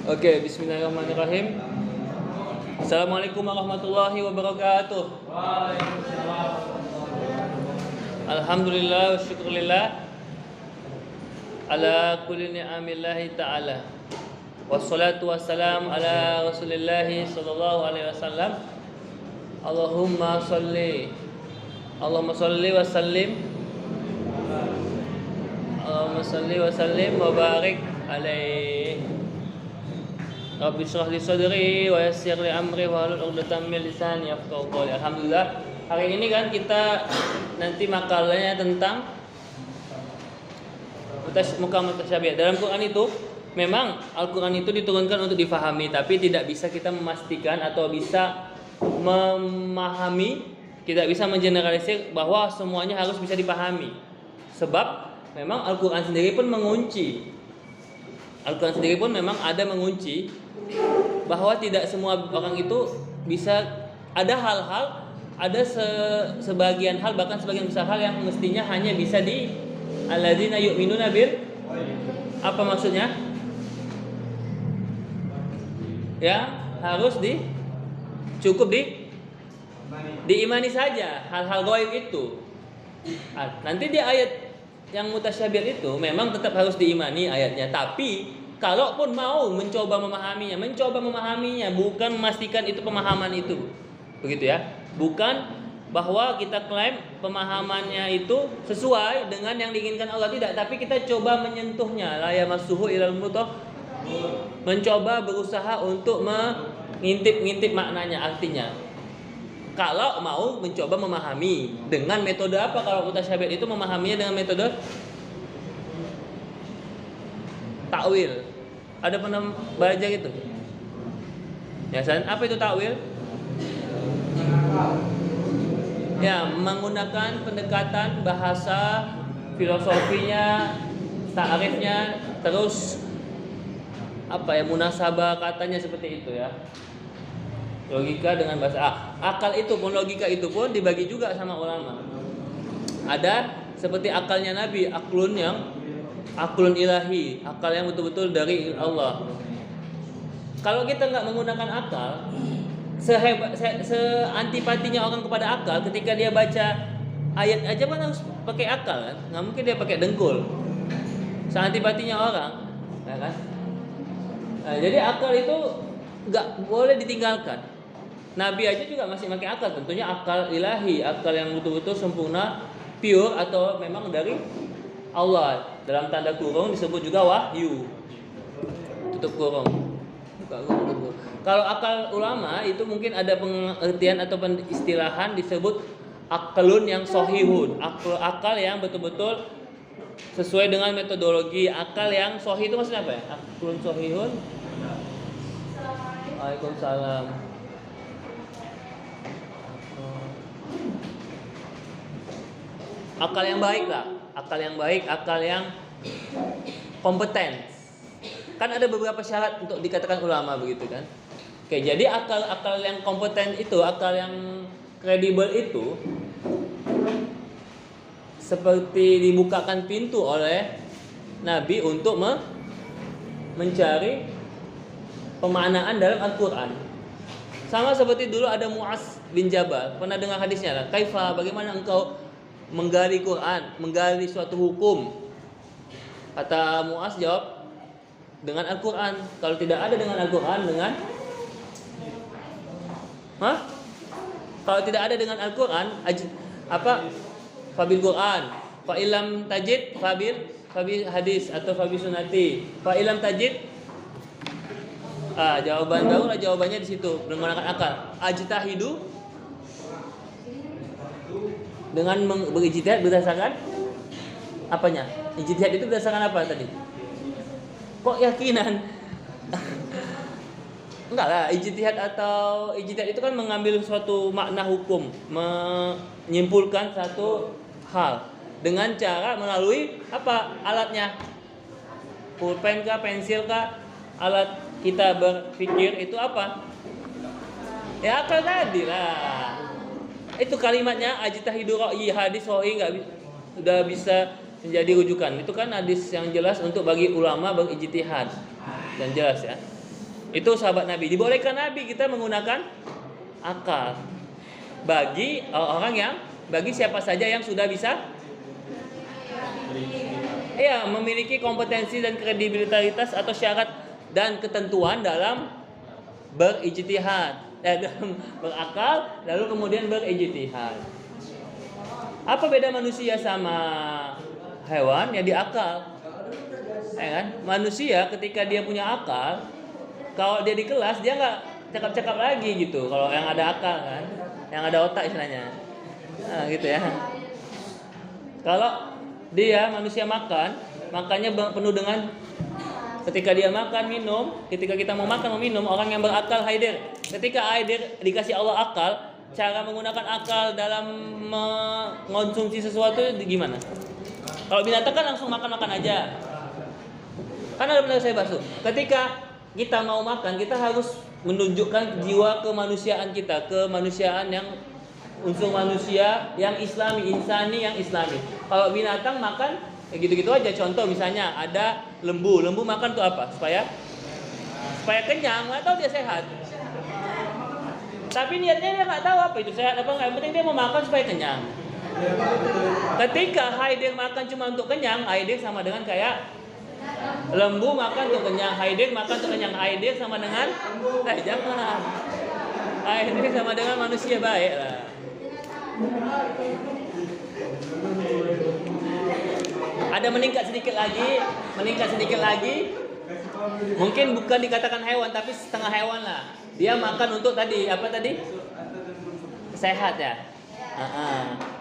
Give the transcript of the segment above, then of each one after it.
Oke, bismillahirrahmanirrahim. Assalamualaikum warahmatullahi wabarakatuh. Waalaikumsalam. Alhamdulillah wa syukurillah ala kulli ni'amillahi ta'ala. Wassalatu wassalam ala rasulillahi sallallahu alaihi wasallam. Allahumma salli wa sallim. Allahumma salli wa sallim wa barik alaihi. Rabbi shrah li sadri wa yassir li amri wa hlul 'uqdatam min lisani yafqahu qawli. Alhamdulillah, hari ini kan kita nanti makalahnya tentang muka mutasyabihat. Dalam Quran itu memang Al-Quran itu diturunkan untuk difahami, tapi tidak bisa kita memastikan atau bisa memahami, tidak bisa mengeneralisir bahwa semuanya harus bisa dipahami. Sebab memang Al-Quran sendiri pun mengunci. Al-Quran sendiri pun memang ada mengunci bahwa tidak semua orang itu bisa, ada hal-hal, ada sebagian hal, bahkan sebagian besar hal yang mestinya hanya bisa di alladzina yu'minuna bil, apa maksudnya? Ya, harus cukup diimani saja hal-hal gaib itu. Nanti di ayat yang mutasyabihat itu memang tetap harus diimani ayatnya, tapi kalaupun mau mencoba memahaminya, bukan memastikan itu pemahaman itu, begitu ya. Bukan bahwa kita klaim pemahamannya itu sesuai dengan yang diinginkan Allah, tidak. Tapi kita coba menyentuhnya, la yamassuhu ilal mutahharun, mencoba berusaha untuk mengintip maknanya, artinya. Kalau mau mencoba memahami dengan metode apa? Kalau mutasyabihat itu memahaminya dengan metode takwil. Ada pernah belajar itu? Ya, apa itu takwil? Ya, menggunakan pendekatan bahasa, filosofinya, ta'rifnya, terus munasabah katanya seperti itu ya. Logika dengan bahasa akal itu pun, logika itu pun dibagi juga sama ulama. Ada seperti akalnya Nabi, aklun ilahi, akal yang betul-betul dari Allah. Kalau kita nggak menggunakan akal, seantipatinya orang kepada akal, ketika dia baca ayat aja kan harus pakai akal kan? Nggak mungkin dia pakai dengkul. Seantipatinya orang, ya kan? Nah, jadi akal itu nggak boleh ditinggalkan. Nabi aja juga masih pakai akal, tentunya akal ilahi, akal yang betul-betul sempurna, pure, atau memang dari Allah. Dalam tanda kurung disebut juga wahyu. Tutup kurung. Buka kurung. Kalau akal ulama itu mungkin ada pengertian atau istilahan disebut aklun yang sohihun, akal yang betul-betul sesuai dengan metodologi. Akal yang sohih itu maksudnya apa ya? Aklun sohihun. Waalaikumsalam. Akal yang baik lah, akal yang baik, akal yang kompeten. Kan ada beberapa syarat untuk dikatakan ulama, begitu kan? Oke, jadi akal yang kompeten itu, akal yang kredibel itu seperti dibukakan pintu oleh Nabi untuk mencari pemaknaan dalam Al-Quran. Sama seperti dulu ada Mu'az bin Jabal. Pernah dengar hadisnya lah? Kaifa, bagaimana engkau menggali Quran, menggali suatu hukum? Kata Mu'az jawab, dengan Al-Quran. Kalau tidak ada dengan Al-Quran, kalau tidak ada dengan Al-Quran, fabil Quran. Fa ilam tajid fabil hadis atau fabil sunati. Fa ilam tajid, jawaban baru lah, jawabannya di situ menggunakan akal. Ajtahidu, dengan berijtihad berdasarkan apanya? Ijtihad itu berdasarkan apa tadi? Kok yakinan? Enggak lah, ijtihad itu kan mengambil suatu makna hukum, menyimpulkan satu hal dengan cara melalui apa? Alatnya. Pulpen kah, pensil kah? Alat kita berpikir itu apa? Ya akal tadi lah. Itu kalimatnya ajtahidu ra'yi, hadis sahih sudah bisa menjadi rujukan. Itu kan hadis yang jelas untuk bagi ulama berijtihad dan jelas ya. Itu sahabat Nabi. Dibolehkan Nabi kita menggunakan akal bagi bagi siapa saja yang sudah bisa memiliki kompetensi dan kredibilitas atau syarat dan ketentuan dalam berijtihad, dalam berakal lalu kemudian berijtihad. Apa beda manusia sama hewan? Ya di akal. Ya kan? Manusia ketika dia punya akal, kalau dia di kelas dia nggak cakap-cakap lagi gitu. Kalau yang ada akal kan, yang ada otak istilahnya, gitu ya. Kalau dia manusia makannya penuh dengan, ketika dia makan minum, ketika kita mau makan mau minum, orang yang berakal hadir. Ketika hadir dikasih Allah akal, cara menggunakan akal dalam mengonsumsi sesuatu gimana? Kalau binatang kan langsung makan aja. Kan ada benar saya basuh. Ketika kita mau makan, kita harus menunjukkan jiwa kemanusiaan kita, kemanusiaan yang unsur manusia yang islami, insani yang islami. Kalau binatang makan ya gitu-gitu aja. Contoh misalnya ada lembu makan tuh apa? Supaya kenyang, nggak tahu dia sehat. Tapi niatnya dia nggak tahu apa itu sehat apa nggak. Yang penting dia mau makan supaya kenyang. Ketika Haidir makan cuma untuk kenyang, Haidir sama dengan kayak lembu makan untuk kenyang, Haidir makan untuk kenyang. Haidir sama dengan jangan. Haidir sama dengan manusia baik lah. Ada meningkat sedikit lagi. Mungkin bukan dikatakan hewan tapi setengah hewan lah. Dia makan untuk sehat ya.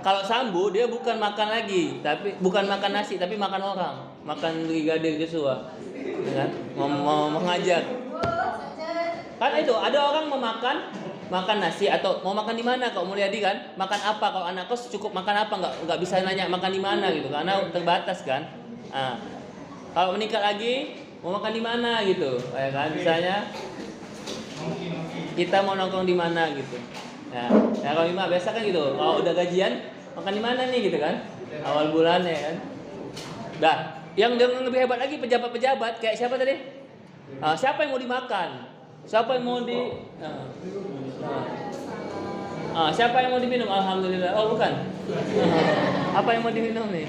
Kalau sambu dia bukan makan lagi, tapi bukan makan nasi tapi makan orang, makan Brigadir Joshua, kan? Mau mengajar. Kan itu ada orang mau makan nasi atau mau makan di mana? Kalau Mulyadi kan makan apa? Kalau anak kos cukup makan apa? Nggak bisa nanya makan di mana gitu karena terbatas kan. Kalau meningkat lagi mau makan di mana gitu, ya kan? Misalnya kita mau nongkrong di mana gitu. Ya kalau lima biasa kan gitu. Kalau udah gajian makan di mana nih gitu kan? Awal bulan ya kan. Dah, yang lebih hebat lagi pejabat-pejabat kayak siapa tadi? Siapa yang mau dimakan? Siapa yang mau siapa yang mau diminum? Alhamdulillah. Oh bukan. Apa yang mau diminum nih?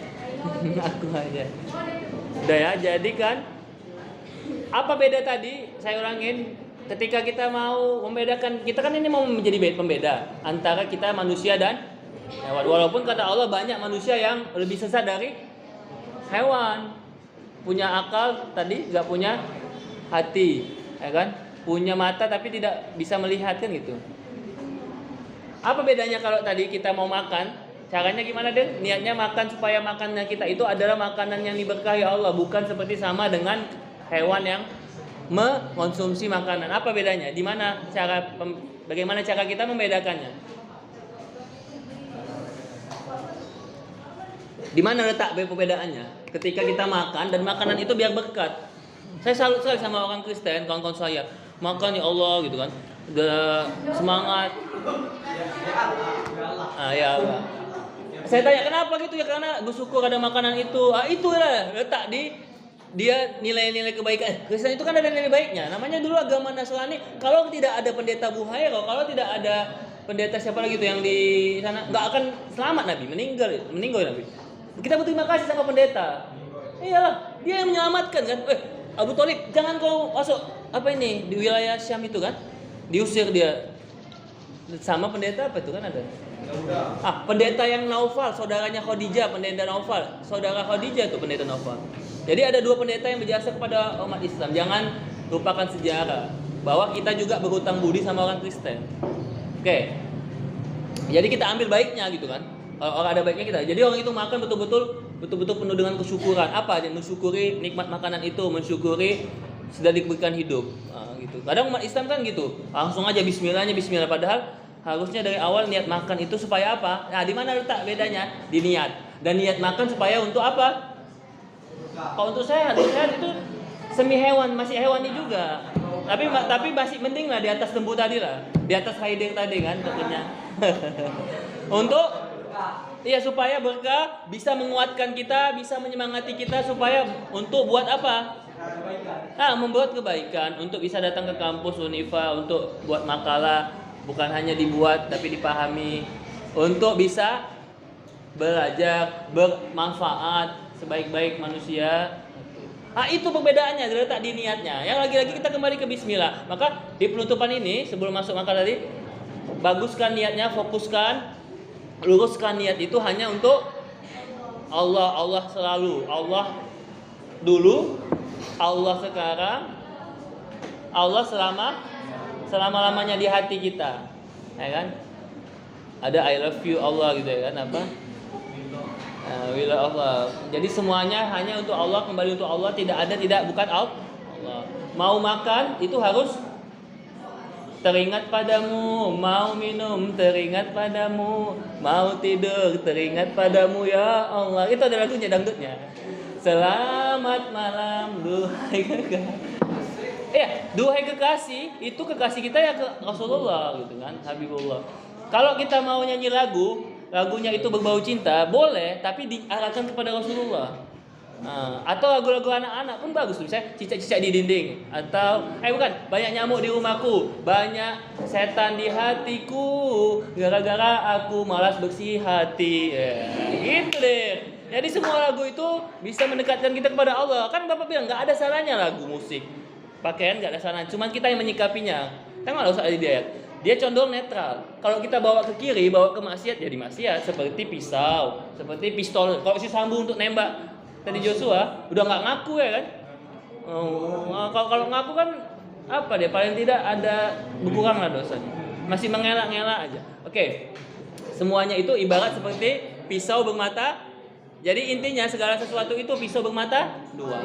Aku aja. Udah ya, jadi kan apa beda tadi? Saya ulangin. Ketika kita mau membedakan, kita kan ini mau menjadi pembeda antara kita manusia dan hewan. Walaupun kata Allah banyak manusia yang lebih sesat dari hewan. Punya akal tadi, nggak punya hati, ya kan? Punya mata tapi tidak bisa melihat kan gitu. Apa bedanya kalau tadi kita mau makan? Caranya gimana deh? Niatnya makan supaya makannya kita itu adalah makanan yang diberkahi Allah, bukan seperti sama dengan hewan yang mengonsumsi makanan. Apa bedanya? Bagaimana cara kita membedakannya? Di mana letak perbedaannya? Ketika kita makan dan makanan itu biar berkat. Saya salut sekali sama orang Kristen, kawan-kawan saya. Makan ya Allah gitu kan. Udah semangat. Ya Allah. Saya tanya kenapa gitu ya, karena bersyukur ada makanan itu. Itulah letak di dia nilai-nilai kebaikan. Kristen itu kan ada nilai baiknya. Namanya dulu agama Nasrani. Kalau tidak ada pendeta Buhairo, kalau tidak ada pendeta siapa lagi itu yang di sana, nggak akan selamat Nabi, meninggal Nabi. Kita berterima kasih sama pendeta. Iyalah, dia yang menyelamatkan kan. Abu Thalib, jangan kau masuk di wilayah Syam itu kan. Diusir dia. Sama pendeta apa itu kan ada. Pendeta yang Naufal, saudaranya Khadijah, pendeta Naufal, saudara Khadijah itu pendeta Naufal. Jadi ada dua pendeta yang berjasa kepada umat Islam. Jangan lupakan sejarah bahwa kita juga berhutang budi sama orang Kristen. Oke. Jadi kita ambil baiknya gitu kan. Kalau orang ada baiknya kita. Jadi orang itu makan betul-betul penuh dengan kesyukuran. Apa? Dia mensyukuri nikmat makanan itu, mensyukuri sudah diberikan hidup. Gitu. Kadang umat Islam kan gitu. Langsung aja bismillah. Padahal harusnya dari awal niat makan itu supaya apa? Nah, di mana letak bedanya? Di niat. Dan niat makan supaya untuk apa? Kalau untuk sehat itu semi hewan, masih hewani juga. Tapi masih penting lah di atas lembu tadi lah, di atas Haidir tadi kan tentunya. Untuk supaya berkah, bisa menguatkan kita, bisa menyemangati kita supaya untuk buat apa? Membuat kebaikan untuk bisa datang ke kampus Unifa untuk buat makalah, bukan hanya dibuat tapi dipahami, untuk bisa belajar bermanfaat sebaik-baik manusia. Itu perbedaannya terletak di niatnya. Yang lagi-lagi kita kembali ke bismillah. Maka di penutupan ini sebelum masuk makalah tadi, baguskan niatnya, fokuskan, luruskan niat itu hanya untuk Allah. Allah selalu, Allah dulu, Allah sekarang, Allah selama-lamanya di hati kita, ya kan? Ada I love you Allah gitu ya kan, apa? We love Allah. Jadi semuanya hanya untuk Allah, kembali untuk Allah, bukan Allah. Mau makan itu harus teringat padamu, mau minum teringat padamu, mau tidur teringat padamu ya Allah. Itu ada lagunya, dangdutnya. Selamat malam duhai kekasih. Duhai kekasih, itu kekasih kita ya ke Rasulullah gitu kan, Habibullah. Kalau kita mau nyanyi lagunya itu berbau cinta, boleh, tapi diarahkan kepada Rasulullah. Atau lagu-lagu anak-anak pun bagus, misalnya cicak-cicak di dinding, atau banyak nyamuk di rumahku, banyak setan di hatiku, gara-gara aku malas bersih hati. Gitu deh. Jadi semua lagu itu bisa mendekatkan kita kepada Allah. Kan Bapak bilang nggak ada salahnya lagu musik, pakaian nggak ada salahnya, cuman kita yang menyikapinya. Kan nggak usah ada dia condong netral. Kalau kita bawa ke kiri, bawa ke maksiat, jadi maksiat. Seperti pisau, seperti pistol. Kalau si Sambu untuk nembak tadi Joshua, udah nggak ngaku ya kan? Kalau ngaku kan apa dia? Paling tidak ada berkurang lah dosanya. Masih mengelak-ngelak aja. Oke. Semuanya itu ibarat seperti pisau bermata. Jadi intinya segala sesuatu itu pisau bermata dua.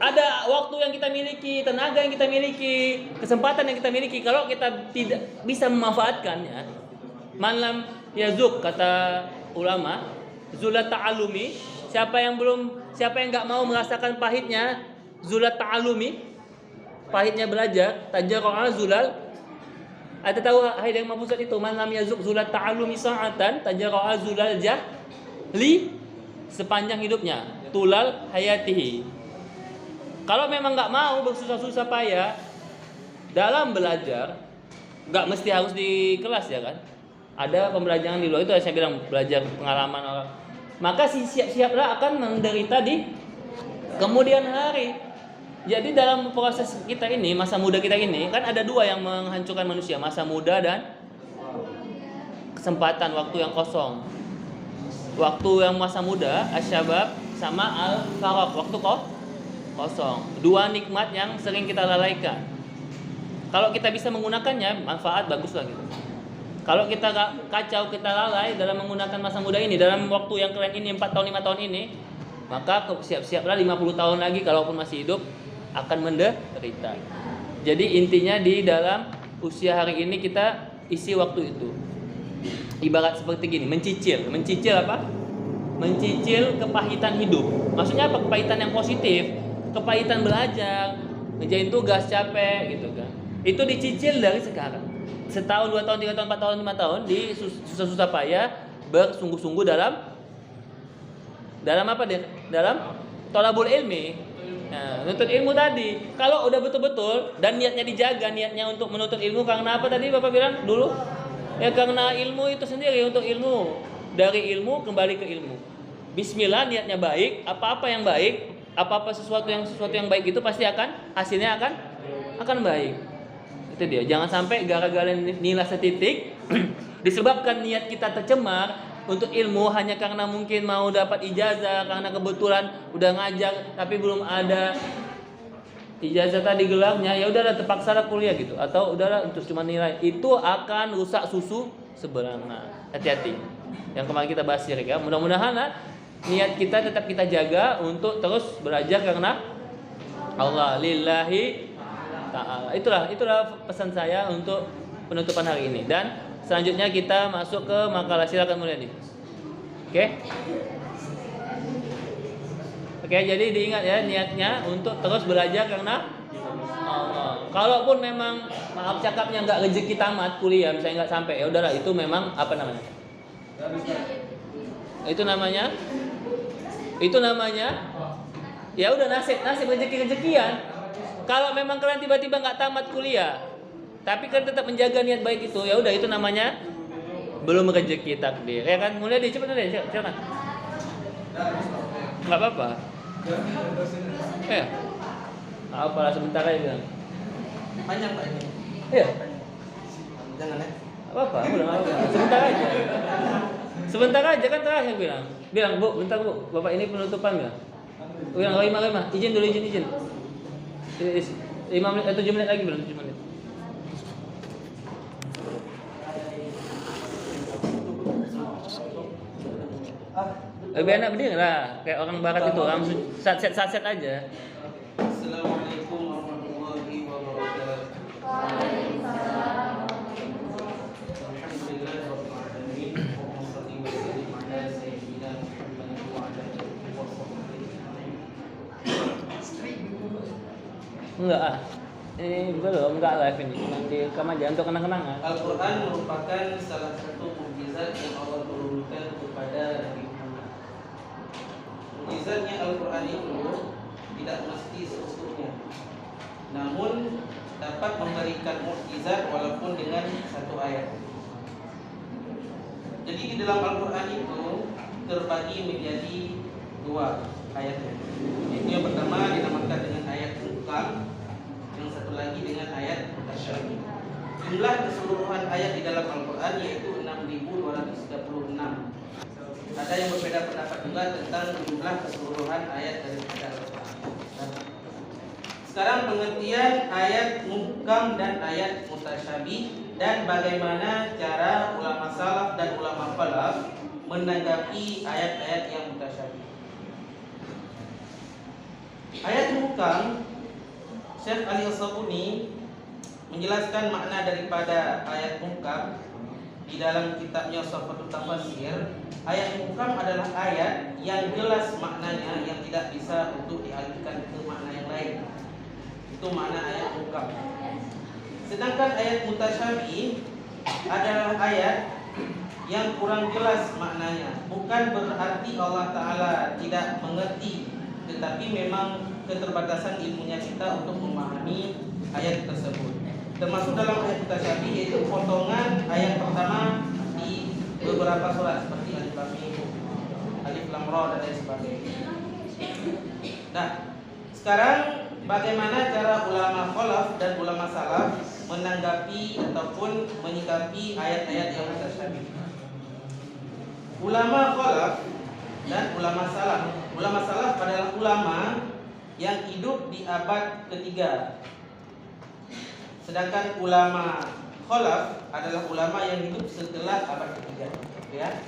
Ada waktu yang kita miliki, tenaga yang kita miliki, kesempatan yang kita miliki. Kalau kita tidak bisa memanfaatkannya, malam yazuk kata ulama, zulat ta'alumi. Siapa yang nggak mau merasakan pahitnya zulat ta'alumi, pahitnya belajar, tajara'a zulal. Ada tahu Haidar Mabusat itu, malam yazuk zulat ta'alumi sa'atan, tajara'a zulal jahli sepanjang hidupnya, tulal hayatihi. Kalau memang nggak mau bersusah-susah payah dalam belajar, nggak mesti harus di kelas ya kan? Ada pembelajaran di luar itu, saya bilang belajar pengalaman orang. Maka siap-siaplah akan menderita di kemudian hari. Jadi dalam proses kita ini, masa muda kita ini, kan ada dua yang menghancurkan manusia, masa muda dan kesempatan, waktu yang kosong. Waktu yang masa muda, asyabab, sama al-faraq, waktu kosong. Dua nikmat yang sering kita lalaikan. Kalau kita bisa menggunakannya, manfaat bagus lah gitu. Kalau kita kacau, kita lalai dalam menggunakan masa muda ini, dalam waktu yang keren ini, 4 tahun, 5 tahun ini, maka siap-siaplah 50 tahun lagi kalaupun masih hidup akan menderita. Jadi intinya di dalam usia hari ini kita isi waktu itu. Ibarat seperti gini, mencicil apa? Mencicil kepahitan hidup. Maksudnya apa? Kepahitan yang positif. Kepahitan belajar, ngerjain tugas capek gitu kan. Itu dicicil dari sekarang. Setahun, 2 tahun, 3 tahun, 4 tahun, 5 tahun di susah-susah payah, bersungguh-sungguh dalam apa dia? Dalam thalabul ilmi. Nah, menuntut ilmu tadi. Kalau udah betul-betul dan niatnya dijaga, niatnya untuk menuntut ilmu karena apa tadi Bapak bilang dulu? Ya karena ilmu itu sendiri, untuk ilmu. Dari ilmu kembali ke ilmu. Bismillah, niatnya baik, apa-apa yang baik, apa-apa sesuatu yang baik itu pasti hasilnya akan baik. Itu dia. Jangan sampai gara-gara nilai setitik disebabkan niat kita tercemar untuk ilmu hanya karena mungkin mau dapat ijazah, karena kebetulan udah ngajar tapi belum ada ijazah tadi gelarnya, ya udahlah terpaksa kuliah gitu, atau udahlah untuk cuma nilai. Itu akan rusak susu sebenarnya. Hati-hati. Yang kemarin kita bahas ya, mudah-mudahan niat kita tetap kita jaga untuk terus belajar karena Allah, lillahi ta'ala. Itulah pesan saya untuk penutupan hari ini. Dan selanjutnya kita masuk ke makalah. Silakan Mulyadi. Oke, jadi diingat ya niatnya untuk terus belajar karena Allah. Kalaupun memang maaf cakapnya nggak rezeki tamat kuliah, misalnya nggak sampai, ya udahlah itu memang apa namanya? Itu namanya ya udah nasib rezekian. Kalau memang kalian tiba-tiba nggak tamat kuliah, tapi kan tetap menjaga niat baik itu, ya udah itu namanya belum rezeki takdir. Ya kan? Mulai deh, cepat deh, silakan. Nggak apa-apa. Ya. Apalah sebentar aja bilang. Panjang Pak ini. Iya. Jangan ya. Apa-apa, udah nggak apa-apa. Sebentar aja kan terakhir bilang. Bilang, Bu, bentar Bu, Bapak ini penutupan bilang. Bilang, lima. Izin dulu, izin. 5 menit, 7 menit lagi bilang, 7 menit. Lebih enak berdiri lah, kayak orang barat itu, orang saset aja. Assalamualaikum warahmatullahi wabarakatuh. Enggak ah, ini belum, enggak live ini, nanti rekam aja untuk kenang-kenangan. Al-Quran merupakan salah satu mukjizat yang Allah turunkan kepada Nabi Muhammad. Mukjizatnya Al-Quran itu tidak mesti seutuhnya, namun dapat memberikan mukjizat walaupun dengan satu ayat. Jadi di dalam Al-Quran itu terbagi menjadi 2 ayatnya. Itu yang pertama dinamakan dengan ayat muhkam, yang satu lagi dengan ayat mutasyabih. Jumlah keseluruhan ayat di dalam Al-Quran yaitu 6.236. Ada yang berbeda pendapat juga tentang jumlah keseluruhan ayat daripada Al-Quran. Sekarang pengertian ayat muhkam dan ayat mutasyabih dan bagaimana cara ulama salaf dan ulama khalaf menanggapi ayat-ayat yang mutasyabih. Ayat muhkam, Syekh Ali As-Sabuni menjelaskan makna daripada ayat muhkam di dalam kitabnya Safatul Tafsir. Ayat muhkam adalah ayat yang jelas maknanya, yang tidak bisa untuk dialihkan ke makna yang lain. Itu makna ayat muhkam. Sedangkan ayat mutasyabih adalah ayat yang kurang jelas maknanya. Bukan berarti Allah Ta'ala tidak mengerti, tetapi memang keterbatasan ilmunya kita untuk memahami ayat tersebut. Termasuk dalam ayat mutasyabih yaitu potongan ayat pertama di beberapa surat seperti Alif Lam Mim, Alif Lam Ra dan lain sebagainya. Nah, sekarang bagaimana cara ulama khalaf dan ulama salaf menanggapi ataupun menyikapi ayat-ayat yang mutasyabih? Ulama khalaf dan ulama salaf. Ulama salaf adalah ulama yang hidup di abad ketiga. Sedangkan ulama khalaf adalah ulama yang hidup setelah abad ketiga. Ya.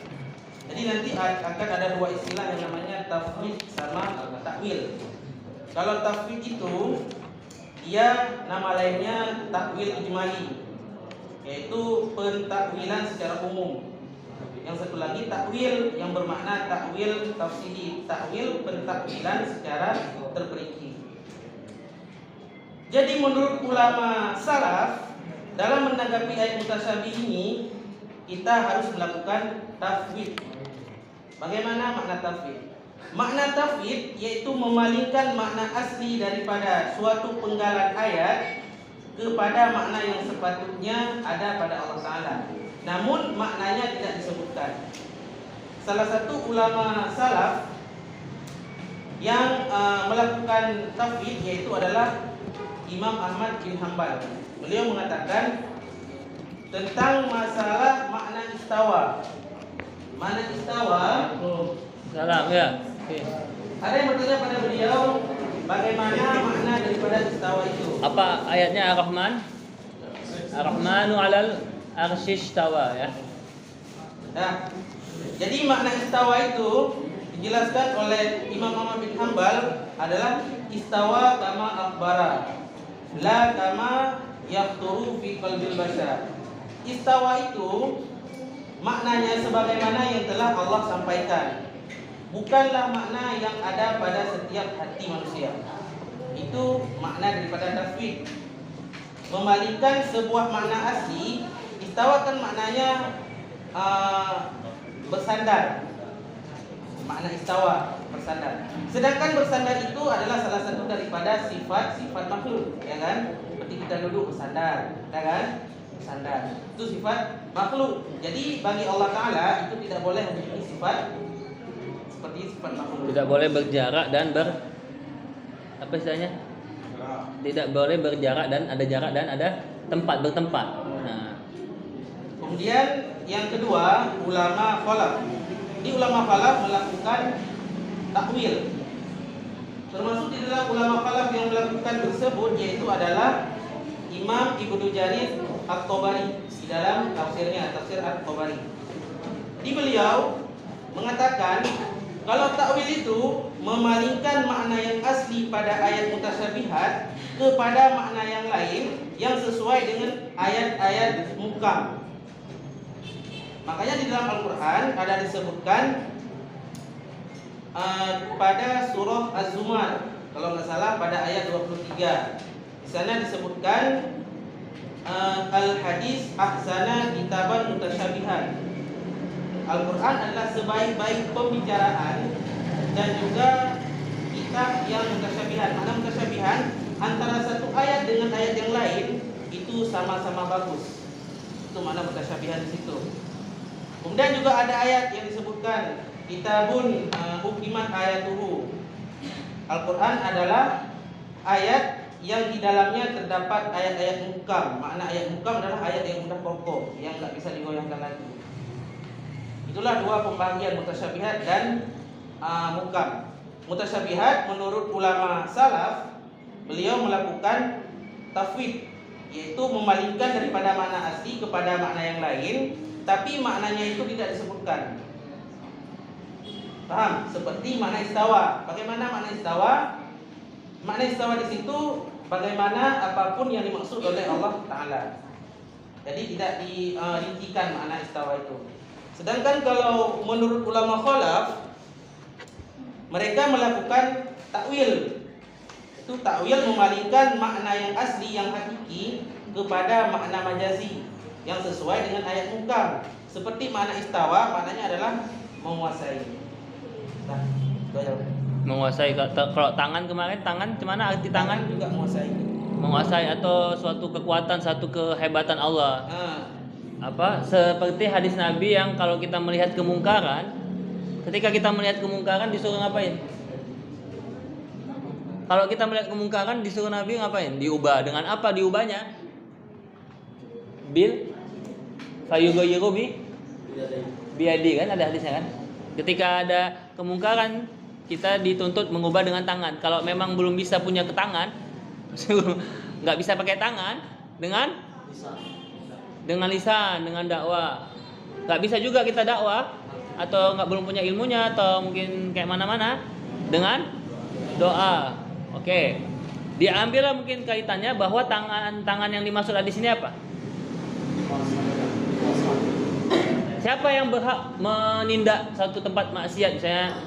Jadi nanti akan ada 2 istilah yang namanya tafwid sama takwil. Kalau tafwid itu dia nama lainnya takwil ijmali, yaitu pentakwilan secara umum. Yang satu lagi takwil yang bermakna takwil tafsiri, takwil pentakwilan secara terperinci. Jadi menurut ulama salaf, dalam menanggapi ayat mutasyabih ini kita harus melakukan tafwid. Bagaimana makna tafwid? Makna tafwid yaitu memalingkan makna asli daripada suatu penggalan ayat kepada makna yang sepatutnya ada pada Allah Ta'ala, namun maknanya tidak disebutkan. Salah satu ulama salaf yang melakukan tafwid yaitu adalah Imam Ahmad bin Hanbal. Beliau mengatakan tentang masalah makna istawa. Makna istawa, Salam ya. Oke. ada yang bertanya pada beliau bagaimana makna daripada istawa itu. Apa ayatnya Ar-Rahman? Ar-Rahmanu 'alal arsy istawa ya. Nah, jadi makna istawa itu dijelaskan oleh Imam Ahmad bin Hanbal adalah istawa kama akhbara, la kama yahturu fi qalbil bashar. Istawa itu maknanya sebagaimana yang telah Allah sampaikan, bukanlah makna yang ada pada setiap hati manusia. Itu makna daripada tafwid. Memalingkan sebuah makna asli. Istawa kan maknanya bersandar. Makna istawa. bersandar. Sedangkan bersandar itu adalah salah satu daripada sifat-sifat makhluk, ya kan? Seperti kita duduk bersandar, ya kan? Bersandar. Itu sifat makhluk. Jadi bagi Allah Taala itu tidak boleh memiliki sifat seperti sifat makhluk. Tidak boleh berjarak dan apa istilahnya? Tidak boleh berjarak dan ada tempat bertempat. Nah, kemudian yang kedua, ulama khalaf. Di ulama khalaf melakukan takwil. Termasuk di dalam ulama khalaf yang melakukan tersebut yaitu adalah Imam Ibnu Jarir At-Tabari di dalam tafsirnya, tafsir At-Tabari. Di beliau mengatakan kalau takwil itu memalingkan makna yang asli pada ayat mutasyabihat kepada makna yang lain yang sesuai dengan ayat-ayat muhkam. Makanya di dalam Al-Quran ada disebutkan pada surah Az-Zumar, kalau nggak salah pada ayat 23. Di sana disebutkan al-hadis ahsana kitaban mutasyabihan. Al-Quran adalah sebaik-baik pembicaraan dan juga kitab yang mutasyabihan. Mana mutasyabihan? Antara satu ayat dengan ayat yang lain itu sama-sama bagus. Itu mana mutasyabihan di situ. Kemudian juga ada ayat yang disebutkan kitabun ukimat ayatuhu. Al-Quran adalah ayat yang di dalamnya terdapat ayat-ayat muhkam. Makna ayat muhkam adalah ayat yang mudah pokok, yang nggak bisa digoyahkan lagi. Itulah dua pembagian mutasyabihat dan muhkam. Mutasyabihat menurut ulama salaf, beliau melakukan tafwid, yaitu memalingkan daripada makna asli kepada makna yang lain, tapi maknanya itu tidak disebutkan. Paham? Seperti makna istawa. Bagaimana makna istawa? Makna istawa di situ bagaimana apapun yang dimaksud oleh Allah Ta'ala. Jadi tidak dirincikan makna istawa itu. Sedangkan kalau menurut ulama khalaf, mereka melakukan takwil. Itu takwil memalingkan makna yang asli, yang hakiki kepada makna majazi yang sesuai dengan ayat muhkam. Seperti makna istawa, maknanya adalah menguasai. Nah, itu aja. menguasai. Kalau tangan kemarin, tangan gimana arti tangan? Juga menguasai. Menguasai atau suatu kekuatan, satu kehebatan Allah. Apa seperti hadis Nabi yang kalau kita melihat kemungkaran, ketika kita melihat kemungkaran disuruh ngapain? Kalau kita melihat kemungkaran disuruh Nabi ngapain? Diubah. Dengan apa diubahnya? Bil fayughayyiru biadi, kan ada hadisnya kan? Ketika ada kemungkaran kita dituntut mengubah dengan tangan. Kalau memang belum bisa punya tangan, nggak bisa pakai tangan, dengan lisan, dengan dakwah. Nggak bisa juga kita dakwah atau belum punya ilmunya atau mungkin kayak mana-mana, dengan doa. Oke. Diambillah mungkin kaitannya bahwa tangan yang dimaksud di sini apa? Siapa yang berhak menindak satu tempat maksiat? Misalnya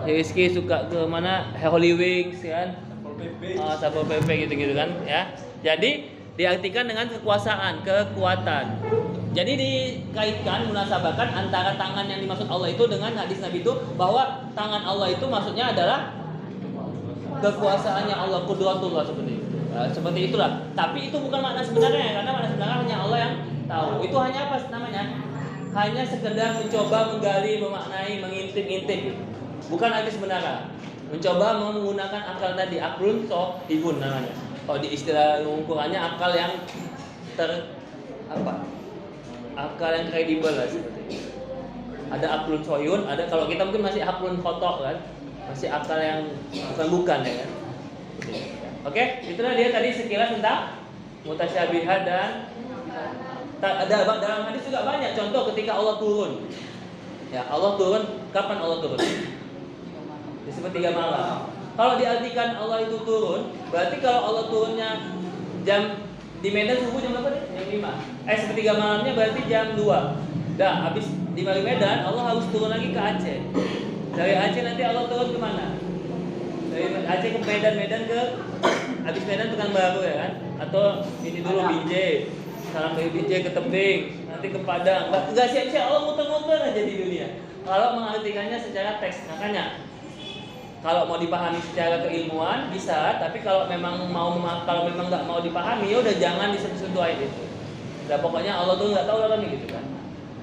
Rizky suka ke mana? Holy Wings kan? Satpol PP gitu-gitu kan ya. Jadi diartikan dengan kekuasaan, kekuatan. Jadi dikaitkan, munasabahkan antara tangan yang dimaksud Allah itu dengan hadis Nabi itu, bahwa tangan Allah itu maksudnya adalah kekuasaannya Allah, qudratullah, seperti itu. Seperti itulah. Tapi itu bukan makna sebenarnya, karena makna sebenarnya hanya Allah yang tahu. Itu hanya apa namanya? Hanya sekedar mencoba menggali, memaknai, mengintip-intip. Bukan arti sebenarnya. Mencoba menggunakan akal tadi, aklun sohibun namanya. Kalau di istilah ukurannya akal yang akal yang kredibel lah seperti itu. Ada aklun soyun, ada kalau kita mungkin masih aklun kotok kan, masih akal yang bukan ya kan. Oke, itulah dia tadi sekilas tentang mutasyabihat dan ada dalam hadis juga banyak contoh ketika Allah turun. Ya, Allah turun, kapan Allah turun? Di sepertiga malam. Kalau diartikan Allah itu turun, berarti kalau Allah turunnya jam di Medan subuh jam berapa deh? Jam 5. Sepertiga malamnya berarti jam 2. Dah, habis di Medan Allah harus turun lagi ke Aceh. Dari Aceh nanti Allah turun ke mana? Dari Aceh ke Medan ke habis Medan Pekanbaru ya kan? Atau ini dulu Binjai. Salam dari Binjai ke Tebing, nanti ke Padang. Enggak siap-siap, Allah muter-muter aja di dunia. Kalau mengartikannya secara teks, makanya Kalau mau dipahami secara keilmuan bisa, tapi kalau memang nggak mau dipahami, ya udah jangan disentuh ayat itu. Nah, pokoknya Allah tuh nggak tahu lah gitu kan.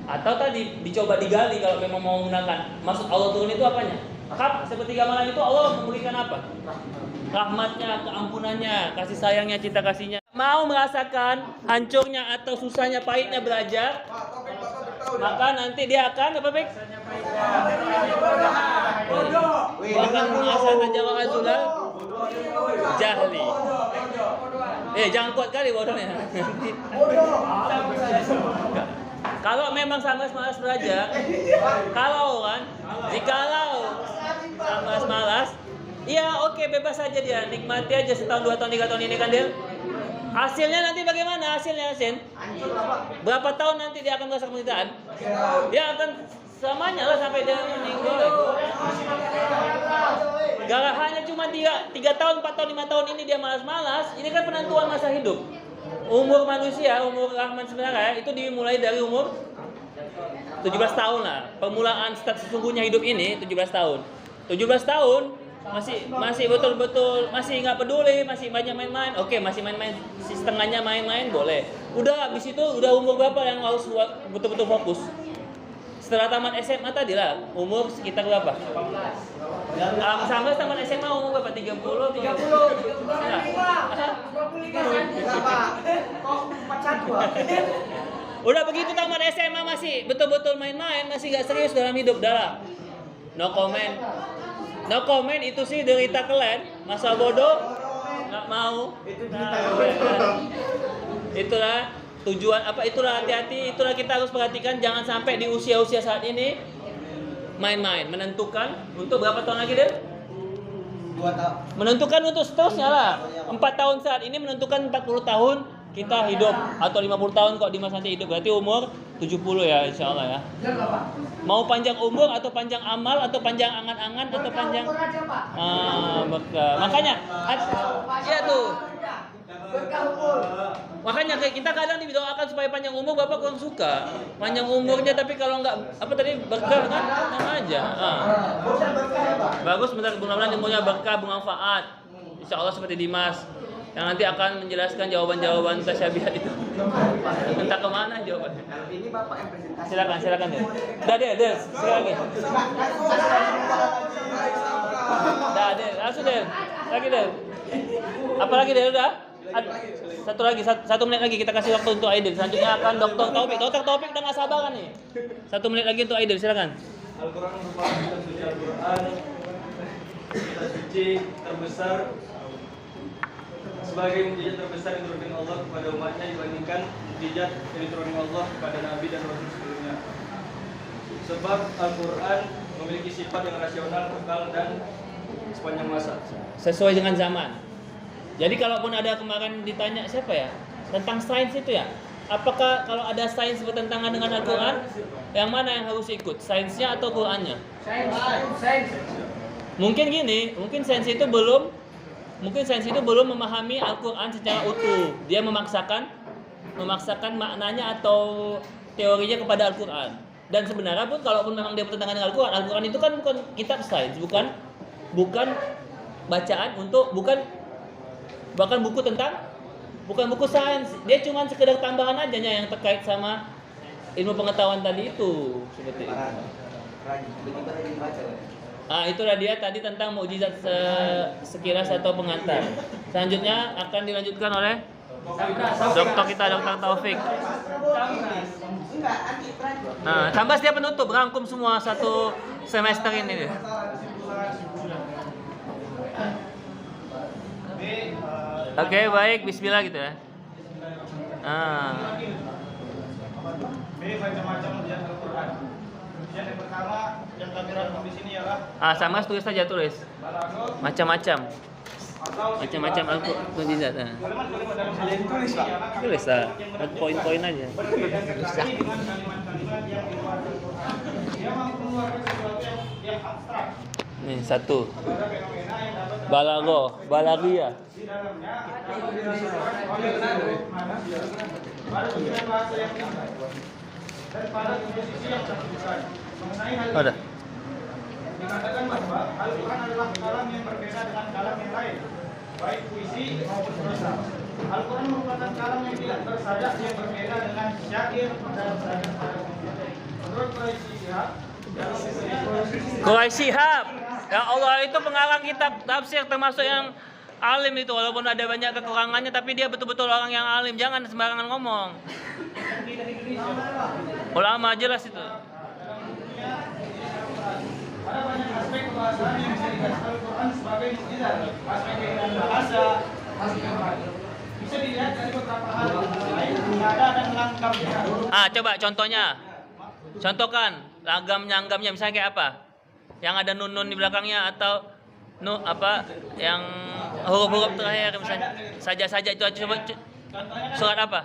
Atau tadi dicoba digali kalau memang mau menggunakan. Maksud Allah turun itu apanya? Sepertiga malam itu Allah memberikan apa? Rahmatnya, keampunannya, kasih sayangnya, cinta kasihnya. Mau merasakan hancurnya atau susahnya, pahitnya belajar, maka nanti dia akan apa baik? Bahkan merasa tajawab azulal jahli. Jangan kuat kali bodohnya. Kalau memang sangat malas belajar, jikalau sangat malas, ya oke, bebas saja dia, nikmati aja setahun, 2 tahun, 3 tahun ini kan dia. Hasilnya nanti bagaimana? Hasilnya berapa tahun nanti dia akan merasa penderitaan? Dia akan selamanya lah sampai dia meninggal. Garahannya cuma 3 tahun, 4 tahun, 5 tahun ini dia malas-malas. Ini kan penentuan masa hidup. Umur manusia, umur Rahman sebenarnya itu dimulai dari umur 17 tahun lah. Permulaan start sesungguhnya hidup ini 17 tahun. 17 tahun masih betul-betul masih nggak peduli, masih banyak main-main. Oke, masih main-main, setengahnya main-main boleh. Udah habis itu udah umur berapa yang harus betul-betul fokus? Setelah tamat SMA tadi lah, umur sekitar berapa? Sampai tamat SMA umur berapa? 30? Udah begitu tamat SMA masih betul-betul main-main, masih gak serius dalam hidup, dah. No comment. No comment itu sih derita kalian, masa bodoh nggak mau. Itulah tujuan apa? Itulah hati-hati. Itulah kita harus perhatikan, jangan sampai di usia-usia saat ini main-main. Menentukan untuk berapa tahun lagi deh? 2 tahun. Menentukan untuk seterusnya lah. 4 tahun saat ini menentukan 40 tahun kita hidup, atau 50 tahun kok Dimas nanti hidup, berarti umur 70 ya insya Allah ya. Mau panjang umur atau panjang amal atau panjang angan-angan atau panjang makanya ya tuh. Makanya kita kadang didoakan supaya panjang umur, Bapak kurang suka panjang umurnya, tapi kalau nggak apa tadi berkah kan sama aja. Bagus, mudah-mudahan ilmunya berkah, bermanfaat. Insya Allah seperti Dimas yang nanti akan menjelaskan jawaban-jawaban tasyabihat itu. Entah kemana jawabannya. Ini Bapak yang presentasi. Silakan deh. Udah deh, silakan. Udah deh, langsung deh. Lagi deh. Apalagi deh udah. Satu menit lagi kita kasih waktu untuk Aidil. Selanjutnya akan Dr. Taufik. Dr. Taufik udah nggak sabar kan nih. 1 menit lagi untuk Aidil, silakan. Al-Quran merupakan kitab suci Al-Quran, kitab suci terbesar sebagai mukjizat terbesar yang diturunkan Allah kepada umatnya dibandingkan mukjizat yang diturunkan Allah kepada Nabi dan Rasul sebelumnya. Sebab Al-Quran memiliki sifat yang rasional, kekal, dan sepanjang masa. Sesuai dengan zaman. Jadi kalaupun ada kemarin ditanya siapa ya tentang sains itu ya, apakah kalau ada sains bertentangan dengan Al-Quran, yang mana yang harus ikut, sainsnya atau Qurannya? Sains. Mungkin gini, mungkin sains itu belum memahami Al-Quran secara utuh. Dia memaksakan maknanya atau teorinya kepada Al-Quran. Dan sebenarnya pun kalaupun memang dia bertentangan dengan Al-Quran, Al-Quran itu kan bukan kitab sains, bukan bacaan bahkan buku sains. Dia cuma sekedar tambahan aja yang terkait sama ilmu pengetahuan tadi itu, seperti itu. Itulah dia tadi tentang mukjizat sekilas atau pengantar. Selanjutnya akan dilanjutkan oleh dokter kita, Dr. Taufik. Tambah dia penutup, rangkum semua satu semester ini deh. Oke, baik, bismillah gitu ya. Macam-macam ujian Al-Quran. Ujian yang pertama yang kami rangkum di sini ialah Sama tulis saja, tulis. Macam-macam Al-Quran mukjizat. Tulis lah, poin-poin aja. dengan kalimat-kalimat yang diluar Al-Quran. Dia mampu mengeluarkan sesuatu yang abstrak. Nih, satu. Ada fenomena yang dapat Balaghiyah. di dalamnya atau dirasakan oleh seluruh manusia pada penggunaan bahasa yang tinggi dan pada posisi yang sangat besar mengenai hal ini. Ada. Yang dikatakan bahwa Al-Quran adalah kalam yang berbeda dengan kalam yang lain, baik puisi maupun prosa. Al-Quran merupakan kalam yang tidak bersajak yang berbeda dengan syair dan sajak pada umumnya. Menurut Quraisy Shihab, Quraisy Shihab, ya Allah, itu pengarang kitab tafsir termasuk yang alim itu, walaupun ada banyak kekurangannya tapi dia betul-betul orang yang alim. Jangan sembarangan ngomong. Ulama jelas itu. ada banyak aspek kebahasaan yang bisa dikatakan Al-Quran sebagai mukjizat. Aspek keindahan bahasa, bisa dilihat dari beberapa hal lain, nada dan lengkapnya. Coba contohnya. Contohkan langgam-langgamnya misalnya kayak apa? Yang ada nun-nun di belakangnya atau yang huruf-huruf terakhir misalnya. Saja-saja itu coba surat apa?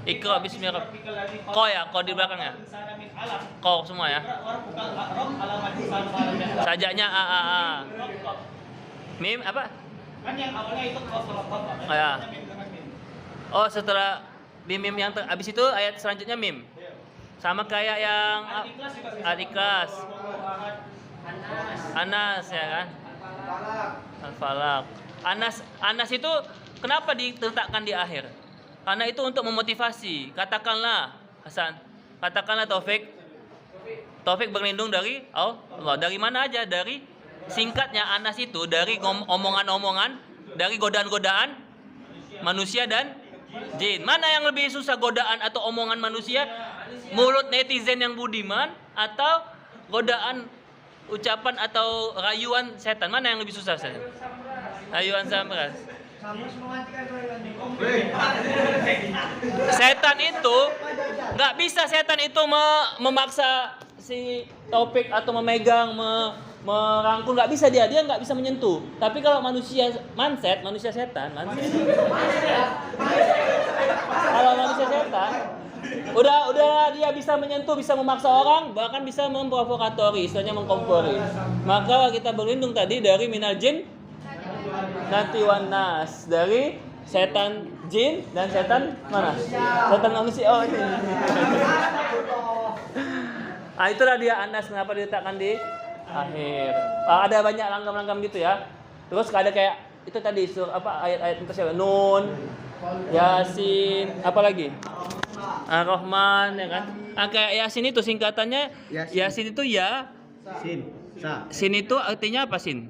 Iqra bismi rabbik. Ko ya, ko di belakangnya. Ko semua ya. Sajanya a. Mim apa? Kan yang awalnya itu ko. Oh ya. Oh, setelah mim yang habis itu ayat selanjutnya mim. Sama kayak yang Al-Ikhlas. Anas ya kan? Al-Falaq. Anas itu kenapa diletakkan di akhir? Karena itu untuk memotivasi. Katakanlah Hasan, katakanlah Taufik berlindung dari Allah. Dari mana aja? Dari singkatnya Anas itu dari omongan-omongan, dari godaan-godaan manusia dan jin. Mana yang lebih susah, godaan atau omongan manusia, mulut netizen yang budiman, atau godaan ucapan atau rayuan setan? Mana yang lebih susah Ustaz? Rayuan Samras. Setan itu nggak bisa, setan itu memaksa si Taufik atau memegang, merangkul, nggak bisa, dia nggak bisa menyentuh. Tapi kalau manusia setan. Kalau manusia setan udah dia bisa menyentuh, bisa memaksa orang, bahkan bisa memprovokatori, istilahnya mengkompori. Maka kita berlindung tadi dari minal jin nanti wanas, dari setan jin dan setan mana? Setan manusia. Oh ini. Itulah dia Anas, kenapa diletakkan di akhir. Ada banyak langgam-langgam gitu ya. Terus ada kayak itu tadi ayat-ayat itu siapa? Nun, Yasin, apa lagi? Ar-Rahman ya kan? Kayak Yasin itu singkatannya Yasin itu ya. Sin itu artinya apa sin?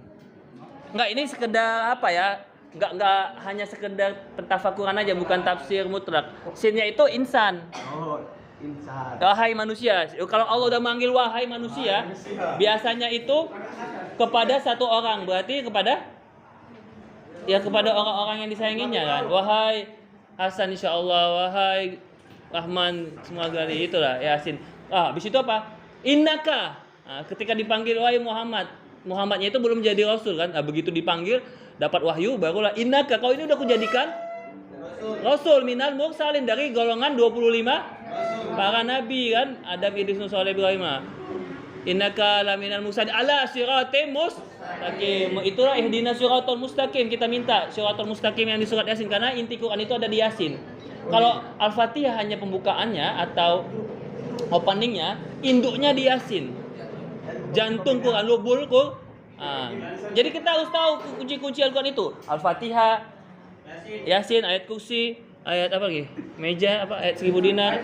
Enggak, ini sekedar apa ya? Enggak hanya sekedar pentafakuran aja, bukan tafsir mutlak. Sinnya itu insan. Oh, insan. Wahai manusia. Kalau Allah udah manggil wahai manusia, biasanya itu kepada satu orang, berarti kepada orang-orang yang disayanginya kan. Wahai Hasan insyaallah, wahai Rahman semua kali, itulah Yasin. Habis itu apa? Innaka. Ketika dipanggil wahai Muhammadnya itu belum jadi rasul kan. Begitu dipanggil dapat wahyu, barulah innaka, kau ini udah kujadikan rasul minal mursalin, dari golongan 25 para nabi kan. Ada Idris, Nuh, Saleh, Ibrahim. Innaka laminal mursalin ala siratim mustaqim. Itulah ihdinas siratal mustaqim, kita minta siratal mustaqim yang di surat Yasin, karena inti Quran itu ada di Yasin. Kalau Al-Fatihah hanya pembukaannya atau openingnya, induknya di Yasin. Jantung Quran, lubul Quran. Jadi kita harus tahu kunci-kunci Al-Quran itu. Al-Fatihah, Yasin, ayat kursi, ayat apa lagi? Meja apa? Ayat 1000 dinar.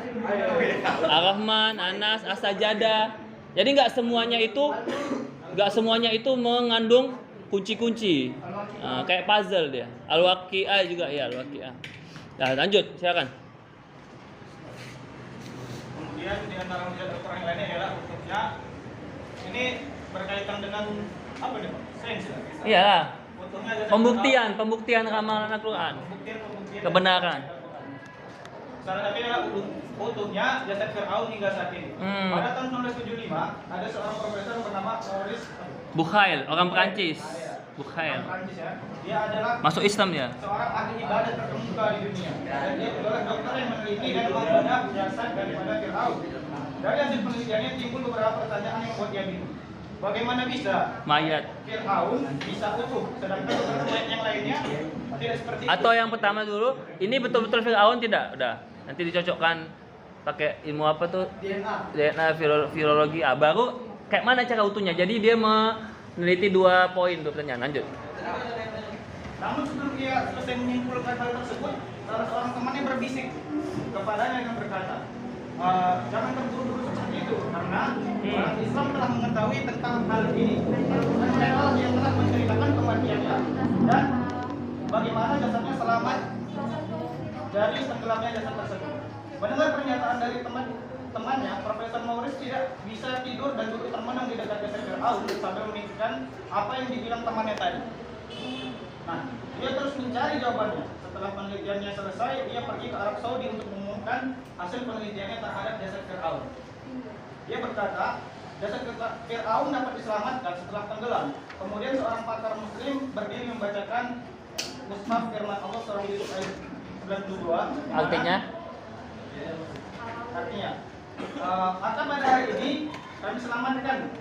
Ar-Rahman, Anas, As-Sajadah. Jadi nggak semuanya itu mengandung kunci-kunci. Kayak puzzle dia. Al-Waqi'ah juga ya, Al-Waqi'ah. Nah, lanjut, silakan. Kemudian di antara mujizat Al-Quran yang lainnya adalah hukumnya. Ini berkaitan dengan apa nih Pak? Sains ya? Iya. Pembuktian ramalan Al-Quran. Pembuktian Kebenaran. Salah satunya adalah utuhnya jasad Fir'aun hingga saat ini. Pada tahun 1975 ada seorang profesor bernama Maurice Bucaille, orang Perancis. Bucaille. Ya. Dia adalah masuk Islam ya. Seorang ahli ibadah terkemuka di dunia. Dan dia adalah dokter yang meneliti dan membedah jasad daripada Fir'aun. Dari hasil penelitiannya timbul beberapa pertanyaan yang membuat dia bingung. Bagaimana bisa mayat Fir'aun bisa utuh, sedangkan beberapa mayat yang lainnya tidak seperti itu? Atau yang pertama dulu, ini betul-betul Fir'aun tidak? Udah, nanti dicocokkan pakai ilmu apa tuh? DNA, virologi. Baru Kayak mana cara utuhnya? Jadi dia meneliti 2 poin tuh pertanyaan. Lanjut. Namun sebelum ia selesai menyimpulkan hal tersebut, salah seorang temannya berbisik kepadanya dengan berkata, jangan terburu-buru seperti itu, karena orang Islam telah mengetahui tentang hal ini. Dan mereka lah yang telah menceritakan kematiannya dan bagaimana jasadnya selamat dari tenggelamnya jasad tersebut. Mendengar pernyataan dari temannya, Profesor Maurice tidak bisa tidur dan duduk termenung di dekat jasad Fir'aun sambil memikirkan apa yang dibilang temannya tadi. Nah, dia terus mencari jawabannya. Setelah penelitiannya selesai, dia pergi ke Arab Saudi untuk mengumumkan hasil penelitiannya terhadap jasad Fir'aun. Dia berkata, jasad Fir'aun dapat diselamatkan setelah tenggelam. Kemudian seorang pakar Muslim berdiri membacakan mushaf firman Allah surah Yusuf ayat 92. Artinya? Maka pada hari ini kami selamatkan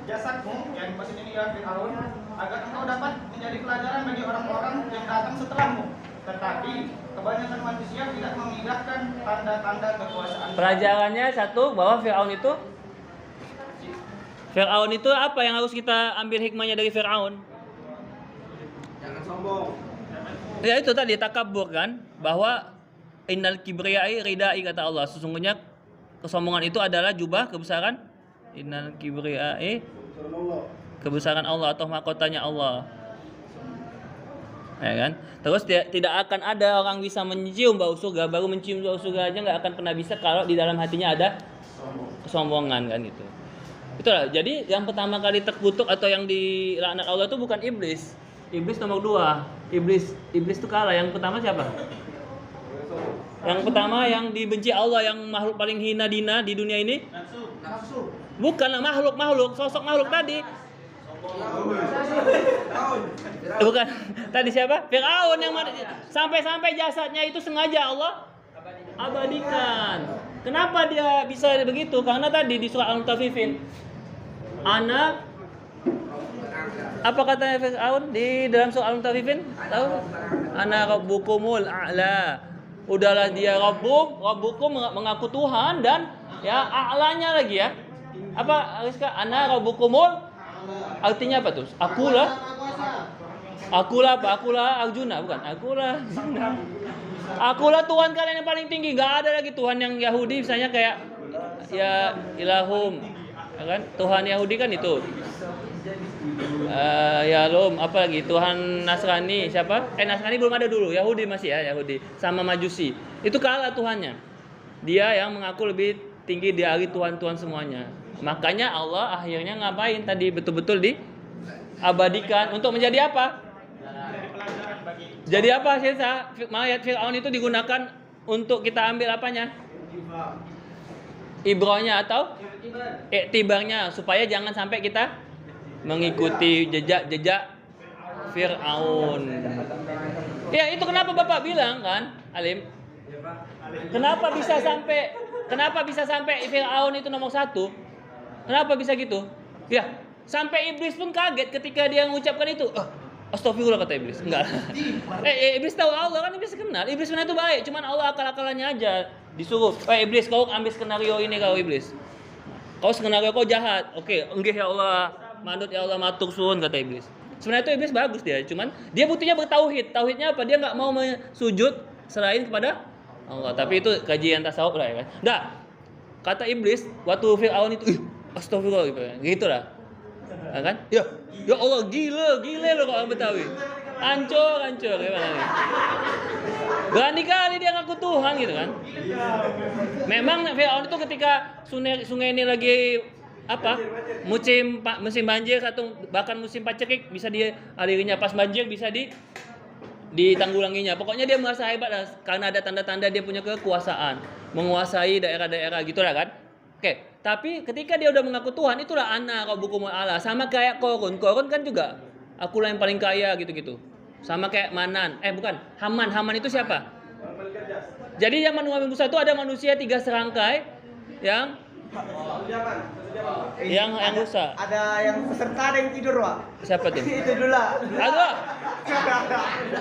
jasadmu, yang maksud ini ya Fir'aun, agar engkau dapat menjadi pelajaran bagi orang-orang yang datang setelahmu. Tetapi kebanyakan manusia tidak memindahkan tanda-tanda kekuasaan. Pelajarannya satu, bahwa Fir'aun itu apa yang harus kita ambil hikmahnya dari Fir'aun? Jangan sombong. Ya itu tadi takabur kan, bahwa innal kibriyai ridai, kata Allah, sesungguhnya kesombongan itu adalah jubah kebesaran. Innal kibriyai kebesaran Allah atau mahkotanya Allah. Ya kan? Terus tidak akan ada orang bisa mencium bau surga, baru mencium bau surga aja nggak akan pernah bisa kalau di dalam hatinya ada kesombongan kan gitu. Itulah. Jadi yang pertama kali terkutuk atau yang dilaknat Allah itu bukan iblis. Iblis nomor 2. Iblis itu kalah. Yang pertama siapa? Yang pertama yang dibenci Allah, yang makhluk paling hina dina di dunia ini. Nafsu. Bukan makhluk, sosok makhluk tadi. Bukan. Tadi siapa? Fir'aun yang sampai jasadnya itu sengaja Allah abadikan. Kenapa dia bisa begitu? Karena tadi di surah Al-Mutaffifin, apa katanya Fir'aun di dalam surah Al-Mutaffifin? Tahu? Ana rabbukumul a'la. Udahlah dia rabbukum mengaku Tuhan dan ya a'lanya lagi ya. Apa Rizka? Ana rabbukumul, artinya apa tuh? Akulah Arjuna, bukan? Akulah Tuhan kalian yang paling tinggi. Gak ada lagi Tuhan yang Yahudi misalnya kayak ya ilahum, ya kan? Tuhan Yahudi kan itu. Apa lagi? Tuhan Nasrani siapa? Nasrani belum ada dulu. Yahudi masih ya, Yahudi sama Majusi. Itu kalah Tuhannya. Dia yang mengaku lebih tinggi dari Tuhan-Tuhan semuanya. Makanya Allah akhirnya ngapain tadi? Betul-betul diabadikan untuk menjadi apa? Jadi apa sih? Mayat Fir'aun itu digunakan untuk kita ambil apanya? Ibrahnya atau iktibarnya, supaya jangan sampai kita mengikuti jejak Fir'aun. Ya itu kenapa Bapak bilang kan, Alim? Kenapa bisa sampai Fir'aun itu nomor 1? Kenapa bisa gitu? Ya, sampai iblis pun kaget ketika dia mengucapkan itu. Astagfirullah, kata iblis. Enggak. Iblis tahu Allah kan, iblis kenal. Iblis sebenarnya itu baik, cuman Allah akal-akalannya aja disuruh. Iblis, kau ambil skenario ini kau iblis. Kau skenario kau jahat. Oke, enggih ya Allah. Manut ya Allah, matur suwun, kata iblis. Sebenarnya itu iblis bagus dia, cuman dia butuhnya bertauhid. Tauhidnya apa? Dia enggak mau sujud selain kepada Allah. Tapi itu kajian tasawuf lah ya kan. Nah, kata iblis waktu Fir'aun itu, astagfirullah gitu lah. Ya kan? Ya Allah, gila lo kalau Betawi. Hancur gimana nih? Berani kali dia ngaku Tuhan gitu kan. Memang Fir'aun itu ketika sungai ini lagi musim banjir atau bahkan musim pacekik bisa dialirinya, pas banjir bisa ditanggulanginya. Pokoknya dia merasa hebat lah, karena ada tanda-tanda dia punya kekuasaan, menguasai daerah-daerah gitulah kan. Oke, tapi ketika dia udah mengaku Tuhan, itulah ana rabbukumul a'la. Sama kayak Korun kan juga akulah yang paling kaya gitu-gitu. Sama kayak Haman itu siapa? Jadi zaman Nabi Musa itu ada manusia 3 serangkai yang rusak. Ada yang peserta, ada yang tidur, Pak. Siapa tuh? Itu dulu.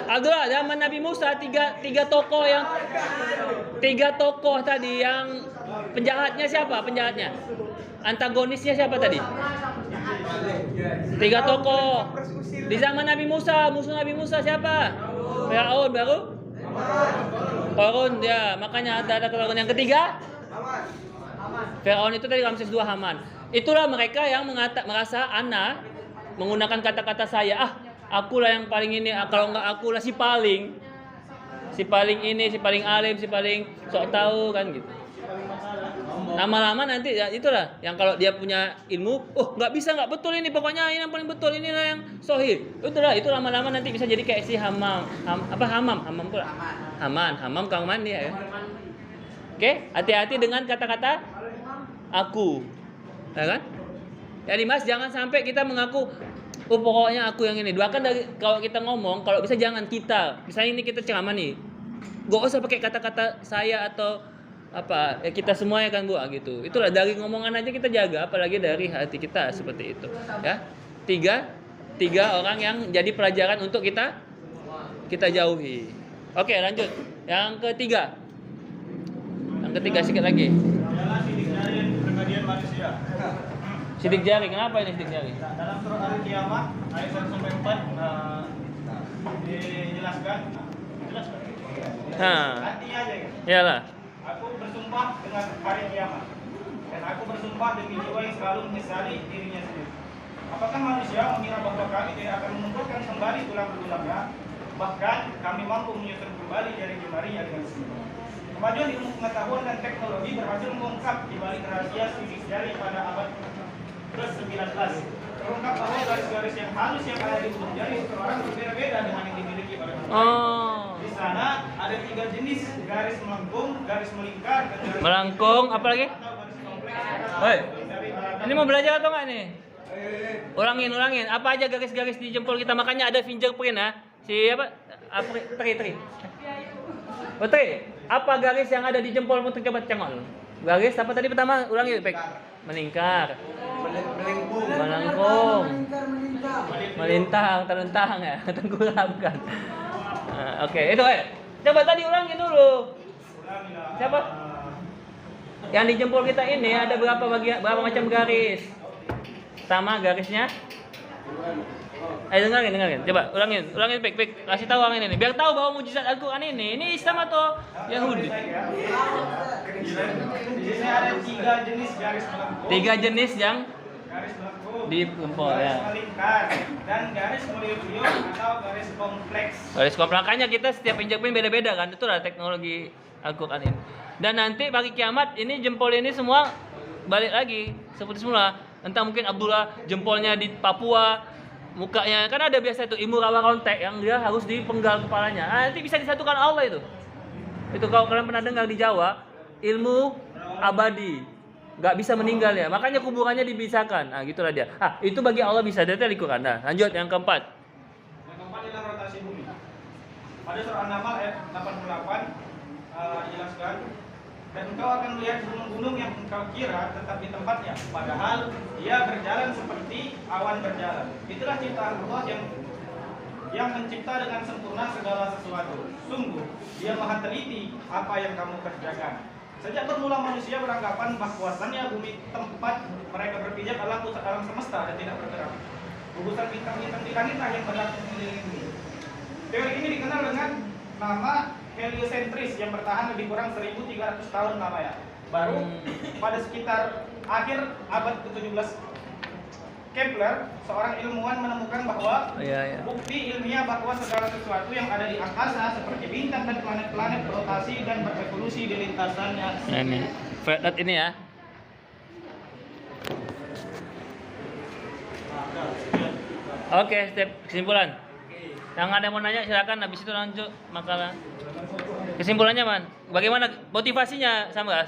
Abdullah, zaman Nabi Musa tiga tokoh tadi yang penjahatnya siapa? Penjahatnya antagonisnya siapa tadi? 3 tokoh. Di zaman Nabi Musa, musuh Nabi Musa siapa? Firaun, baru Qarun ya. Makanya ada ketahuan yang ketiga. Firaun itu tadi Ramses II, Haman. Itulah mereka yang merasa ana menggunakan kata-kata saya. Akulah yang paling ini. Kalau enggak akulah si paling ini, si paling alim, si paling sok tahu kan gitu. Lama-lama nanti ya itulah yang kalau dia punya ilmu, nggak bisa, nggak betul ini, pokoknya ini yang paling betul, inilah yang sahih. Itu lama-lama nanti bisa jadi kayak si Hamam pula. Hamam Kang Mandi ya. Oke, hati-hati dengan kata-kata aku. Ya kan? Jadi Mas, jangan sampai kita mengaku pokoknya aku yang ini. Doakan dari kalau kita ngomong, kalau bisa jangan kita. Misalnya ini kita ceramah nih. Gak usah pakai kata-kata saya atau apa ya, kita semua ya kan Bu gitu. Itulah dari ngomongan aja kita jaga, apalagi dari hati kita seperti itu ya. Tiga orang yang jadi pelajaran untuk kita jauhi. Oke, lanjut yang ketiga sedikit lagi. Adalah sidik jari kepribadian manusia. Sidik jari, kenapa ini sidik jari? Dalam surah Al-Qiyamah ayat 1-4 dijelaskan. Artinya aja gitu. Iyalah. Aku bersumpah dengan hari kiamat, dan aku bersumpah demi jiwa yang selalu menyesali dirinya sendiri. Apakah manusia mengira bahwa kami tidak akan mengumpulkan kembali tulang-tulangnya, bahkan kami mampu menyusun kembali jari-jarinya dengan sempurna. Kemajuan ilmu pengetahuan dan teknologi berhasil mengungkap di balik rahasia sidik jari pada abad ke-19. Terungkap bahwa garis-garis yang halus yang ada di ujung jari seseorang berbeda-beda dengan yang dimiliki oleh manusia. Di sana ada 3 jenis, garis melengkung, garis melingkar, dan garis melengkung, apa lagi? atau garis kompleks. Hei, ini mau belajar atau nggak nih? Ulangin. Apa aja garis-garis di jempol kita? Makanya ada fingerprint ya. Siapa? Tri. Putri, apa garis yang ada di jempol Putri, coba cengok. Garis apa tadi pertama? Ulangi, Pek. Melingkar. Melengkung. Melintang, terlentang ya. Tengkurap kan. Oke, itu coba tadi ulangin dulu. Siapa? Yang di jempol kita ini ada berapa macam garis? Sama garisnya? Dengerin. Coba ulangin, Pek. Kasih tahu orang ini, biar tahu bahwa mujizat Al-Qur'an ini Islam atau Yahudi. Di sini ada 3 jenis garis melengkung. 3 jenis yang Garis melengkung, di jempol garis ya. melingkar, dan garis meliuk-liuk atau garis kompleks. Garis kompleks, makanya kita setiap fingerprint beda-beda kan, itulah teknologi Al-Qur'an ini. Dan nanti pagi kiamat ini jempol ini semua balik lagi seperti semula. Entah mungkin Abdullah jempolnya di Papua, mukanya kan ada biasa itu ilmu rawa kontek yang dia harus dipenggal kepalanya. Nanti bisa disatukan Allah itu. Itu kalau kalian pernah dengar di Jawa, ilmu abadi, nggak bisa meninggal ya. Makanya kuburannya dipisahkan. Gitulah dia. Itu bagi Allah bisa. Detail di Quran. Nah, lanjut yang keempat. Yang keempat adalah rotasi bumi. Pada surah An-Naml ayat 88 dijelaskan, dan engkau akan melihat gunung-gunung yang engkau kira tetap di tempatnya, padahal dia berjalan seperti awan berjalan. Itulah ciptaan Allah yang mencipta dengan sempurna segala sesuatu. Sungguh, dia maha teliti apa yang kamu kerjakan. Sejak bermula manusia beranggapan bahwasannya bumi tempat mereka berpijak adalah pusat alam semesta dan tidak bergerak. Gugusan bintang-bintang di langitlah yang berlaku mengelilingi bumi. Teori ini dikenal dengan nama heliosentris yang bertahan lebih kurang 1.300 tahun lamanya. Baru pada sekitar akhir abad ke-17 Kepler, seorang ilmuwan menemukan bahwa bukti ilmiah bahwa segala sesuatu yang ada di angkasa seperti bintang dan planet-planet berotasi dan berevolusi di lintasannya. Nah, ini flat dot ini ya. Oke, step kesimpulan. Yang ada yang mau nanya silakan, habis itu lanjut makalah. Kesimpulannya, Man, bagaimana motivasinya, Samras?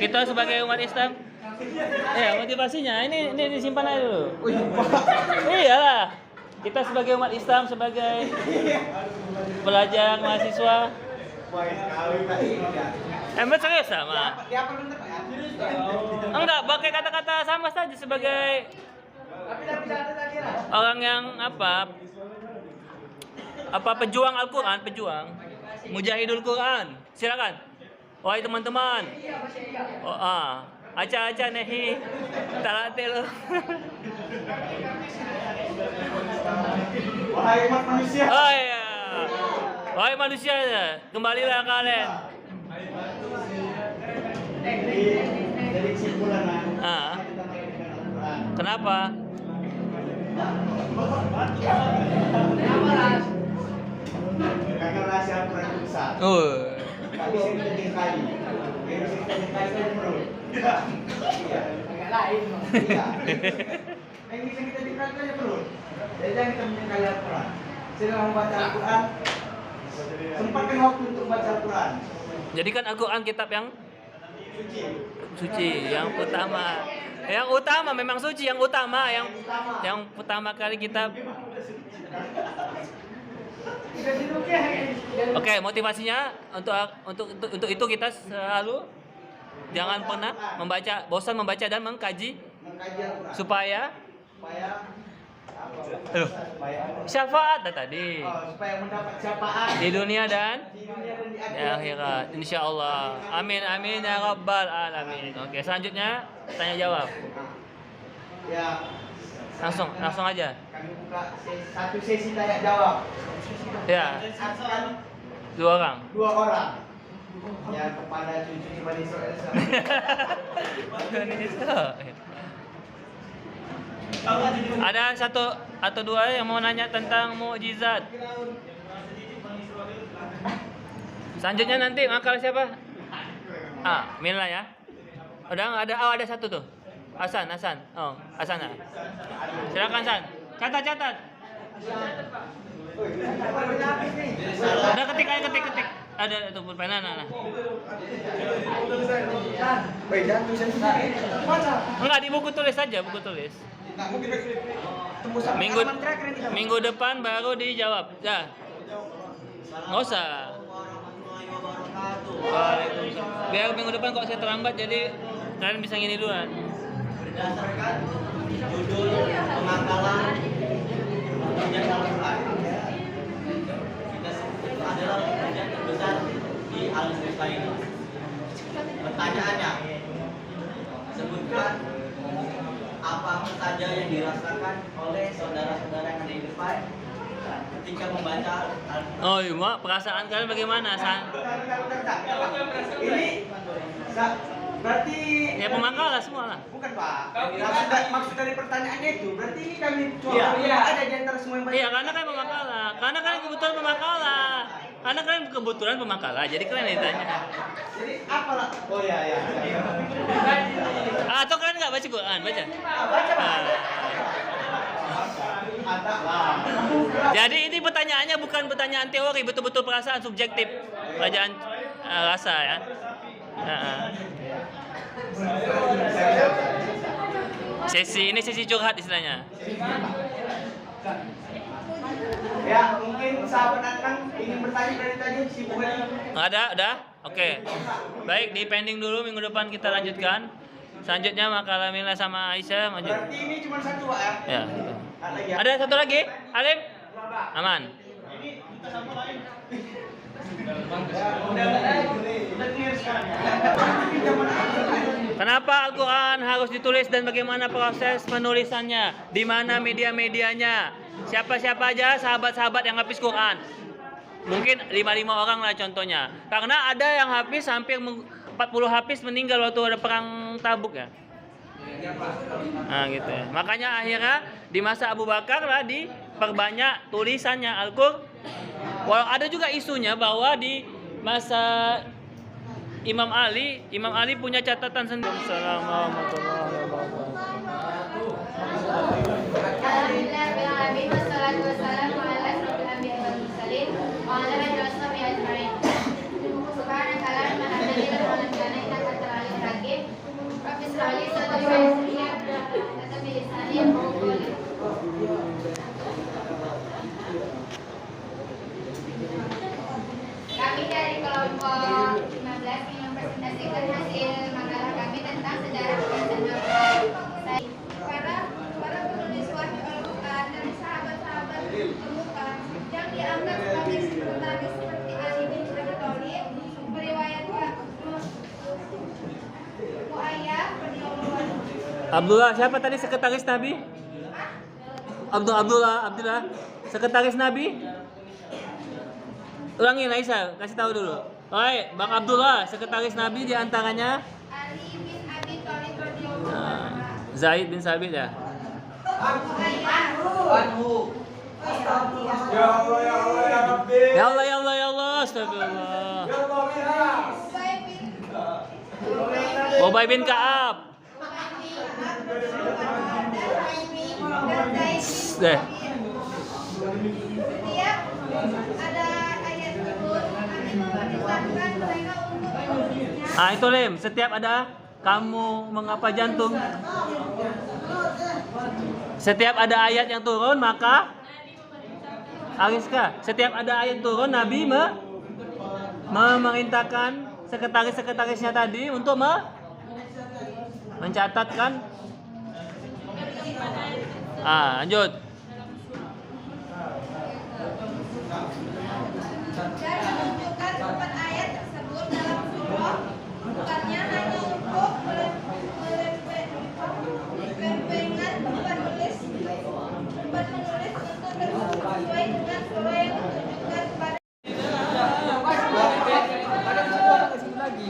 Kita sebagai umat Islam, ya motivasinya ini disimpan aja dulu. Iyalah, kita sebagai umat Islam, sebagai pelajar mahasiswa. Emang serius sama? Enggak, pakai kata-kata sama saja sebagai orang yang pejuang Al-Quran, mujahidul Quran. Silakan. Wahai teman-teman. Aca-aca nehi. Talate lo. Wahai umat manusia. Oh iya. Wahai manusia, kembalilah kalian. Jadi kesimpulan Ah. Kenapa? Karena rahasia Al-Quran itu besar. Nggak bisa kita jengkali. Yang bisa kita jengkali itu menurut. Iya. Agak lain. Iya. Yang bisa kita jengkali itu menurut. Jadi jangan kita menjengkali Al-Quran. Sedang membaca Al-Quran. Sempatkan waktu untuk membaca Al-Quran. Jadi kan Al-Quran kitab yang Suci. suci, yang utama. Yang utama memang suci, yang utama, yang pertama kali kita. Oke, motivasinya untuk itu kita selalu jangan pernah bosan membaca dan mengkaji Mengkaji Al-Quran. supaya Supaya syafaat tadi supaya mendapat syafaat di dunia dan di dunia dan di di akhirat. akhirat, insyaallah. Amin amin ya rabbal alamin. Oke, selanjutnya tanya jawab. Ya, Langsung aja. kami buka satu sesi tanya jawab. Ya, Akan 2 orang. 2 orang. Ya, kepada cucu Bani Israel. Ada satu atau dua yang mau nanya tentang mukjizat. Selanjutnya nanti makalah siapa? Mila ya. Ada satu tuh. Hasan. Oh, Hasan. Silakan Hasan. Catat. Ada ketik. Ada itu pulpen nah. Jangan tulisan sendiri. Mana? Enggak, di buku tulis saja, buku tulis. Nggak mungkin tembus sampai Minggu halaman terakhir nanti kamu. minggu depan baru dijawab. Ya. Nggak usah. Waalaikumsalam. Biar minggu depan kok saya terlambat jadi kalian bisa ngini duluan. Berdasarkan judul pemakalan Hujjat Al-Quran, kita sebut itu adalah hujjat terbesar di Al-Quran ini. Pertanyaannya, sebutkan apa saja yang dirasakan oleh saudara-saudara yang ada di depan ketika membaca Al-Quran. Oh iya, Mak, perasaan kalian bagaimana, San? Bentar. Ini berarti Ya pemakalah semua lah. bukan Pak. Maksud dari pertanyaannya itu berarti ini kami Iya. ada di antara semua yang baca. Iya, karena kalian pemakalah. Karena kalian kebetulan pemakalah. Jadi kalian ditanya. Jadi apalah? Oh iya. Atau kalian nggak baca Quran? Baca. Baca Pak. Jadi ini pertanyaannya bukan pertanyaan teori, betul-betul perasaan subjektif, perasaan rasa ya. Ini sesi curhat istilahnya. Ya, mungkin sahabat Akang ingin bertanya dari tadi si Bukan. Udah? Oke. Baik, di pending dulu, minggu depan kita lanjutkan. Selanjutnya makalah Mila sama Aisyah maju. Berarti ini cuma satu Pak ya? Ya. Ada lagi ya? Ada satu lagi? Alim? Aman. Udah clear sekarang. Kenapa Al-Quran harus ditulis dan bagaimana proses penulisannya? Di mana media-medianya? Siapa-siapa aja sahabat-sahabat yang habis Quran? Mungkin 5 orang lah contohnya. Karena ada yang habis hampir 40 habis meninggal waktu ada perang Tabuk ya. Nah gitu ya. Makanya akhirnya di masa Abu Bakar lah diperbanyak tulisannya Al-Quran. Walau ada juga isunya bahwa di masa Imam Ali punya catatan sendiri. Assalamualaikum warahmatullahi wabarakatuh. Alhamdulillahirrahmanirrahim. Wassalatu wassalamu ala asyrofil anbiya'i wal mursalin wa ala alihi washabihi ajma'in. Subhanaka la ilma lana illa ma 'allamtana innaka antal alimul hakim. Rabbi ishrah li sadri wa yassir li amri wahlul min lisani yafqahu qawli. Kami dari kelompok 15 ingin mempresentasikan hasil makalah kami tentang sejarah pembacaan Al-Quran. Para penulis wahyu Al-Quran dan sahabat-sahabat pemuka yang dianggap sebagai sekretaris seperti Ali bin Abi Thalib meriwayatkan Mu'ayyah Abdullah, siapa tadi sekretaris Nabi? Abdullah, sekretaris Nabi? Ulangin Aisyah, kasih tahu dulu. Baik, Bang Abdullah, sekretaris Nabi di antaranya Ali bin Abi Thalib radhiyallahu anhu. Zaid bin Sabit ya. Anhu. Ya Allah ya Allah ya Rabbi. Ya Allah, astagfirullah. Ubay bin Ka'ab. Deh. Setiap ada ayat turun, kami memerintahkan mereka untuk menulisnya. Ah itu Lim, setiap ada kamu mengapa jantung? Setiap ada ayat yang turun maka Ariska, setiap ada ayat turun Nabi memerintahkan sekretaris-sekretarisnya tadi untuk mencatatkan. Lanjut. Dan menunjukkan 4 ayat tersebut dalam surah bukannya hanya untuk penulis untuk sesuai dengan surah yang ditujukan kepada.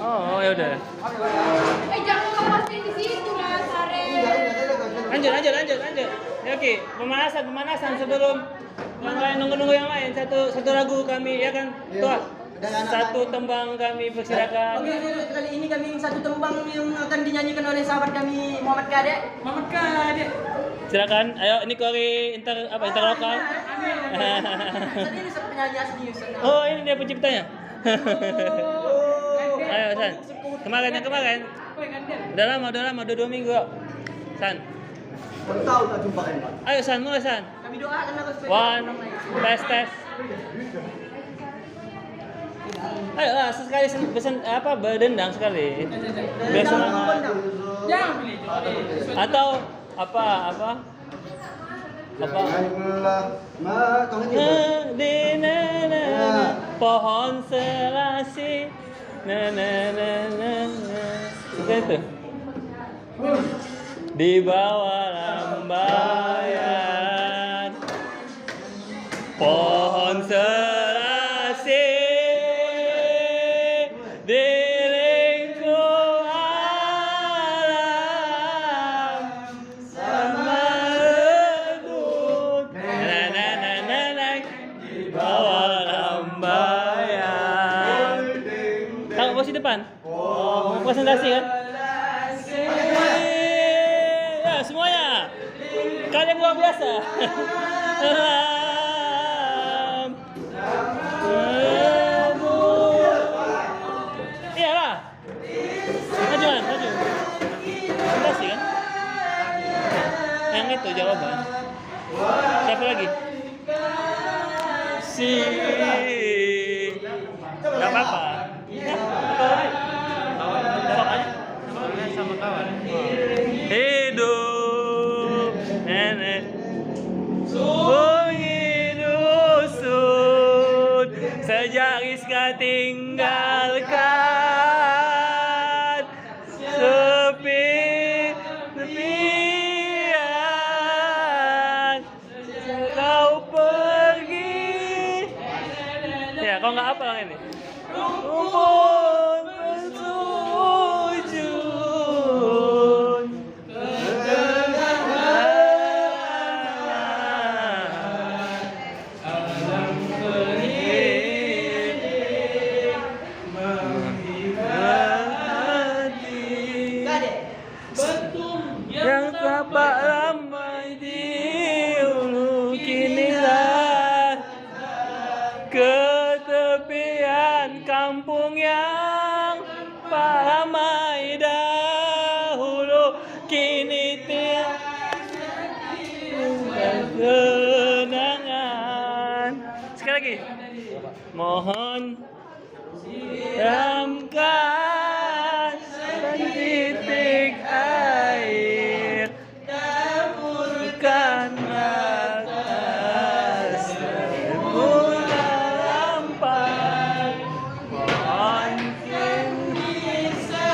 Oh ya udah. Jangan ngeposting di situ Mas Are. Lanjut. Ya, oke, pemanasan sebelum yang lain nunggu yang lain. Satu lagu kami ya kan. Tuh. Satu tembang kami persilakan. Oke, kali ini kami satu tembang yang akan dinyanyikan oleh sahabat kami Muhammad Kadek. Silakan. Ayo ini kori interlokal. Tadi ini penyanyi asli Ustaz. Oh, ini dia penciptanya. Ayo San. Kemarin. Udah lama 2 minggu kok. San. Tahu tak jumpa kan Pak? Ayo San, mulai San. Kami doakan aku supaya One, tes. Ayo lah, sekali berdendang sekali. Biar semangat. Atau apa? Pohon selasi. Bukan itu. Di bawah lambayan pohon serasi di lingkup alam sama rebut di bawah lambayan. Tahu posisi depan? Mau presentasi kan? Ya semuanya. Kalian luar biasa. Iyalah. Maju. Presentasi kan? Yang itu jawaban. Siapa lagi? Gak apa-apa. Sama kawan. Hidup nenek sunyi dusun sejak Rizka tinggalkan sepian kau pergi. Ya kau nggak apa lah ini. Rumput bersujud alam pendidik menghibati yang tampak ramai di hulu kinilah ketepian kampung yang ramai dahulu kini tiada kenangan. Sekali lagi. Mohon siramkan setitik air dapurkan atas guna lampai mohon bisa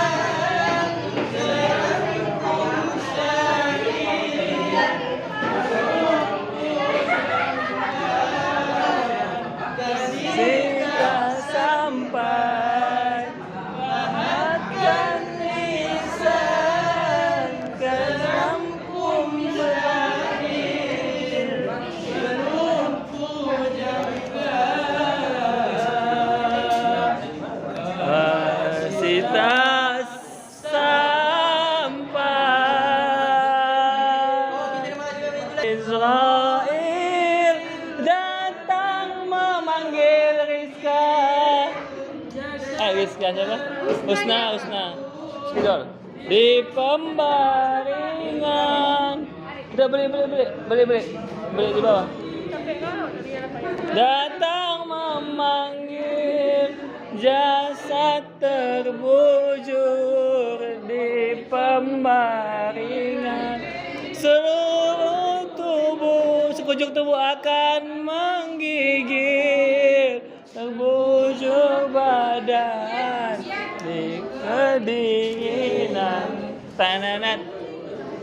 Sekian siapa? Husna. Spidol. Di pembaringan. Udah beli di bawah. Datang memanggil jasad terbujur di pembaringan. Seluruh tubuh, sekujur tubuh akan menggigil, terbujur badan di kedinginan. Tananat.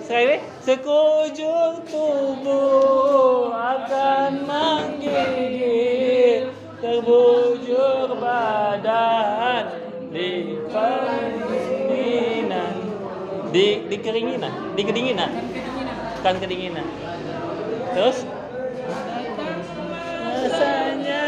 Sekali, sekujur tubuh akan menggigil, terbujur badan di kedinginan. Di kedinginan. Kan kedinginan. Terus rasanya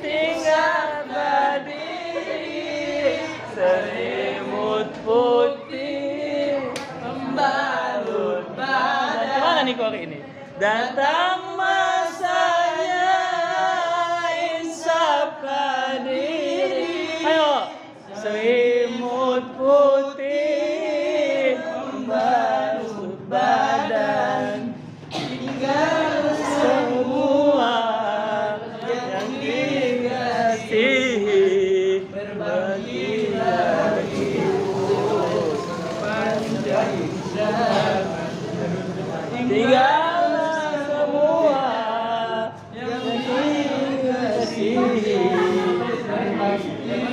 tinggal berdiri, selimut putih membalut badan. Mana nih kor ini? Datang masanya insafkan diri. Ayo, selimut putih membalut badan. Tinggal semua yang dikasihi, berbagi lagi sepanjang zaman. Tinggal semua yang dikasihi,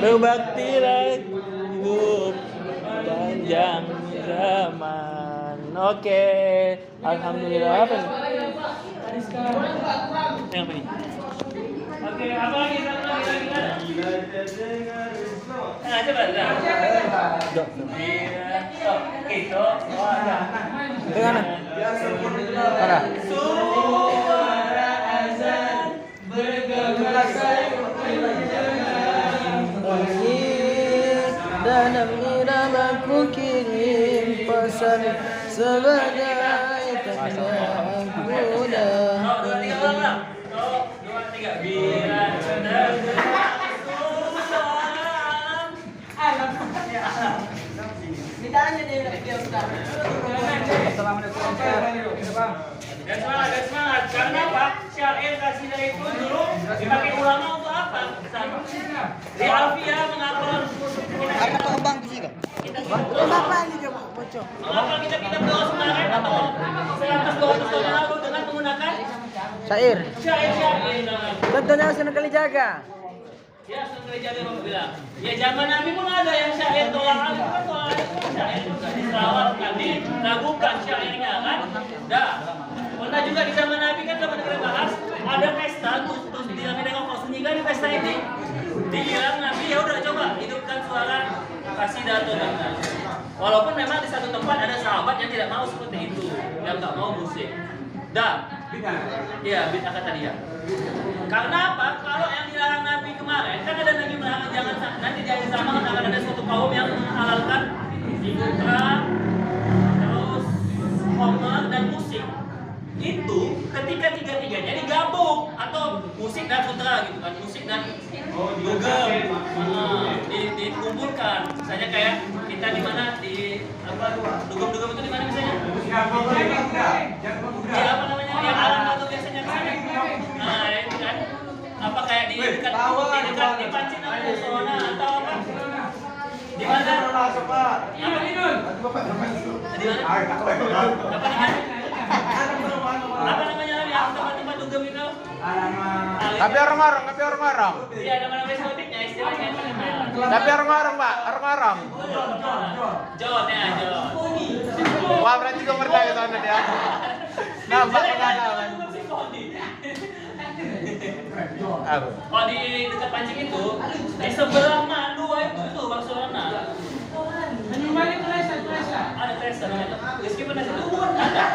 berbaktilah hidup panjang zaman. Oke, alhamdulillah. Apa nih? Yang apa nih? Oke, apa lagi? Coba. Mana? Suara azan bergema Dan aku kirim pesan sebagai tanda kuda. Dia sudah. Assalamualaikum. Dan semangat. Karena apa? Syair kasidah itu dulu dipakai ulama untuk apa? Di Alfiah mengatur. Karena pengembang fisika. Bapak ini coba bocor. Mengapa kita doa semangat atau 100-200 tahun lalu dengan menggunakan Syair. syair. Tentunya Sunan Kalijaga. Ya, Sunan Kalijaga Bapak bilang. Ya zaman Nabi pun ada yang syair doa itu kan doa itu syair juga diselawatkan, diragukan syairnya kan. Dah. Pernah juga di zaman Nabi kan kita bahas ada pesta terus bilang dengan kau sunyikan di pesta ini. Dibilang Nabi ya udah coba hidupkan suara kasidah atau dengan. Walaupun memang di satu tempat ada sahabat yang tidak mau seperti itu, yang nggak mau musik. Dah. Iya, bid'ah kata dia. Karena apa? Kalau yang dilarang Nabi kemarin kan ada Nabi melarang jangan nanti di akhir zaman akan ada suatu kaum yang menghalalkan hiburan, terus homer dan musik. Itu ketika tiga-tiganya digabung atau musik dan sutra gitu kan, musik dan dugem dikumpulkan. Misalnya kayak kita di mana di apa dugem-dugem itu di mana misalnya? Di apa namanya? Yang alam atau biasanya kesana? Nah itu kan apa kayak di dekat di Pancin atau Musona atau apa? Di mana? Apa di mana? Apa namanya yang tempat-tempat dugem itu? Tapi orang-orang. Iya, nama-nama eksotiknya istilahnya. Tapi orang-orang, Pak, orang-orang. Jod. Wah, berarti gue pernah ke sana dia. Nampak pengalaman. Apa? Kalau di dekat Pancing itu, di sebelah Madua itu Barcelona. Ada Teresa namanya. Meskipun di situ ada.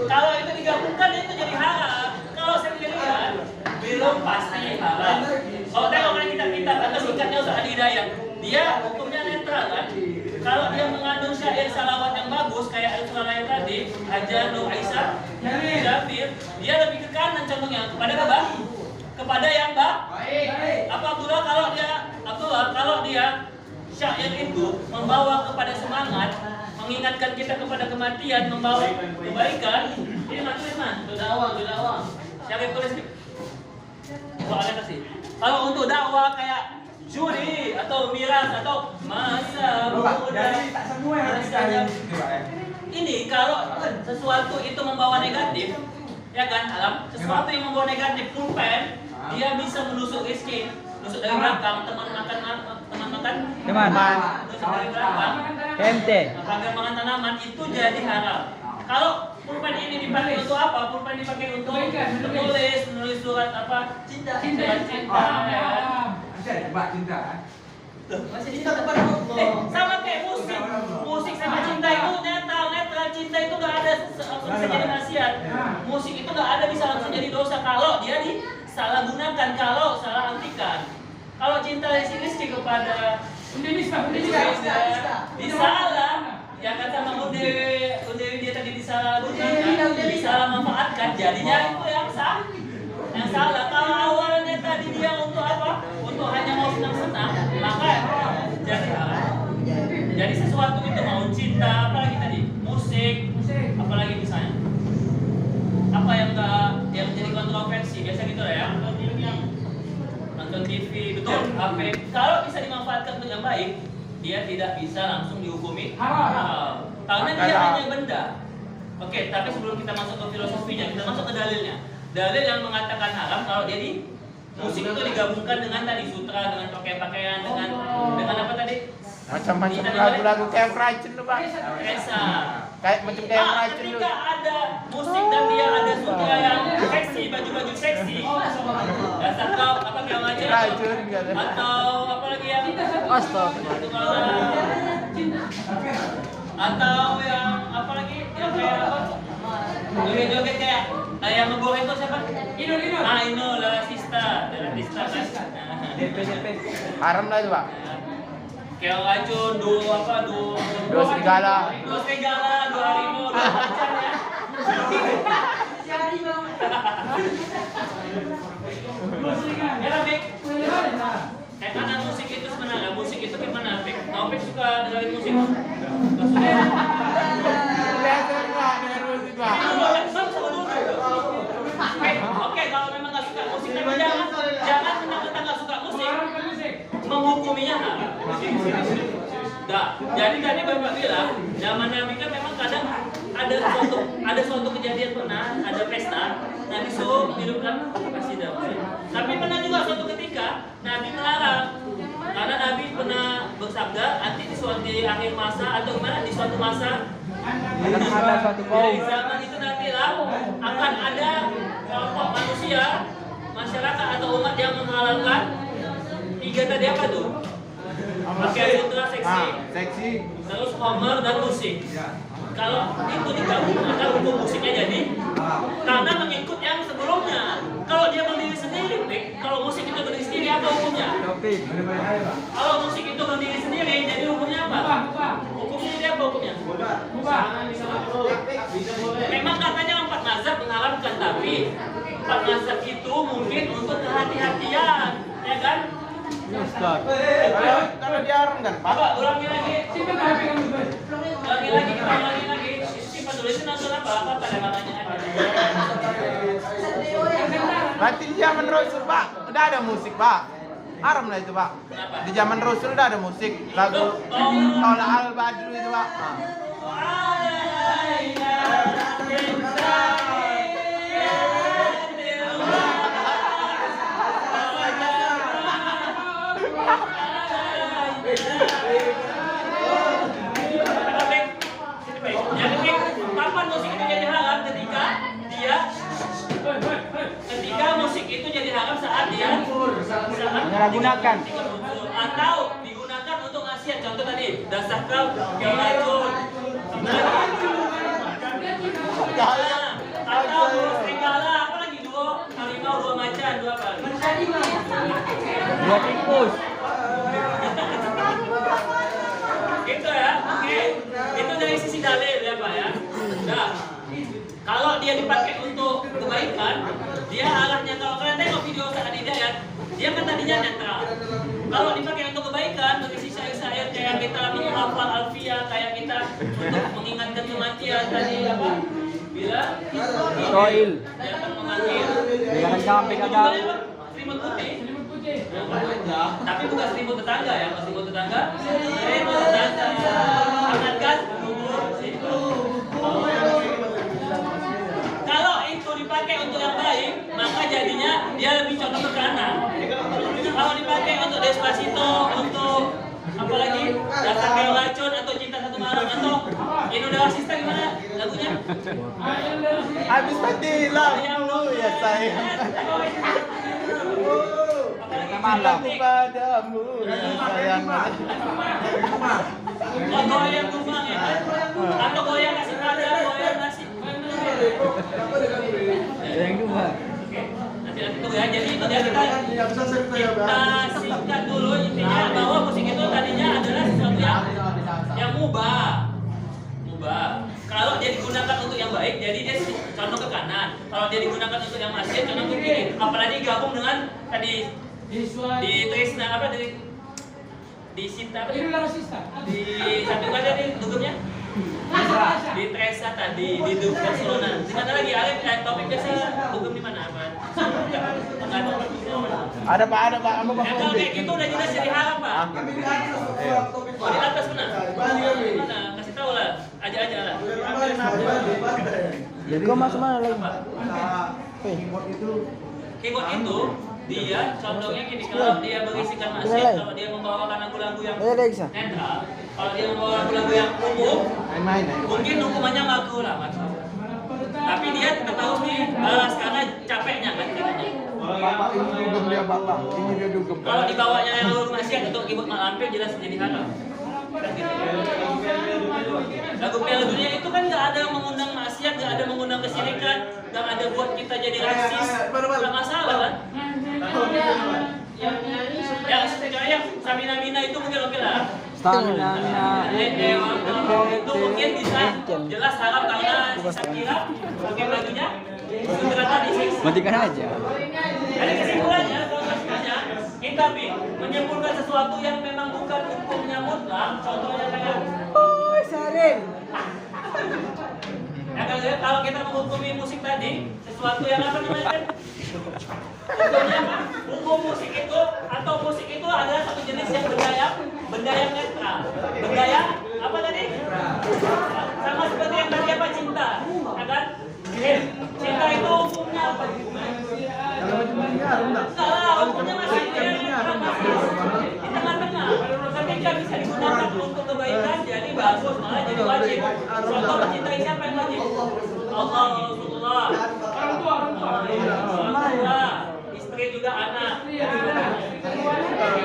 Kalau itu digabungkan itu jadi haram. Kalau saya lihat belum pasti halal. Kalau tengok kan kitab-kitab atau singkatnya Ustaz Adi Hidayat, dia hukumnya netral kan. Kalau dia mengandung syair salawat yang bagus kayak Al-Surah tadi, Ajar Nur Aisyah, Jabir, dia lebih ke kanan condongnya kepada apa? Kepada yang baik. Apa syair itu membawa kepada semangat, mengingatkan kita kepada kematian, membawa kebaikan. Ini maksudnya dakwah. Syair tulis soalnya kasih. Kalau untuk dakwah kayak juri atau miras atau masa muda, tak semua yang rasanya. Ini kalau sesuatu itu membawa negatif, ya kan alam, sesuatu yang membawa negatif, pulpen, dia bisa menusuk rezeki, nusuk dari belakang, teman makan, nusuk dari belakang, pagar makan tanaman itu jadi haram. Kalau pulpen ini dipakai untuk apa? Pulpen dipakai untuk menulis surat apa? Cinta. Masih cinta kepada Allah. Sama kayak musik sama cinta itu netral. Cinta itu nggak ada bisa jadi nasihat. Musik itu nggak ada bisa langsung jadi dosa kalau dia disalah gunakan, kalau salah artikan. Kalau cinta Rizky kepada disalah, ya kata Mang Undewi dia tadi disalah gunakan, disalah manfaatkan, jadinya itu yang salah. Kalau awalnya tadi dia untuk apa? Untuk hanya mau senang-senang, maka jadi haram. Jadi sesuatu itu mau cinta, apalagi tadi musik, apalagi misalnya apa yang jadi kontroversi biasa gitu lah ya, nonton TV, betul. HP kalau bisa dimanfaatkan untuk yang baik, dia tidak bisa langsung dihukumi haram. Karena dia hanya benda. Oke, tapi sebelum kita masuk ke filosofinya, kita masuk ke dalilnya. Dalil yang mengatakan haram kalau jadi musik itu digabungkan dengan tadi sutra, dengan pakaian dengan apa tadi? Macam-macam lagu-lagu kayak Racun tuh, Pak. Kayak macam kayak Racun tuh. Ketika ada musik dan dia ada sutra yang seksi, baju-baju seksi. Dasar kau apa kayak macam Racun gitu. atau apa lagi yang atau yang apa lagi yang kayak apa? Joget-joget kayak yang ngegoreng itu siapa? Inul Daratista kan. Haram lah itu, Pak. Kayak racun, Dua serigala. dua harimau, dua macan ya. Ya lah, Bik. Kayak mana musik itu sebenarnya? Musik itu gimana, Bik? Taufik suka dengerin musik? Oke, kalau memang nggak suka musik, tapi jangan mentang-mentang nggak suka musik, menghukuminya haram. Jadi tadi Bapak bilang, zaman Nabi kan memang kadang ada suatu kejadian pernah, ada pesta, Nabi suruh minumkan kasidah. Tapi pernah juga suatu ketika Nabi melarang, karena Nabi pernah bersabda, nanti di akhir masa atau gimana di suatu masa, Ada suatu kaum. di zaman itu nanti lah akan ada kelompok manusia, masyarakat atau umat yang menghalalkan 3 tadi apa tuh? Pakai sutra seksi, terus homer dan musik. Kalau itu digabung, maka hukum musiknya jadi karena mengikut yang sebelumnya. Kalau dia berdiri sendiri, kalau musik itu berdiri sendiri apa hukumnya? Kalau musik itu berdiri sendiri, jadi hukumnya apa? Hukumnya jadi apa hukumnya? Memang katanya 4 mazhab mengharamkan, tapi 4 mazhab itu mungkin untuk kehati-hatian, ya kan? Kalau diharamkan, Pak. Pak, ulangi lagi. Ulangi lagi. Simpan dulu itu nonton apa pada makanya ada. Berarti di zaman Rasul, Pak, udah ada musik, Pak. Haram lah itu, Pak. Di zaman Rasul udah ada musik, lagu Tolak Al-Badru itu, Pak. Kapan musik itu jadi haram? Ketika musik itu jadi haram saat dia Menyalahgunakan. atau digunakan untuk nasihat. Contoh tadi, dasar kau kayak racun. Atau dua serigala, apa lagi? 2 harimau, 2 macan, 2 apa? 2 tikus. Gitu ya, oke. Itu dari sisi dalil ya Pak ya. Nah, kalau dia dipakai untuk kebaikan, dia arahnya, kalau kalian tengok video saat Hidayat, dia kan tadinya netral. Kalau dipakai untuk kebaikan, kan mengisi syair-syair kayak kita menghafal alfiah, kayak kita untuk mengingatkan kematian tadi apa? Bila Soil. datang memanggil. Bila sampai kagak. Selimut putih. Tapi bukan selimut tetangga ya, kalau selimut tetangga. Selimut tetangga. Hangatkan kubur situ. Kalau itu dipakai untuk yang baik, maka jadinya dia lebih condong ke kanan. Kalau dipakai untuk Despacito, untuk apalagi Dasar Kayu Racun atau Cinta Satu Malam atau Indonesia Sista gimana lagunya? Habis mati lah. Ya sayang. Malam Padamu ya sayang. Oh, goyang tumbang ya kan? Atau goyang nasi padang, goyang nasi. Yang juga. Nanti tunggu ya. Jadi itu dia kita singkat dulu intinya bahwa musik itu tadinya adalah sesuatu yang mubah. Kalau dia digunakan untuk yang baik, jadi dia condong ke kanan. Kalau dia digunakan untuk yang maksiat, condong ke kiri. Apalagi gabung dengan tadi di Trisna apa di Sinta apa? Di satu ada di dugumnya. Di Tresa tadi di Dugum Barcelona. Di mana lagi? Topik biasa dugum di mana apa? Ada Pak, Amba Pak. Kalau kayak gitu udah jelas jadi haram Pak. Oh di atas benar. Mana? Kasih tahu lah. Aja lah. Jadi kau masuk mana lagi? Keyboard itu dia condongnya gini, kalau dia berisikan maksiat, kalau dia membawakan lagu-lagu yang netral, kalau dia membawa lagu-lagu yang umum, mungkin hukumannya makruh lah, makruh. Tapi dia tetap harus dibalas karena capeknya kan katanya. Bapak ini dugem dia bapak, ini dia dugem. Kalau dibawanya yang lagu maksiat untuk keyboard malampir jelas jadi haram. Lagu Piala Dunia itu kan nggak ada mengundang maksiat, nggak ada mengundang kesyirikan, nggak ada buat kita jadi rasis, nggak masalah kan? Yang sebenarnya Samina Mina itu mungkin oke lah. Stamina. Itu mungkin bisa jelas haram karena Shakira pakai bajunya ternyata disiksa. Matikan aja. Ada kesimpulannya, kita menyimpulkan sesuatu yang memang bukan hukumnya mutlak. Contohnya kayak Sering. ya kan, kalau kita menghukumi musik tadi, sesuatu yang apa namanya kan? Hukumnya apa? Hukum musik itu atau musik itu adalah satu jenis yang benda yang netral. Benda yang apa tadi? Sama seperti yang tadi apa cinta, ya kan? Cinta itu hukumnya apa? Salah, hukumnya masih di tengah-tengah. Ketika bisa digunakan untuk kebaikan, jadi bagus, malah jadi wajib. Contoh mencintai siapa yang wajib? Allah, Rasulullah, orang tua, istri juga anak.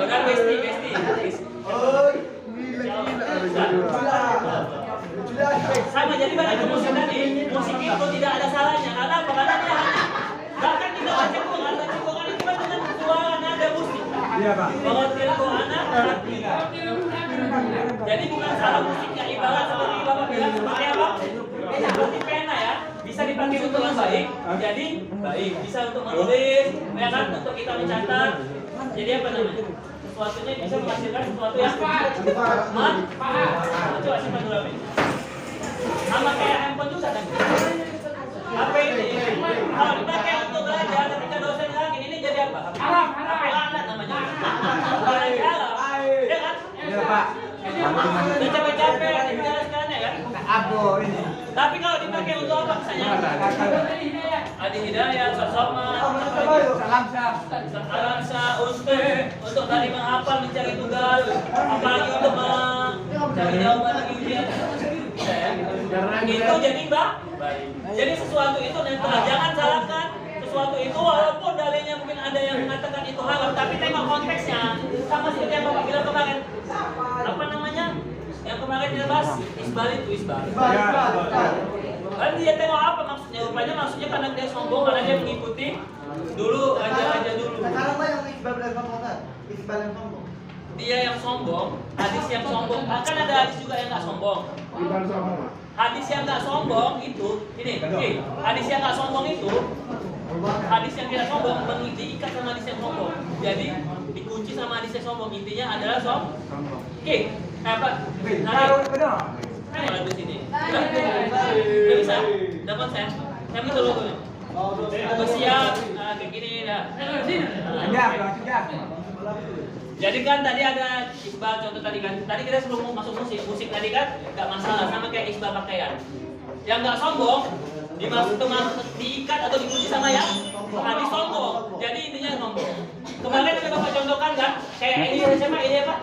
Udah besti. Sama jadi pada musik tadi, musik itu tidak ada salahnya. Karena apa? Karena dia bahkan tidak baca Quran itu kan dengan suara nada musik. Iya Pak. Kalau tidak anak, jadi bukan salah musiknya, ibarat seperti Bapak bilang seperti apa? Seperti pena ya, bisa dipakai untuk yang baik, jadi baik. Bisa untuk menulis, ya kan, untuk kita mencatat. Jadi apa namanya? Sesuatunya bisa menghasilkan sesuatu yang coba simpan dulu ini. Sama kayak handphone juga kan? HP ini, kalau dipakai untuk belajar, ketika dosen lagi ini jadi apa? HP laknat namanya. Bukan lagi alam, ya kan? Iya Pak. Udah capek-capek, bicara sekarang ya kan? Abo ini. Tapi kalau dipakai untuk apa misalnya? Adi Hidayat, Sosoma, Salam Sah, untuk tadi menghafal, mencari tugas, apalagi untuk mencari jawaban lagi ujian. Itu jadi baik. Jadi sesuatu itu netral, jangan salahkan sesuatu itu walaupun dalilnya mungkin ada yang mengatakan itu haram, tapi tengok konteksnya. Sama seperti yang Bapak bilang kemarin. Apa namanya? Yang kemarin kita bahas isbal itu isbal. Kan dia tengok apa maksudnya? Rupanya maksudnya karena dia sombong, karena dia mengikuti dulu aja dulu. Sekarang Pak yang isbal dan sombong kan? Isbal yang sombong. Dia yang sombong, hadis yang sombong. Kan ada hadis juga yang nggak sombong. Hadis yang nggak sombong itu, hadis yang nggak sombong itu, hadis yang tidak sombong diikat sama hadis yang sombong. Jadi dikunci sama hadisnya sombong. Intinya adalah Oke, apa? Kalau di sini. Udah bisa? Udah konsen? Kami itu logonya. Udah siap? Nah, kayak gini dah. Jadi kan tadi ada isbal contoh tadi kan. Tadi kita sebelum masuk musik tadi kan nggak masalah sama kayak isbal pakaian. Yang nggak sombong diikat atau dikunci sama yang hadis sombong. Jadi intinya sombong. Kemarin kita bapak contohkan kan kayak ini apa?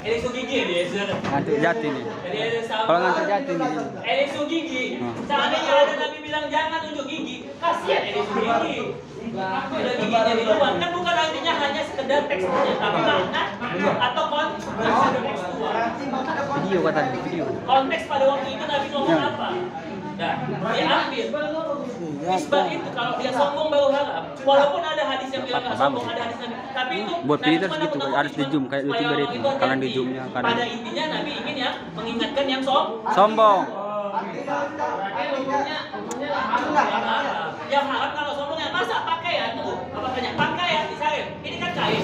Eli Sugigi, Eliezer. Ngantuk jati nih. Eliezer sama. Kalau ngantuk jati nih. Eli Sugigi. Seandainya ada Nabi bilang jangan tunjuk gigi, kasihan Eli Sugigi. Udah giginya di luar, kan bukan artinya hanya sekedar teksturnya, tapi makna atau konteks tekstual. Video katanya, video. Konteks pada waktu itu Nabi ngomong apa? Nah, diambil. Isbal itu kalau dia sombong baru haram. Walaupun ada hadis yang bilang nggak sombong, ada hadis Nabi. Tapi itu Buat filter segitu, harus di zoom kayak YouTuber itu. Kalian di zoomnya, pada intinya Nabi ingin ya mengingatkan yang sombong. Yang haram kalau sombongnya masa pakaian tuh apa banyak pakaian Israel ini kan kain.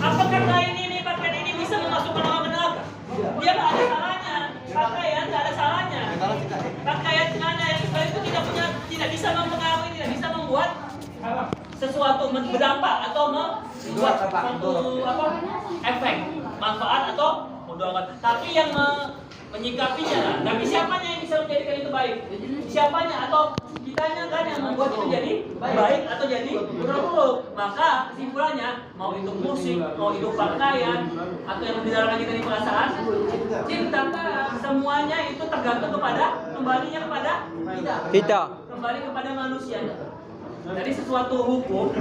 Apakah kain ini pakaian ini bisa memasukkan orang ke neraka? Dia nggak ada salahnya. Pakaian nggak ada salahnya. Pakaian celana yang Israel itu tidak bisa mempengaruhi, tidak bisa membuat sesuatu berdampak atau membuat suatu efek manfaat atau mudarat. Tapi yang menyikapinya, tapi siapanya yang bisa menjadikan itu baik? Siapanya atau kitanya kan yang membuat itu jadi baik atau jadi buruk? Maka kesimpulannya, mau itu musik, mau itu pakaian, atau yang mendalamkan kita di perasaan, cinta, semuanya itu tergantung kembalinya kepada Kita. kembali kepada manusia. Jadi sesuatu hukum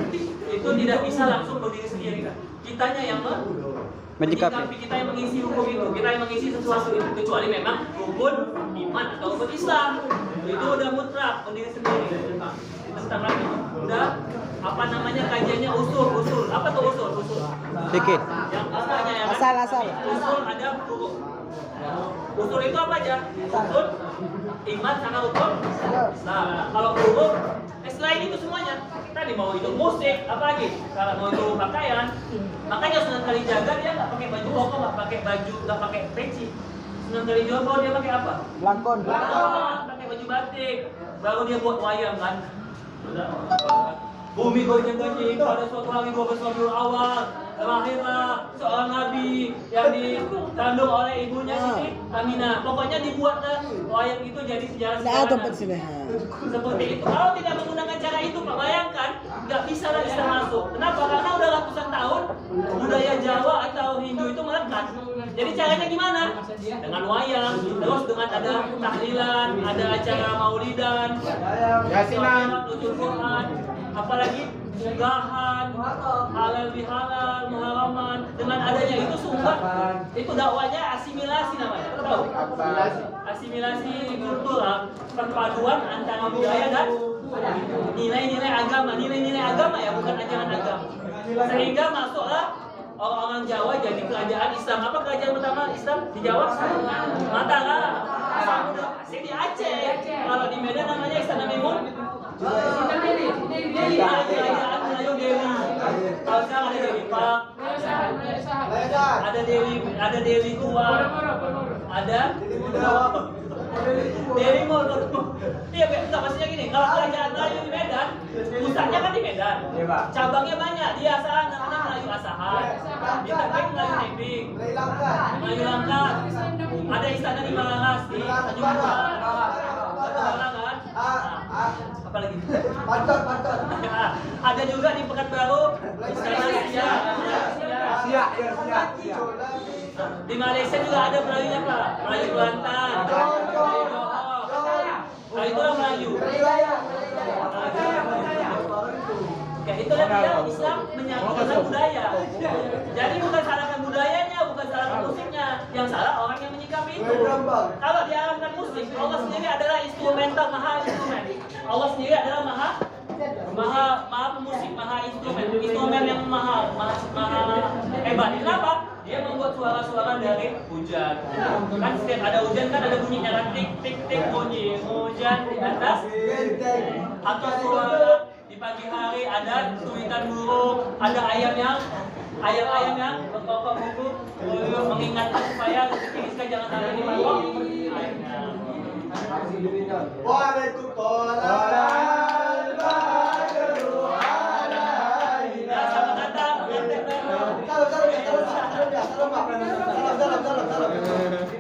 itu tidak bisa langsung berdiri sendiri. Kitanya yang menyikapi, kita yang mengisi hukum itu, kita yang mengisi sesuatu itu, kecuali memang rukun iman atau rukun Islam itu udah mutlak berdiri sendiri. Itu tentang lagi udah apa namanya kajiannya usul. Apa tuh usul? Sedikit. Yang apanya yang Asal. usul ada huruf. Usul itu apa aja? Rukun iman sama rukun Islam. Kalau huruf selain itu semuanya tadi mau itu musik apa lagi kalau mau itu pakaian makanya Sunan Kalijaga dia nggak pakai baju koko, nggak pakai peci. Sunan Kalijaga dia pakai apa? Langkon. Pakai baju batik baru dia buat wayang kan. Bumi gonjang-ganjing pada suatu hari 12 Rabiul Awal lahirlah seorang nabi yang dikandung oleh ibunya Siti Aminah. Pokoknya dibuatlah wayang itu jadi sejarah. Seperti itu. Kalau tidak menggunakan cara itu, Pak, bayangkan nggak bisa lagi Islam masuk. Kenapa? Karena udah ratusan tahun budaya Jawa atau Hindu itu melekat. Jadi caranya gimana? Dengan wayang, terus dengan ada tahlilan, ada acara maulidan, yasinan, nuzul Quran, apalagi unggahan, halal bihalal, muharaman. Dengan adanya itu sumber, itu dakwanya asimilasi namanya. Tahu? Asimilasi kultural, perpaduan antara budaya dan nilai-nilai agama ya, bukan ajaran agama. Sehingga masuklah orang-orang Jawa jadi kerajaan Islam. Apa kerajaan pertama Islam di Jawa? Mataram. Asli di Aceh. Kalau di Medan namanya Istana Maimun. Kerajaan Melayu Dewi. Kalau sekarang ada Dewi Pak, ada Dewi Tua, ada Dewi Mul. Iya, enggak maksudnya gini. Kalau kerajaan Melayu di Medan, pusatnya kan di Medan. Cabangnya banyak. Di Asahan namanya Melayu Asahan. Di Tebing Melayu Tebing. Melayu Langkat. Ada istana di Malangas di Tanjung Malangan. Apa lagi? Pantot. Ada juga di Pekanbaru Istana Siak. Di Malaysia juga ada Melayunya Pak. Melayu Kelantan. Melayu Johor. Nah itulah Melayu. Ya itulah dia Islam menyatukan budaya. Jadi bukan salahkan budayanya, bukan salahkan musiknya. Yang salah orang yang menyikapi itu. Kalau diarahkan musik, Allah sendiri adalah instrumental, maha instrumen. Allah sendiri adalah maha pemusik, maha instrumen yang maha hebat. Kenapa? Dia membuat suara-suara dari hujan. Kan setiap ada hujan kan ada bunyinya kan tik bunyi hujan di atas. Atau suara di pagi hari ada cuitan burung, ada ayam yang ayam-ayam yang berkokok buku mengingatkan supaya rezeki kita jangan sampai dimatok ayamnya. Ya, selamat datang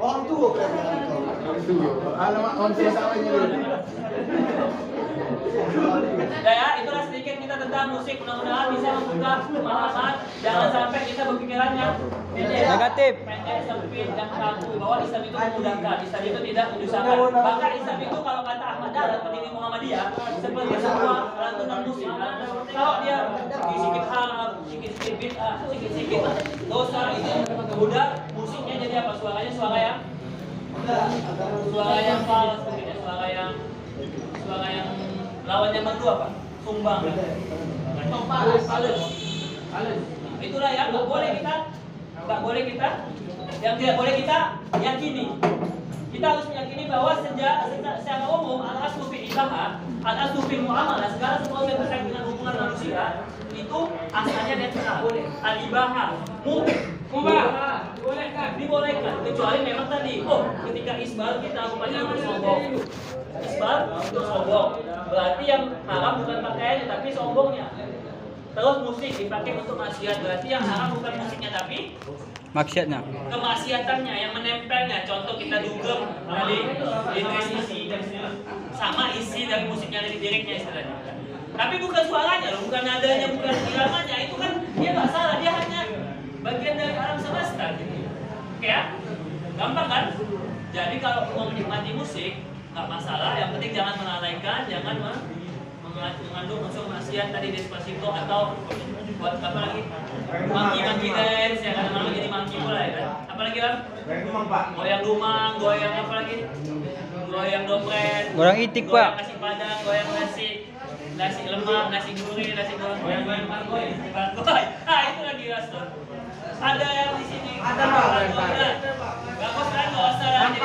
Orang tua alamak orang tua sama ini. ya, itulah sedikit kita tentang musik. Mudah-mudahan bisa membuka pemahaman. Jangan sampai kita berpikirannya Negatif. pendek, sempit, dan kaku. Bahwa Islam itu memudahkan, Islam itu tidak menyusahkan. Bahkan Islam itu kalau kata Ahmad Dahlan, pendiri Muhammadiyah, seperti sebuah lantunan musik. Kalau dia sedikit haram, sedikit bid'ah, sedikit dosa, itu udah musiknya jadi apa? Suara yang falas, mungkin ya, suara yang lawannya merdu apa? Sumbang. Halus. Itulah yang nggak boleh kita, yang tidak boleh kita yakini. Kita harus meyakini bahwa secara umum al-aslu fi ibahah, al-aslu fi muamalah, segala sesuatu yang terkait dengan hubungan manusia itu asalnya netral. Al-ibahah, mubah, dibolehkan, kecuali memang tadi, ketika isbal kita rupanya bersombong. Isbal bersombong, berarti yang haram bukan pakaiannya tapi sombongnya. Terus musik dipakai untuk maksiat, berarti yang haram bukan musiknya tapi Maksudnya. kemaksiatannya yang menempelnya. Contoh kita dugem kali isi sama isi dari musiknya, dari liriknya istilahnya. Tapi bukan suaranya loh, bukan nadanya, bukan iramanya. Itu kan dia nggak salah, dia hanya bagian dari alam semesta gitu. Oke ya? Gampang kan? Jadi kalau mau menikmati musik nggak masalah, yang penting jangan melalaikan, jangan mengandung unsur maksiat tadi Despacito atau buat apa lagi? Monkey dance ya, kadang-kadang jadi monkey pula ya kan? Apalagi kan? Goyang lumang, goyang apa lagi? Goyang dompet, Goyang itik, Pak. goyang nasi padang, goyang nasi lemak, nasi gurih, nasi goreng, goyang pargoy. Ah itu lagi Raston. Ada yang di sini. Ada Pak. Bagus kan, nggak usah jadi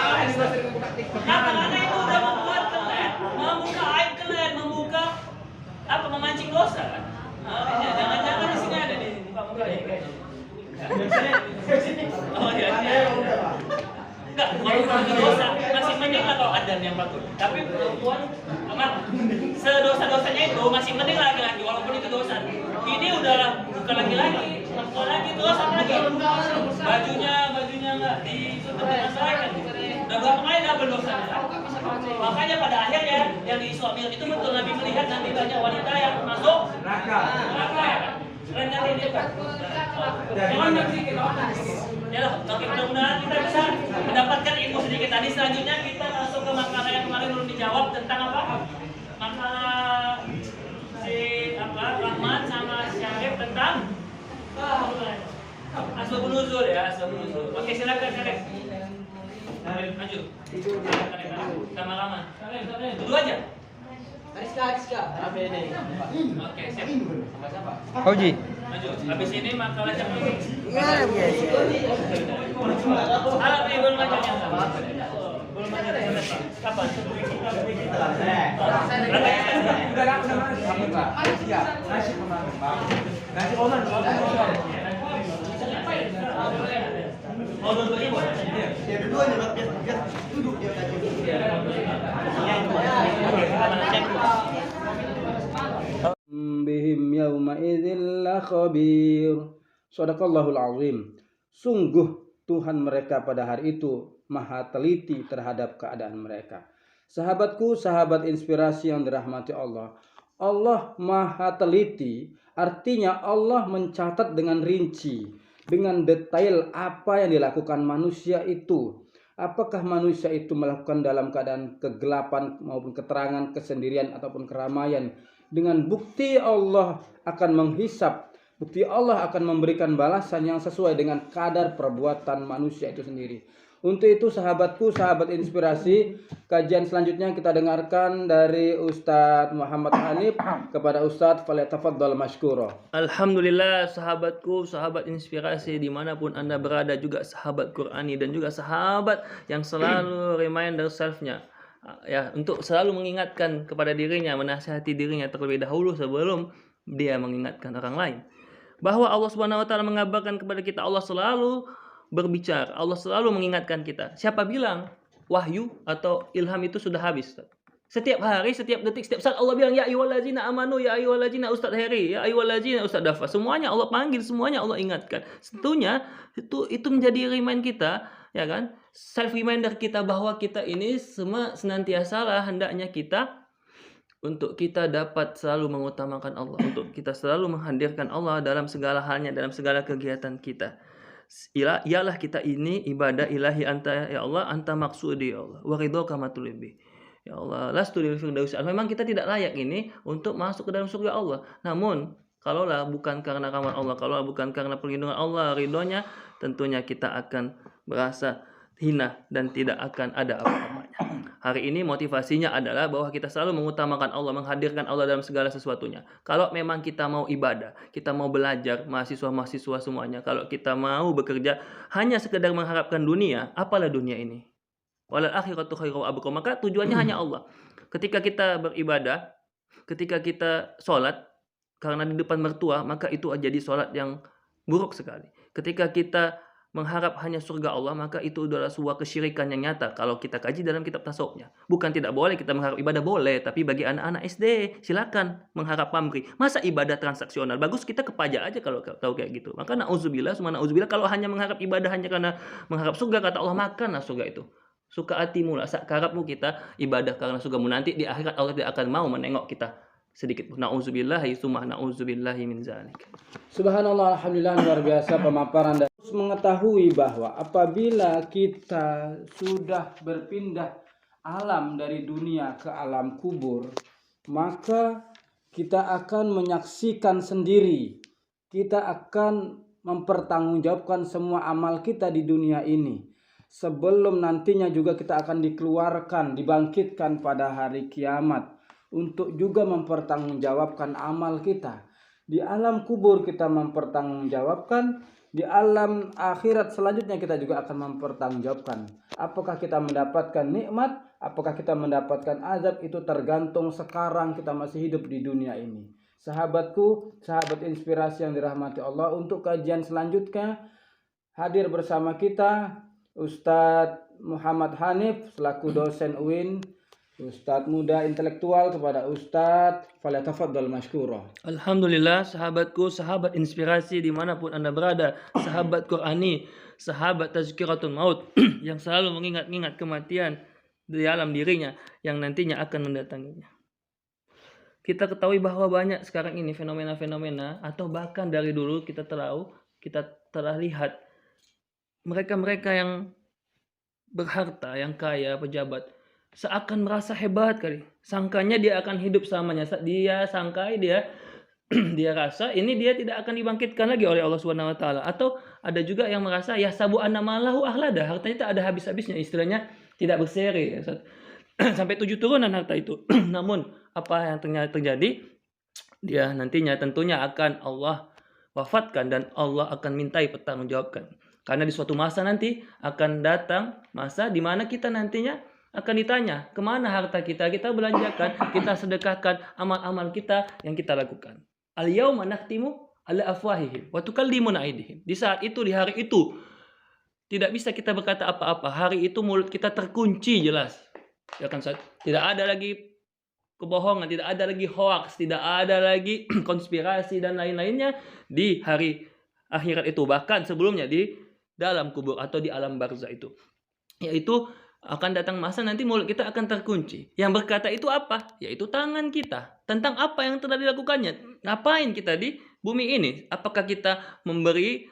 karena itu udah membuat kalian, membuka aib kalian, membuka apa, memancing dosa kan? Jangan-jangan di sini ada di muka-muka ya kayaknya. Oh iya. Enggak, kalau bukan dosa masih mending lah kalau ada yang patut. Tapi perempuan amat sedosa-dosanya itu masih mending laki-laki walaupun itu dosa. Ini udah bukan laki-laki, perempuan lagi, terus apa lagi? Bajunya enggak ditutup dengan baik kan? Udah berapa kali double dosanya? Makanya pada akhirnya yang di Islamil itu betul Nabi melihat nanti banyak wanita yang masuk neraka ya kan? Keren kan ini kan? Ya lah, oke, mudah-mudahan kita bisa mendapatkan ilmu sedikit. Tadi selanjutnya kita masuk ke makalah yang kemarin belum dijawab tentang apa? Makalah si Rahman sama Syarif tentang asbabun nuzul ya, asbabun nuzul. Oke, silakan Syarif. Maju. Sama Rahman. Dulu aja. Ariska. Oke, siap. Oji. Maju. Habis ini makalah yang ini. Gimana biasa? Alat nih belum macamnya. Belum macamnya. Kapan? Oh, dua-duanya boleh. Ya dua-duanya biar duduk dia tadi. Bihim yauma idzil la khabir. Shadaqallahul azim. Sungguh Tuhan mereka pada hari itu maha teliti terhadap keadaan mereka. Sahabatku, sahabat inspirasi yang dirahmati Allah. Allah maha teliti, artinya Allah mencatat dengan rinci, dengan detail apa yang dilakukan manusia itu. Apakah manusia itu melakukan dalam keadaan kegelapan maupun keterangan, kesendirian ataupun keramaian. Dengan bukti Allah akan menghisap, bukti Allah akan memberikan balasan yang sesuai dengan kadar perbuatan manusia itu sendiri. Untuk itu sahabatku, sahabat inspirasi, kajian selanjutnya kita dengarkan dari Ustadz Muhammad Hanif kepada Ustadz Falyatafaddal Mashkura. Alhamdulillah sahabatku, sahabat inspirasi dimanapun anda berada, juga sahabat Qurani dan juga sahabat yang selalu reminder self-nya. Ya, untuk selalu mengingatkan kepada dirinya, menasihati dirinya terlebih dahulu sebelum dia mengingatkan orang lain. bahwa Allah Subhanahu wa taala mengabarkan kepada kita, Allah selalu berbicara, Allah selalu mengingatkan kita. Siapa bilang wahyu atau ilham itu sudah habis? Setiap hari, setiap detik, setiap saat Allah bilang ya ayyuhallazina amanu, ya ayyuhallazina Ustaz Heri, ya ayyuhallazina Ustaz Dafa. Semuanya Allah panggil, semuanya Allah ingatkan. Tentunya itu menjadi remind kita, ya kan? Self reminder kita bahwa kita ini semua senantiasa lah hendaknya kita untuk kita dapat selalu mengutamakan Allah, untuk kita selalu menghadirkan Allah dalam segala halnya, dalam segala kegiatan kita. Ialah kita ini ibadah ilahi anta ya Allah, anta maksudi ya Allah, wa ridhoka matulibi. Ya Allah, lastu lil firdaus. Memang kita tidak layak ini untuk masuk ke dalam surga Allah. Namun, kalaulah bukan karena rahmat Allah, kalaulah bukan karena perlindungan Allah, ridhonya, tentunya kita akan merasa hina dan tidak akan ada apa-apanya. Hari ini motivasinya adalah bahwa kita selalu mengutamakan Allah, menghadirkan Allah dalam segala sesuatunya. Kalau memang kita mau ibadah, kita mau belajar, mahasiswa-mahasiswa semuanya, kalau kita mau bekerja hanya sekedar mengharapkan dunia, apalah dunia ini? Walal akhiratu khairu abqa. Maka tujuannya hanya Allah. Ketika kita beribadah, ketika kita sholat karena di depan mertua, maka itu jadi sholat yang buruk sekali. Ketika kita mengharap hanya surga Allah, maka itu adalah sebuah kesyirikan yang nyata. Kalau kita kaji dalam kitab tasawufnya, bukan tidak boleh kita mengharap ibadah, boleh, tapi bagi anak-anak SD silakan mengharap pamrih. Masa ibadah transaksional? Bagus kita ke pajak aja kalau tahu kayak gitu. Maka na'udzubillah, kalau hanya mengharap ibadah hanya karena mengharap surga, kata Allah, makanlah surga itu. Suka hatimu lah, karapmu kita ibadah karena surgamu. Nanti di akhirat Allah tidak akan mau menengok kita sedikit pun. Na'udzubillahi summa na'udzubillahi min zalik. Subhanallah, alhamdulillah, luar biasa pemaparan. Dan mengetahui bahwa apabila kita sudah berpindah alam dari dunia ke alam kubur, maka kita akan menyaksikan sendiri, kita akan mempertanggungjawabkan semua amal kita di dunia ini. Sebelum nantinya juga kita akan dikeluarkan, dibangkitkan pada hari kiamat untuk juga mempertanggungjawabkan amal kita. Di alam kubur kita mempertanggungjawabkan, di alam akhirat selanjutnya kita juga akan mempertanggungjawabkan. Apakah kita mendapatkan nikmat, apakah kita mendapatkan azab, itu tergantung sekarang kita masih hidup di dunia ini. Sahabatku, sahabat inspirasi yang dirahmati Allah, untuk kajian selanjutnya hadir bersama kita Ustadz Muhammad Hanif selaku dosen UIN, Ustadz muda intelektual. Kepada Ustadz, falyatafaddal mashkura. Alhamdulillah, sahabatku, sahabat inspirasi dimanapun Anda berada, sahabat Qurani, sahabat tazkiratul maut yang selalu mengingat-ingat kematian di dalam dirinya yang nantinya akan mendatanginya. Kita ketahui bahwa banyak sekarang ini fenomena-fenomena, atau bahkan dari dulu kita telah lihat mereka-mereka yang berharta, yang kaya, pejabat, seakan merasa hebat kali. Sangkanya dia akan hidup selamanya. Dia rasa ini dia tidak akan dibangkitkan lagi oleh Allah Subhanahu wa taala. Atau ada juga yang merasa ya sabu anna malahu ahlada, hartanya tak ada habis-habisnya, istilahnya tidak berseri. Sampai 7 turunan harta itu. Namun apa yang terjadi? Dia nantinya tentunya akan Allah wafatkan dan Allah akan mintai pertanggungjawabkan. Karena di suatu masa nanti akan datang masa di mana kita nantinya akan ditanya, kemana harta kita belanjakan, kita sedekahkan, amal-amal kita yang kita lakukan. Al-yauma nakhtimu ala afwahihim wa tukallimuna aydihim. Di saat itu, di hari itu, tidak bisa kita berkata apa-apa. Hari itu mulut kita terkunci jelas. Ya kan, tidak ada lagi kebohongan, tidak ada lagi hoax, tidak ada lagi konspirasi dan lain-lainnya di hari akhirat itu. Bahkan sebelumnya di dalam kubur atau di alam barzah itu, yaitu akan datang masa nanti mulut kita akan terkunci. Yang berkata itu apa? Yaitu tangan kita. Tentang apa yang telah dilakukannya. Ngapain kita di bumi ini? Apakah kita memberi?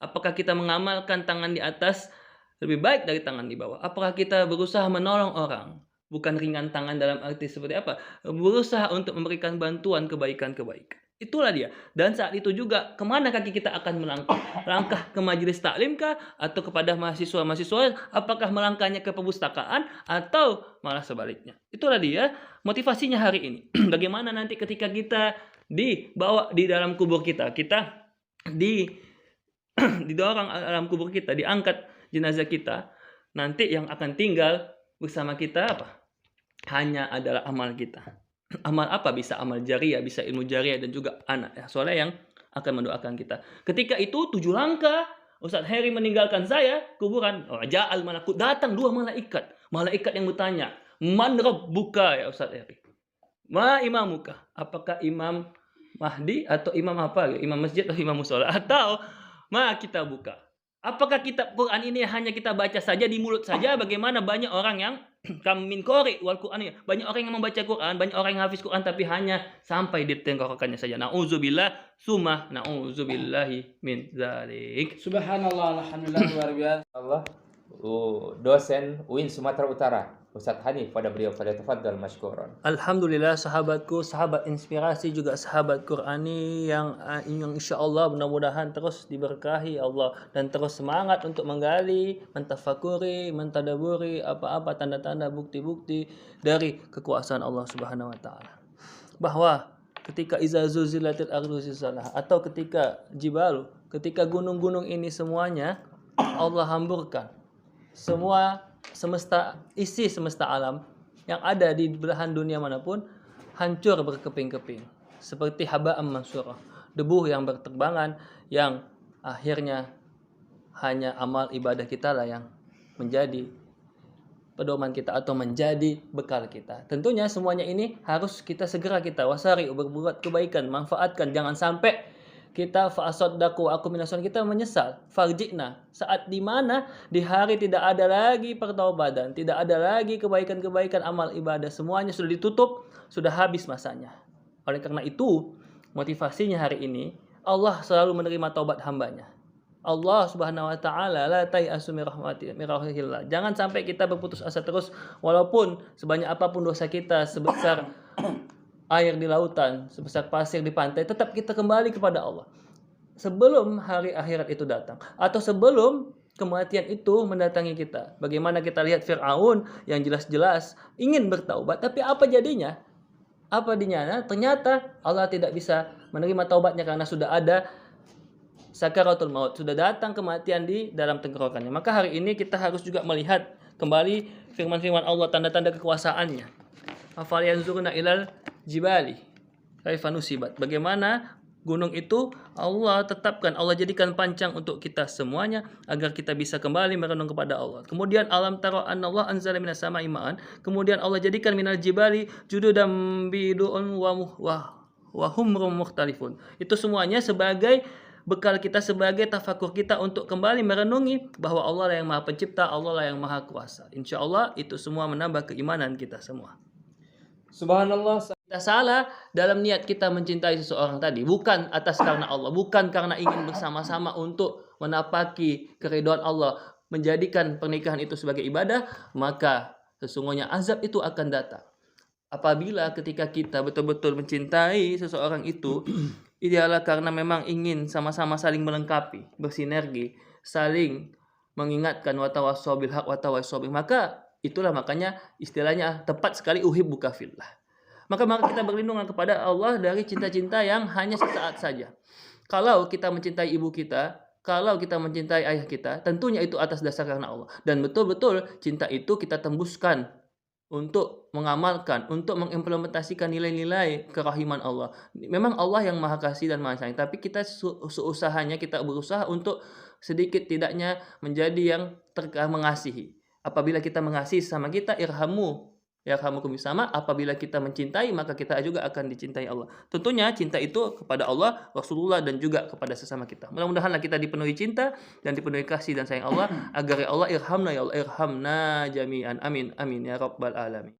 Apakah kita mengamalkan tangan di atas lebih baik dari tangan di bawah? Apakah kita berusaha menolong orang? Bukan ringan tangan dalam arti seperti apa? Berusaha untuk memberikan bantuan kebaikan-kebaikan. Itulah dia. Dan saat itu juga, kemana kaki kita akan melangkah? Langkah ke majelis taklim kah? Atau kepada mahasiswa-mahasiswa? Apakah melangkahnya ke perpustakaan? Atau malah sebaliknya? Itulah dia motivasinya hari ini. Bagaimana nanti ketika kita dibawa di dalam kubur kita, didorong dalam kubur kita, diangkat jenazah kita, nanti yang akan tinggal bersama kita apa? Hanya adalah amal kita. Amal apa? Bisa amal jariah, bisa ilmu jariah, dan juga anak. Ya. Soalnya yang akan mendoakan kita. Ketika itu 7 langkah Ustaz Heri meninggalkan saya, kuburan, ja'al malakut, datang 2 malaikat. Malaikat yang bertanya, "Man rabbuka ya Ustaz Heri? Ma imamuka?" Apakah Imam Mahdi atau imam apa? Imam masjid atau imam musola? Atau ma kita buka? Apakah kitab Quran ini hanya kita baca saja di mulut saja? Bagaimana banyak orang yang kamin qori wal Quran, banyak orang yang membaca Quran, banyak orang yang hafiz Quran tapi hanya sampai di tenggorokannya saja. Nauzubillah, summa nauzubillahi min zalik. Subhanallah, alhamdulillah, luar biasa. Allah, dosen UIN Sumatera Utara, Ustadz Hanif, pada beliau pada tafadhal masykuran. Alhamdulillah sahabatku, sahabat inspirasi juga sahabat Qurani yang insyaallah mudah-mudahan terus diberkahi Allah dan terus semangat untuk menggali, mentafakuri, mentadaburi apa-apa tanda-tanda bukti-bukti dari kekuasaan Allah Subhanahu wa taala. Bahwa ketika iza zuzilatil ardu zilzalaha atau ketika jibalu, ketika gunung-gunung ini semuanya Allah hamburkan. Semua isi semesta alam yang ada di belahan dunia manapun hancur berkeping-keping seperti haba'am mansurah, debu yang berterbangan yang akhirnya hanya amal ibadah kita lah yang menjadi pedoman kita atau menjadi bekal kita. Tentunya semuanya ini harus kita segera wasari berbuat kebaikan, manfaatkan, jangan sampai kita fa'asaddaqu aku minason, kita menyesal farjina saat dimana di hari tidak ada lagi pertaubadan, tidak ada lagi kebaikan-kebaikan amal ibadah, semuanya sudah ditutup, sudah habis masanya. Oleh karena itu motivasinya hari ini Allah selalu menerima taubat hambanya. Allah Subhanahu wa taala la tayasu min rahmatillah. Jangan sampai kita berputus asa terus walaupun sebanyak apapun dosa kita, sebesar air di lautan, sebesar pasir di pantai, tetap kita kembali kepada Allah. Sebelum hari akhirat itu datang atau sebelum kematian itu mendatangi kita. Bagaimana kita lihat Fir'aun yang jelas-jelas ingin bertaubat, tapi apa jadinya? Apa dinyana? Ternyata Allah tidak bisa menerima taubatnya karena sudah ada sakaratul maut, sudah datang kematian di dalam tenggorokannya. Maka hari ini kita harus juga melihat kembali firman-firman Allah, tanda-tanda kekuasaannya. Afal yanzuruna ilal jibali kaifa nusibat. Bagaimana gunung itu Allah tetapkan, Allah jadikan pancang untuk kita semuanya agar kita bisa kembali merenung kepada Allah. Kemudian alam tara anallah anzala minas sama'i ma'an. Kemudian Allah jadikan minal jibali jududam bidun wa humrum mukhtalifun. Itu semuanya sebagai bekal kita, sebagai tafakur kita untuk kembali merenungi bahwa Allah lah yang Maha Pencipta, Allah lah yang Maha Kuasa. Insyaallah itu semua menambah keimanan kita semua. Subhanallah. Kita salah dalam niat kita mencintai seseorang tadi, bukan atas karena Allah, bukan karena ingin bersama-sama untuk menapaki keridhaan Allah, menjadikan pernikahan itu sebagai ibadah, maka sesungguhnya azab itu akan datang. Apabila ketika kita betul-betul mencintai seseorang itu, idealnya karena memang ingin sama-sama saling melengkapi, bersinergi, saling mengingatkan watawassaw bil haq watawassaw bil, maka itulah makanya istilahnya tepat sekali uhibbuka fillah. Maka kita berlindungan kepada Allah dari cinta-cinta yang hanya sesaat saja. Kalau kita mencintai ibu kita, kalau kita mencintai ayah kita, tentunya itu atas dasar karena Allah. Dan betul-betul cinta itu kita tembuskan untuk mengamalkan, untuk mengimplementasikan nilai-nilai kerahiman Allah. Memang Allah yang Maha Kasih dan Maha Sayang, tapi kita seusahanya kita berusaha untuk sedikit tidaknya menjadi yang mengasihi. Apabila kita mengasihi sama kita, yarhamukum sama. Apabila kita mencintai, maka kita juga akan dicintai Allah. Tentunya cinta itu kepada Allah, Rasulullah, dan juga kepada sesama kita. Mudah-mudahanlah kita dipenuhi cinta dan dipenuhi kasih dan sayang Allah, agar ya Allah irhamna ya Allah irhamna jami'an. Amin amin ya rabbal alamin.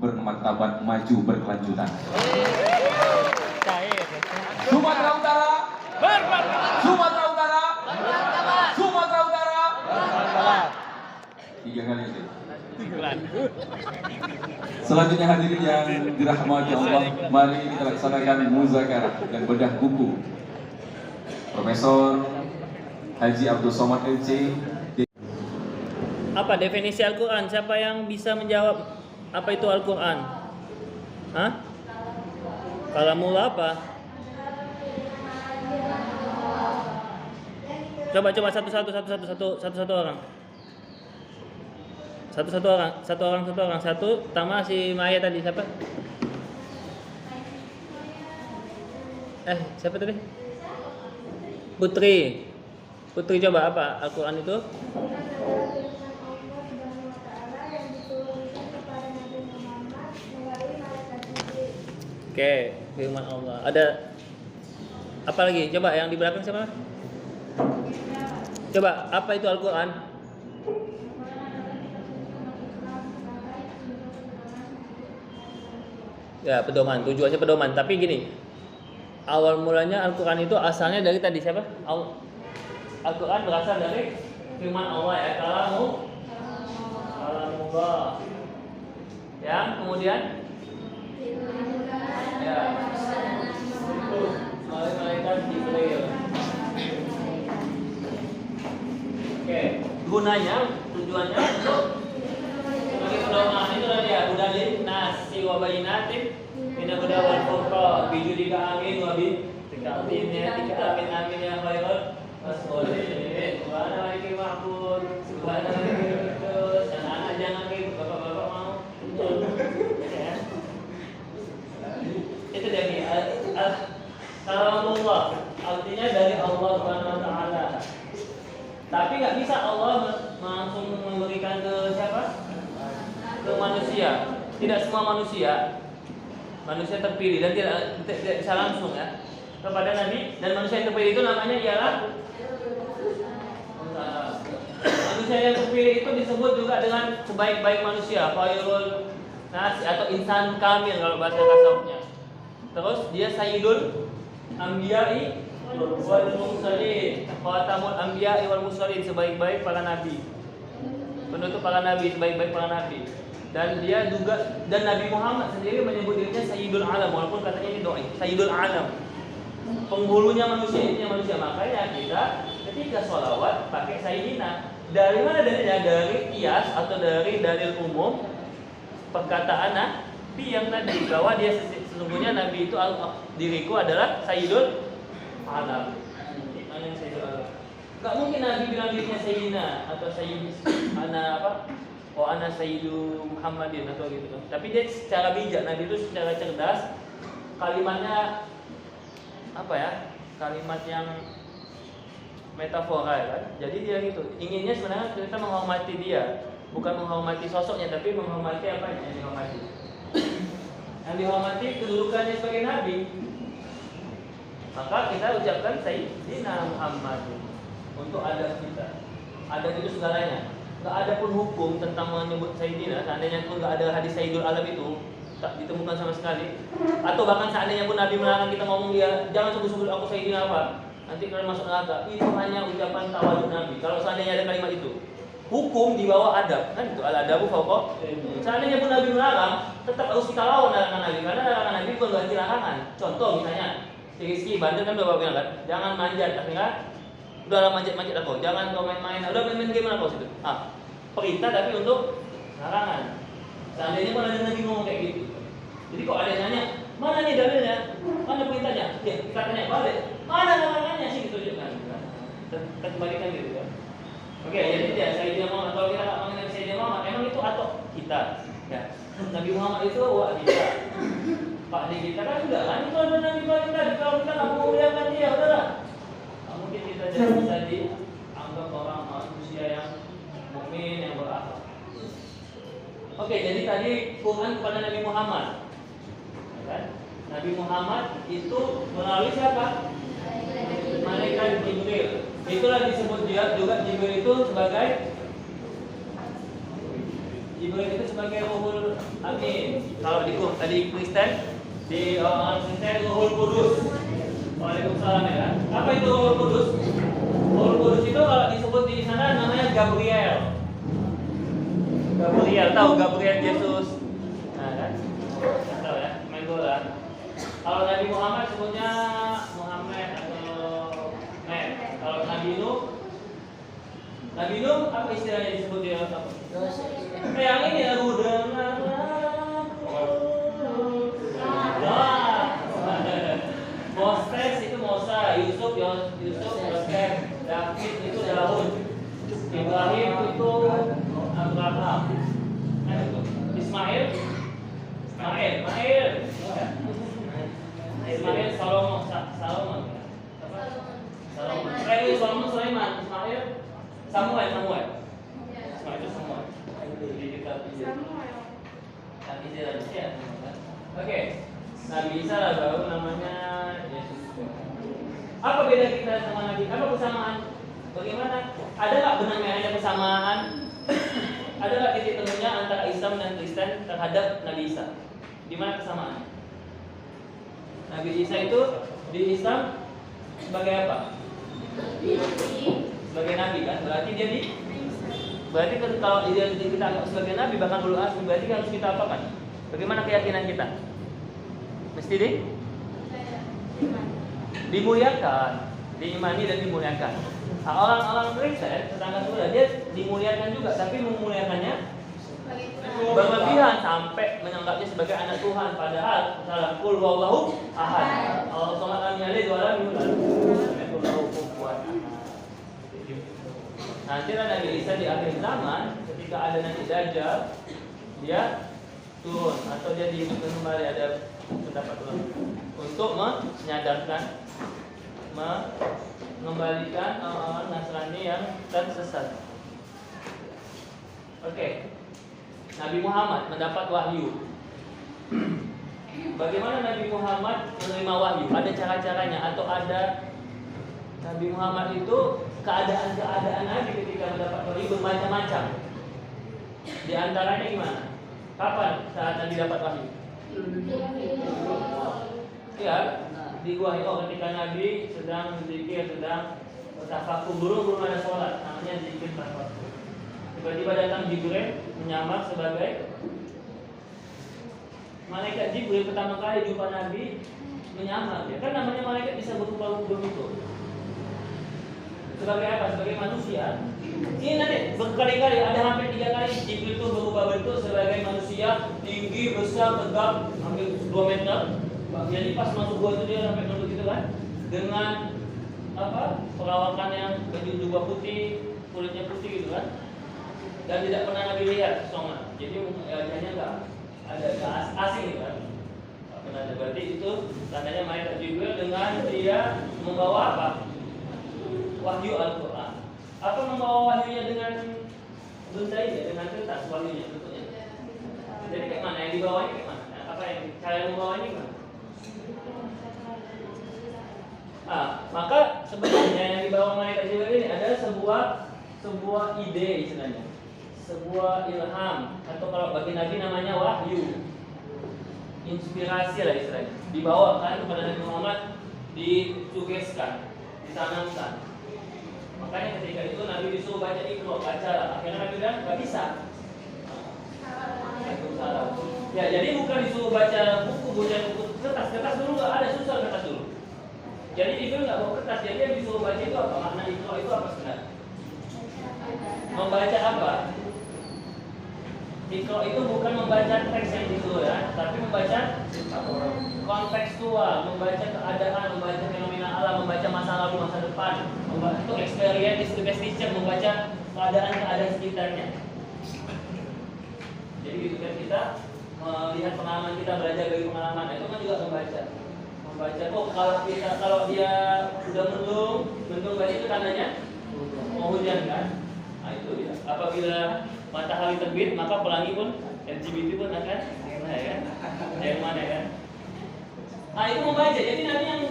Bermartabat, maju berkelanjutan. Sumatera Utara, Sumatera Utara, Sumatera Utara. 3 kali itu. Selanjutnya hadirin yang dirahmati Allah, mari kita laksanakan muzakarah dan bedah buku Profesor Haji Abdul Somad LC. Apa definisi Al-Quran? Siapa yang bisa menjawab apa itu Al-Quran? Hah? Kalamullah apa? Coba satu-satu orang. Satu orang. Satu pertama si Maya tadi siapa? Siapa tadi? Putri coba apa Al-Quran itu? Oke, firman Allah. Ada apa lagi? Coba yang di belakang siapa? Coba apa itu Al-Quran? Ya, pedoman. Tujuannya pedoman. Tapi gini, awal mulanya Al-Quran itu asalnya dari tadi siapa? Al-Quran berasal dari firman Allah ya, kalamullah. Yang kemudian ya, malaikat Jibril. Oke, gunanya, tujuannya untuk sebagai pedoman itu tadi ya, hudalin nasi wa bayyinatin minal huda wal furqan bijudika amin wa bi tikamin amin ya khairul rasulin wa ana lagi ma'bud subhana rabbika jangan bapak-bapak mau ya. Itu dari kalamullah, artinya dari Allah Subhanahu wa taala. Tapi nggak bisa Allah langsung memberikan ke siapa? Ke manusia. Tidak semua manusia terpilih dan tidak bisa langsung ya kepada Nabi. Dan manusia yang terpilih itu namanya ialah manusia yang terpilih itu disebut juga dengan sebaik-baik manusia, khairul nas atau insan kamil kalau bahasa tasawufnya. Terus dia sayyidul anbiya'i wal mursalin, khatamul anbiya'i wal mursalin, sebaik-baik para nabi, penutup para nabi, sebaik-baik para nabi. Dan dia juga, dan Nabi Muhammad sendiri menyebut dirinya sayyidul alam, walaupun katanya ini doi, sayyidul alam, penghulunya manusia, intinya manusia. Makanya kita ketika sholawat pakai sayyidina. Dari mana dalilnya? Dari qiyas atau dari dalil umum perkataan Nabi yang tadi, bahwa dia sesungguhnya Nabi itu diriku adalah sayyidul alam. Gak mungkin Nabi bilang dirinya sayyidina atau sayyid ana sayyidu Muhammadin atau gitu kan. Tapi dia secara bijak, Nabi itu secara cerdas, kalimatnya apa ya? Kalimat yang metafora kan. Jadi dia gitu. Inginnya sebenarnya kita menghormati dia, bukan menghormati sosoknya, tapi menghormati apa yang dihormati. Yang dihormati kedudukannya sebagai nabi. Maka kita ucapkan Sayyidina Muhammad untuk adab kita. Adab itu segalanya. Gak ada pun hukum tentang menyebut Sayyidina, seandainya pun gak ada hadis Sayyidul Alam itu tak ditemukan sama sekali. Atau bahkan seandainya pun Nabi melarang kita ngomong dia jangan sebut-sebut aku Sayyidina apa, nanti kalian masuk neraka. Itu hanya ucapan tawaduk Nabi. Kalau seandainya ada kalimat itu, hukum di bawah adab, kan itu al-adabu fawqa. Seandainya pun Nabi melarang, tetap harus kita lawan larangan Nabi, karena larangan Nabi bukan berarti larangan. Contoh misalnya, si Rizky Bandel kan bapak bilang kan, jangan manjat, artinya udahlah manjat-manjat aku, jangan kau main-main, udah main-main game aku situ. Perintah tapi untuk larangan. Seandainya pun ada Nabi ngomong kayak gitu. Jadi kok ada yang nanya, mana nih dalilnya? Mana perintahnya? Ya, katanya balik. Mana larangannya sih ditunjukkan? Kita kembalikan gitu kan. Oke, jadi dia Sayyidina Muhammad. Kalau kita nggak mengenai Sayyidina Muhammad, emang itu atau kita? Ya, Nabi Muhammad itu wah kita. Pak di kita kan sudah kan itu ada Nabi kita. Kalau kita nggak mau muliakan dia, udahlah. Mungkin kita jadi bisa dianggap orang manusia yang mukmin yang berakhlak. Oke, jadi tadi Quran kepada Nabi Muhammad. Kan? Nabi Muhammad itu melalui siapa? Malaikat Jibril. Itulah disebut dia juga Jibril itu sebagai Ruhul Amin. Kalau di Kristen, di orang Kristen Ruhul Kudus. Waalaikumsalam ya. Apa itu Ruhul Kudus? Ruhul Kudus itu kalau disebut di sana namanya Gabriel. Tahu Gabriel Yesus. Nah kan? Tahu ya, main bola. Kalau Nabi Muhammad sebutnya Muhammad atau Med. Kalau Nabi Nuh apa istilahnya disebut dia apa? Yang ini lagu dengan Moses itu Musa, Yusuf Yosef, David itu Daud, Ibrahim itu Abraham. Oke, Nabi Isa lah baru namanya Yesus. Apa beda kita sama Nabi? Apa kesamaan? Bagaimana? Ada nggak benarnya ada kesamaan? Ada nggak titik temunya antara Islam dan Kristen terhadap Nabi Isa? Di mana kesamaan? Nabi Isa itu di Islam sebagai apa? Sebagai Nabi kan? Berarti dia berarti kalau dia kita anggap sebagai Nabi bahkan ulul azmi, berarti harus kita apakan? Bagaimana keyakinan kita? Mesti dimuliakan, diimani dan dimuliakan. Nah, orang-orang Kristen tetangga sebelah dia dimuliakan juga, tapi memuliakannya berlebihan sampai menganggapnya sebagai anak Tuhan. Padahal salah qul huwallahu ahad. Allah Subhanahu wa taala nanti Nabi Isa di akhir zaman ketika ada Nabi Dajjal dia turun atau dia dihidupkan kembali, ada pendapat ulama untuk menyadarkan, mengembalikan orang-orang Nasrani yang tersesat. Oke. Nabi Muhammad mendapat wahyu. Bagaimana Nabi Muhammad menerima wahyu? Ada cara-caranya atau ada Nabi Muhammad itu keadaan-keadaan Nabi ketika mendapat wahyu bermacam-macam. Di antaranya gimana? Kapan saat Nabi dapat wahyu? Ya, di gua Hira ketika Nabi sedang berzikir, sedang tafakur, belum ada sholat, namanya zikir tafakur. Tiba-tiba datang Jibril menyamar sebagai malaikat. Jibril pertama kali jumpa Nabi menyamar, ya kan namanya malaikat bisa berubah-ubah bentuk. Sebagai apa? Sebagai manusia. Ini nanti berkali-kali, ada hampir 3 kali Jibril itu berubah bentuk sebagai manusia, tinggi, besar, tegap, hampir 2 meter. Jadi pas masuk gua itu dia sampai nunduk gitu kan, dengan apa? Perawakan yang baju jubah putih, kulitnya putih gitu kan. Dan tidak pernah Nabi lihat songan. Jadi wajahnya enggak ada asing gitu kan. Tak pernah ada. Berarti itu tandanya malaikat Jibril dengan dia membawa apa? Wahyu Al-Qur'an. Apa membawa wahyunya dengan buntai, dengan kertas wahyunya bentuknya. Jadi kayak mana yang dibawanya kayak mana? Apa yang cara membawanya gimana? Maka sebenarnya yang dibawa malaikat Jibril ini adalah sebuah ide istilahnya, sebuah ilham, atau kalau bagi Nabi namanya wahyu, inspirasi lah istilahnya, dibawakan kepada Nabi Muhammad, disugeskan, ditanamkan. Makanya ketika itu Nabi disuruh baca Iqra, baca lah. Akhirnya Nabi bilang nggak bisa. Ya, jadi bukan disuruh baca buku kertas dulu, nggak ada, susah kertas dulu. Jadi Jibril nggak bawa kertas, jadi yang disuruh baca itu apa? Makna Iqra itu apa sebenarnya? Membaca apa? Iqra itu bukan membaca teks yang disuruh ya, tapi membaca kontekstual, membaca keadaan, membaca fenomena alam, membaca masa lalu, masa depan, membaca experience, teacher, membaca keadaan sekitarnya. Jadi gitu kan, kita melihat pengalaman kita, belajar dari pengalaman, itu kan juga membaca. Kalau dia sudah mendung berarti itu tandanya mau hujan kan? Nah itu dia. Apabila matahari terbit maka pelangi pun LGBT pun akan dari mana kan? Nah itu membaca. Jadi nanti yang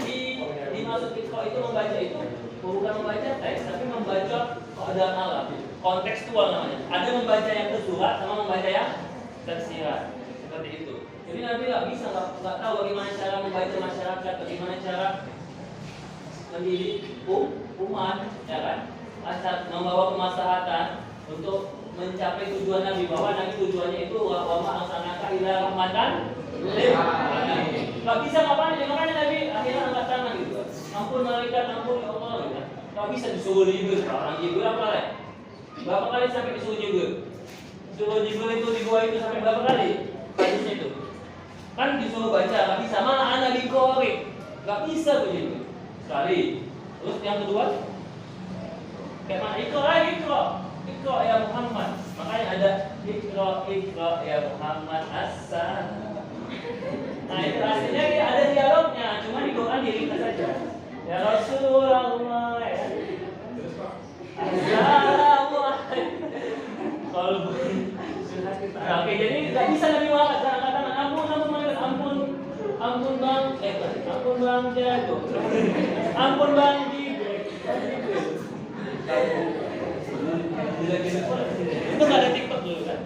dimaksud Iqra itu membaca itu bukan membaca teks, tapi membaca keadaan alam, kontekstual namanya. Ada membaca yang tersurat sama membaca yang tersirat, seperti itu. Jadi Nabi nggak bisa, nggak tahu bagaimana cara membaca masyarakat, bagaimana cara mendidik umat, ya kan? Membawa kemaslahatan untuk mencapai tujuan Nabi, bahwa Nabi tujuannya itu wa ma arsalnaka illa rahmatan lil alamin. Nggak bisa ngapain aja, makanya Nabi akhirnya angkat tangan gitu. Ampun malaikat, ampun ya Allah gitu. Nggak bisa disuruh Jibril, orang Jibril apa lah? Berapa kali sampai disuruh Jibril? Disuruh Jibril itu di gua itu sampai berapa kali? Hadisnya itu. Kan disuruh baca, nggak bisa. Mana Nabi Qori, nggak bisa begitu. Sekali. Terus yang kedua, kayak mana? Iqra ya Muhammad. Makanya ada Iqra ya Muhammad as-salam. Nah itu aslinya dia ada dialognya, cuma di Quran diringkas saja. Ya Rasulullah ya. Assalamualaikum. Oke, jadi nggak bisa Nabi Muhammad kata-kata ampun ampun bang jago, ampun bang Jibril. Itu nggak ada TikTok dulu kan?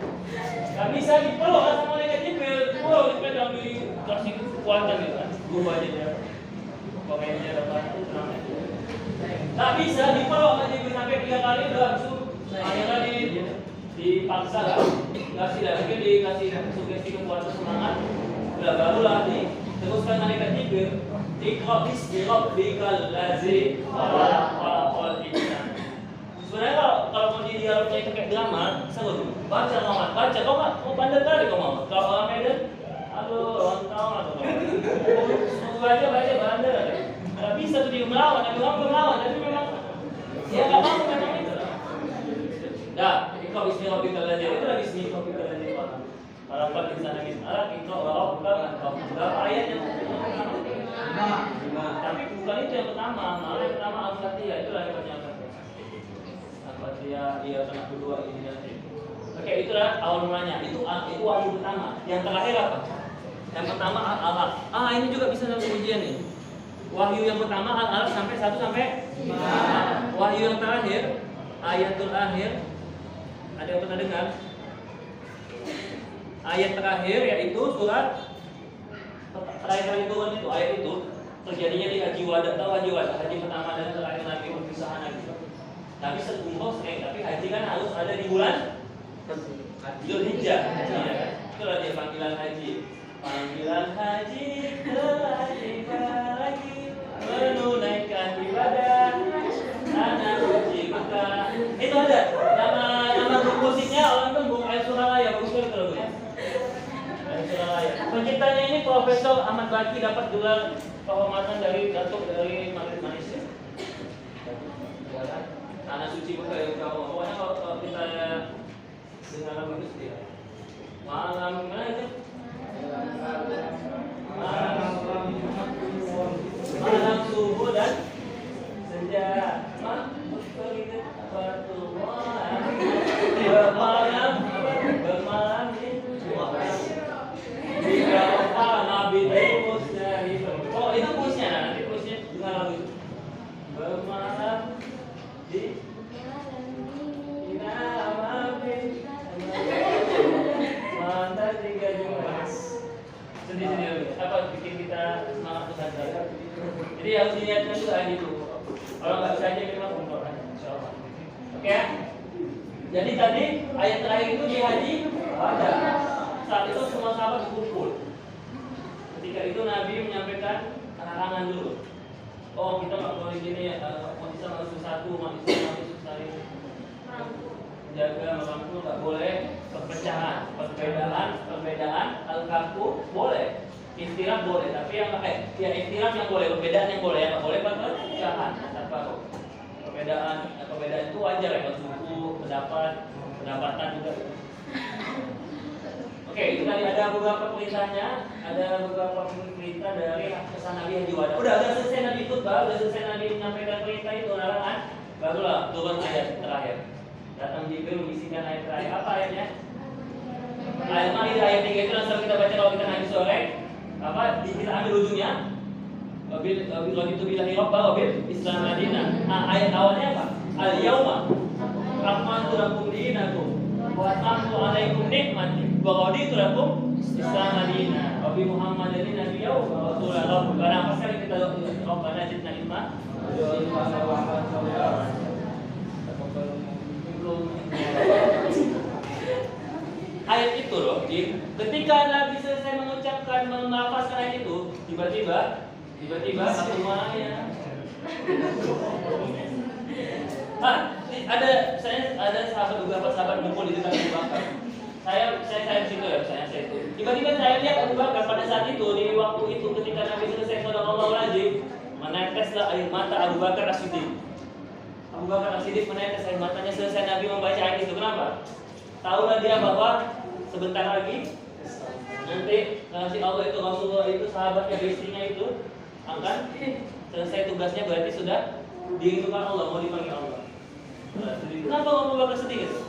Gak bisa dipeluk sama malaikat Jibril. Wow, dipegang dikasih kekuatan gitu kan? Gue aja dia, pokoknya ada batu tenang aja. Gak bisa dipeluk sama Jibril sampai 3 kali udah langsung. Akhirnya dipaksa lah, dikasih lagi, dikasih sugesti kekuatan semangat. Udah barulah diteruskan malaikat Jibril. Iqra bismi rabbikal ladzi khalaqal insana. Sebenarnya kalau mau di dialognya itu kayak drama, seru tuh. Baca Muhammad, baca. Kau nggak mau bandel kali kau Muhammad. Kalau orang Medan, aduh lontong atau baca bandel aja. Nggak bisa tuh dia melawan, tapi orang melawan, tapi memang dia nggak mau memang itu. Dah, Iqra bismi rabbikal ladzi itu lagi bismi rabbikal ladzi khalaqal insana min alaq. Iqra wa rabbukal akram. Berapa ayat yang tapi bukan itu yang pertama. Malah yang pertama Al-Fatihah itu lagi baca Al-Fatihah, iya kena kedua ini nanti. Oke, itulah awal mulanya. Itu wahyu pertama. Yang terakhir apa? Yang pertama Al-Alaq. Ini juga bisa dalam ujian nih. Wahyu yang pertama Al-Alaq sampai 1 sampai 5. Wahyu yang terakhir ayatul akhir. Ada yang pernah dengar? Ayat terakhir yaitu surat terakhir turun itu, ayat itu terjadinya di Haji Wada. Tahu Haji Wada? Haji pertama dan terakhir Nabi perpisahan Nabi. Nabi sekumpuh tapi haji kan harus ada di bulan Dzulhijjah. Ya, itulah dia panggilan haji. Panggilan haji telah tiba lagi menunaikan ibadah tanah suci Mekah. Itu ada nama grup musiknya orang itu Bung Air Suralaya, bagus sekali lagunya. Penciptanya ini Profesor Ahmad Baki, dapat gelar kehormatan dari Datuk dari Malaysia. Tanah suci Mekah ya kamu. Pokoknya kalau kita dengar lagu itu dia. Malam mana itu? Malam subuh dan senja. Bermalam di Eropa Nabi Musnah. Oh itu puisnya, nanti puisnya dengar lagu itu. Bermalam di mantan 3 Jumat. Sedih apa bikin kita semangat pesantren. Jadi harus diniatkan juga gitu. Kalau nggak bisa aja kita kumpul kan, insyaallah. Oke. Jadi tadi ayat terakhir itu di Haji Wada. Saat itu semua sahabat berkumpul. Ketika itu Nabi menyampaikan larangan dulu. Oh kita nggak boleh gini ya, umat Islam harus bersatu, umat Islam harus saling menjaga, merangkul, nggak boleh perpecahan, perbedaan, al-kafu boleh, ikhtilaf boleh, tapi yang ikhtilaf yang boleh, perbedaan yang boleh, nggak boleh perpecahan, perbedaan itu wajar ya, suku, pendapatan juga. Oke, itu tadi ada beberapa perintahnya, ada beberapa perintah dari pesan Nabi Haji Wada. Udah selesai Nabi khutbah, udah selesai Nabi menyampaikan perintah itu larangan, barulah turun ayat terakhir. Datang Jibril membisikkan ayat terakhir. Apa ayatnya? Ayat Maidah ayat 3 itu langsung kita baca kalau kita nanti sore. Apa? Kita ambil ujungnya. Wabil itu billahi rabba wabil Islam Madinah. Ayat awalnya apa? Al-yauma akmaltu lakum dinakum wa atmamtu alaikum nikmati wa raditu lakum Islam Madinah. Wabi Muhammadin nabiyyu wa rasulallah. Barang apa sekali kita Rabbana zidna ilma. Ayat itu loh, ketika Nabi selesai mengucapkan, melafazkan ayat itu, tiba-tiba semuanya ada beberapa sahabat ngumpul di dekat Abu Bakar. Saya di situ ya, saya itu. Tiba-tiba saya lihat Abu Bakar pada saat itu, di waktu itu ketika Nabi selesai Shadaqallahu Al-Azim, meneteslah air mata Abu Bakar As-Siddiq. Abu Bakar As-Siddiq menetes air matanya selesai Nabi membaca ayat itu. Kenapa? Tahulah dia bahwa sebentar lagi nanti si Allah itu, Rasulullah itu, sahabatnya, istrinya itu akan selesai tugasnya, berarti sudah dirindukan Allah, mau dipanggil Allah. Kenapa Abu Bakar sedih itu?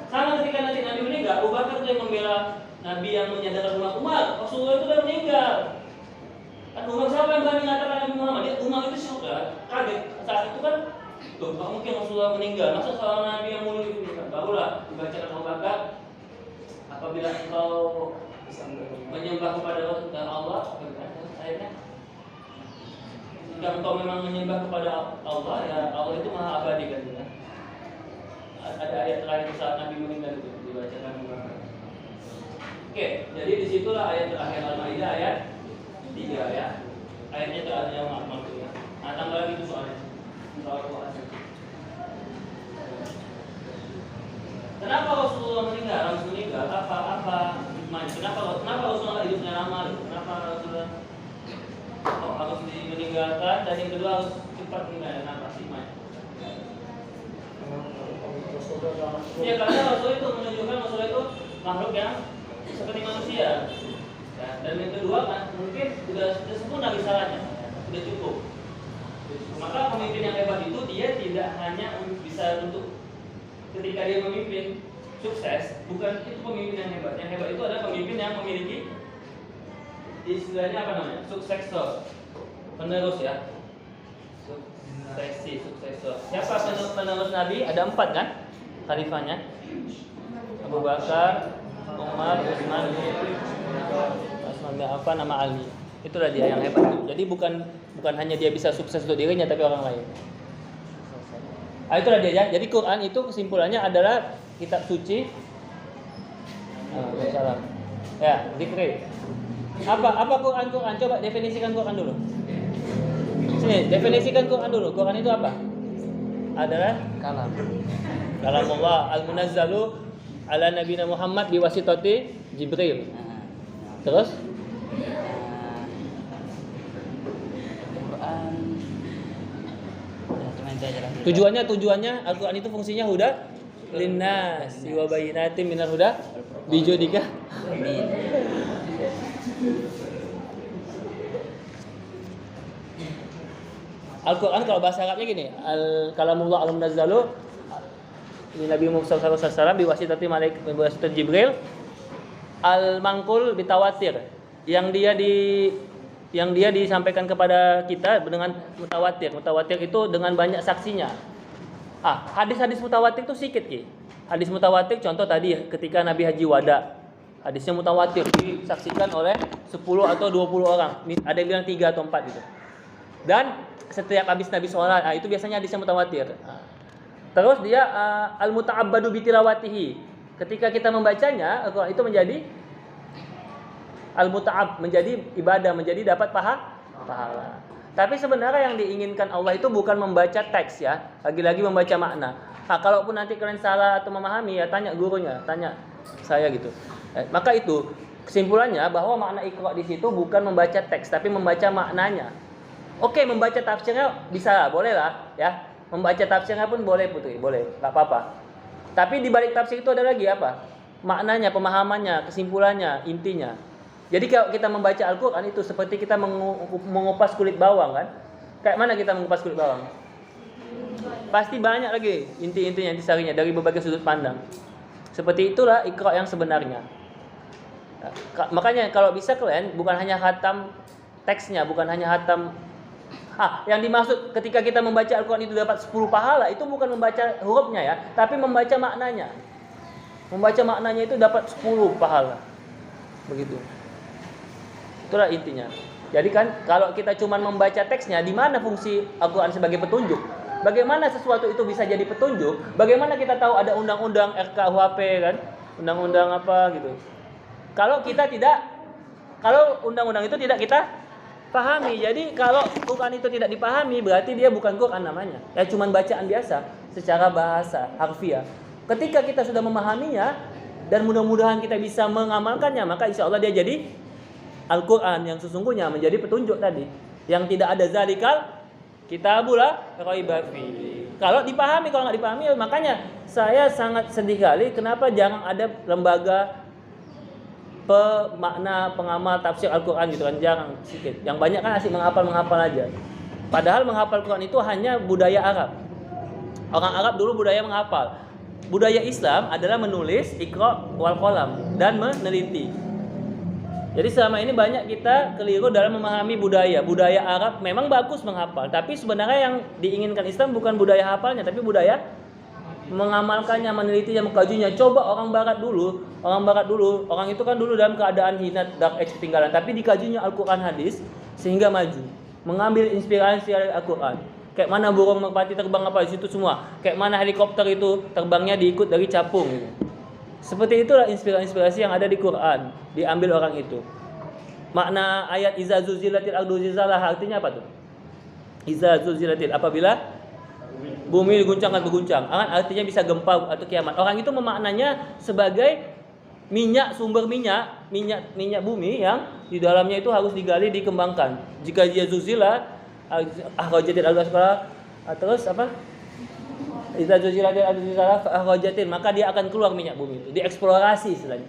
Sama ketika nanti Nabi meninggal, Abu Bakar itu yang membela Nabi, yang menyadar umat Rasulullah itu sudah meninggal. meninggal, masa seorang nabi yang mulia itu meninggal? Barulah dibacakan Abu Bakar, apabila engkau menyembah kepada Allah, ayatnya, jika engkau memang menyembah kepada Allah, ya Allah itu maha abadi kan? Ada ayat terakhir saat Nabi meninggal itu dibacakan Abu Bakar. Oke, jadi disitulah ayat terakhir Al-Maidah ayat 3 ya. Ayatnya terakhir yang maksudnya. Nah, tambah lagi itu soalnya. Soal Quran. Kenapa Rasulullah meninggal? Harus meninggal? Apa hikmahnya? Kenapa Rasulullah hidupnya lama? Kenapa Rasulullah harus meninggalkan? Dan yang kedua harus cepat meninggal. Kenapa hikmahnya? Ya karena Rasul itu menunjukkan Rasul itu makhluk yang seperti manusia. Ya, dan yang kedua kan mungkin sudah sempurna risalahnya, sudah cukup. Maka pemimpin yang hebat itu dia tidak hanya bisa untuk ketika dia memimpin sukses, bukan itu pemimpin yang hebat. Yang hebat itu adalah pemimpin yang memiliki istilahnya apa namanya? Suksesor, penerus ya. Suksesor. Siapa penerus Nabi? Ada 4 kan? Khalifahnya Abu Bakar, Umar, Utsman, apa nama Ali. Itulah dia yang hebat itu. Jadi bukan hanya dia bisa sukses untuk dirinya tapi orang lain. Itulah dia ya. Jadi Quran itu kesimpulannya adalah kitab suci. Salam. Ya, zikir. Apa Quran? Coba definisikan Quran dulu. Sini, definisikan Quran dulu. Quran itu apa? Adalah kalam Allah al-munazzalu ala nabiyina Muhammad biwasitati Jibril. Terus Quran tujuannya Al-Quran itu fungsinya huda linnas wa bayyinatin minal huda bijudika. Amin. Al-Quran kalau bahasa Arabnya gini, kalamullah al-munazzalu li Nabi Muhammad sallallahu alaihi wasallam biwasitati malaikat biwasitati Jibril, al-manqul bitawatir, yang dia disampaikan kepada kita dengan mutawatir. Mutawatir itu dengan banyak saksinya. Hadis-hadis mutawatir itu sedikit ki. Hadis mutawatir contoh tadi ketika Nabi Haji Wada, hadisnya mutawatir disaksikan oleh 10 atau 20 orang. Ada yang bilang 3 atau 4 gitu. Dan setiap habis Nabi sholat, itu biasanya hadisnya mutawatir. Terus dia al-muta'abbadu bitilawatihi. Ketika kita membacanya, Al-Quran itu menjadi al-muta'ab, menjadi ibadah, menjadi dapat pahala. Tapi sebenarnya yang diinginkan Allah itu bukan membaca teks ya, lagi-lagi membaca makna. Kalaupun nanti kalian salah atau memahami ya tanya gurunya, tanya saya gitu. Maka itu kesimpulannya bahwa makna Iqra di situ bukan membaca teks tapi membaca maknanya. Oke, membaca tafsirnya bisa, boleh lah ya. Membaca tafsirnya pun boleh Putri, boleh, enggak apa-apa. Tapi di balik tafsir itu ada lagi apa? Maknanya, pemahamannya, kesimpulannya, intinya. Jadi kalau kita membaca Al-Quran itu seperti kita mengupas kulit bawang kan? Kayak mana kita mengupas kulit bawang? Pasti banyak lagi inti-intinya, intisarinya dari berbagai sudut pandang. Seperti itulah Iqra yang sebenarnya. Makanya kalau bisa kalian bukan hanya khatam teksnya, bukan hanya khatam. Yang dimaksud ketika kita membaca Al-Quran itu dapat 10 pahala, itu bukan membaca hurufnya ya, tapi membaca maknanya. Membaca maknanya itu dapat 10 pahala. Begitu. Itulah intinya. Jadi kan kalau kita cuma membaca teksnya, di mana fungsi Al-Quran sebagai petunjuk? Bagaimana sesuatu itu bisa jadi petunjuk? Bagaimana kita tahu ada undang-undang RKUHP kan? Undang-undang apa gitu. Kalau undang-undang itu tidak kita pahami. Jadi kalau Quran itu tidak dipahami, berarti dia bukan Quran namanya. Ya cuma bacaan biasa secara bahasa harfiah. Ketika kita sudah memahaminya dan mudah-mudahan kita bisa mengamalkannya, maka insya Allah dia jadi Al-Quran yang sesungguhnya, menjadi petunjuk tadi. Yang tidak ada zalikal kitabul raiba fi. Kalau dipahami, kalau nggak dipahami, makanya saya sangat sedih kali kenapa jangan ada lembaga pemakna pengamal tafsir Al-Quran gitu kan, jarang, sedikit. Yang banyak kan asik menghafal aja. Padahal menghafal Quran itu hanya budaya Arab. Orang Arab dulu budaya menghafal. Budaya Islam adalah menulis, Iqra wal qalam, dan meneliti. Jadi selama ini banyak kita keliru dalam memahami budaya. Budaya Arab memang bagus menghafal, tapi sebenarnya yang diinginkan Islam bukan budaya hafalnya, tapi budaya mengamalkannya, menelitinya, mengkajinya. Coba orang barat dulu, orang itu kan dulu dalam keadaan hina, dark age, ketinggalan, tapi dikajinya Al-Qur'an hadis sehingga maju, mengambil inspirasi dari Al-Qur'an. Kayak mana burung merpati terbang apa di situ semua. Kayak mana helikopter itu terbangnya diikut dari capung gitu. Seperti itulah inspirasi yang ada di Quran, diambil orang itu. Makna ayat iza zulzilatil ardu zilzalaha artinya apa tuh? Iza zulzilatil, apabila bumi diguncangkan berguncang, artinya bisa gempa atau kiamat. Orang itu memaknanya sebagai minyak, sumber minyak bumi yang di dalamnya itu harus digali, dikembangkan. Jika dia zulzila akhrajatil ardu asfalaha, terus apa? Iza zulzilatil ardu zilzalaha akhrajatil, maka dia akan keluar minyak bumi itu, dieksplorasi istilahnya.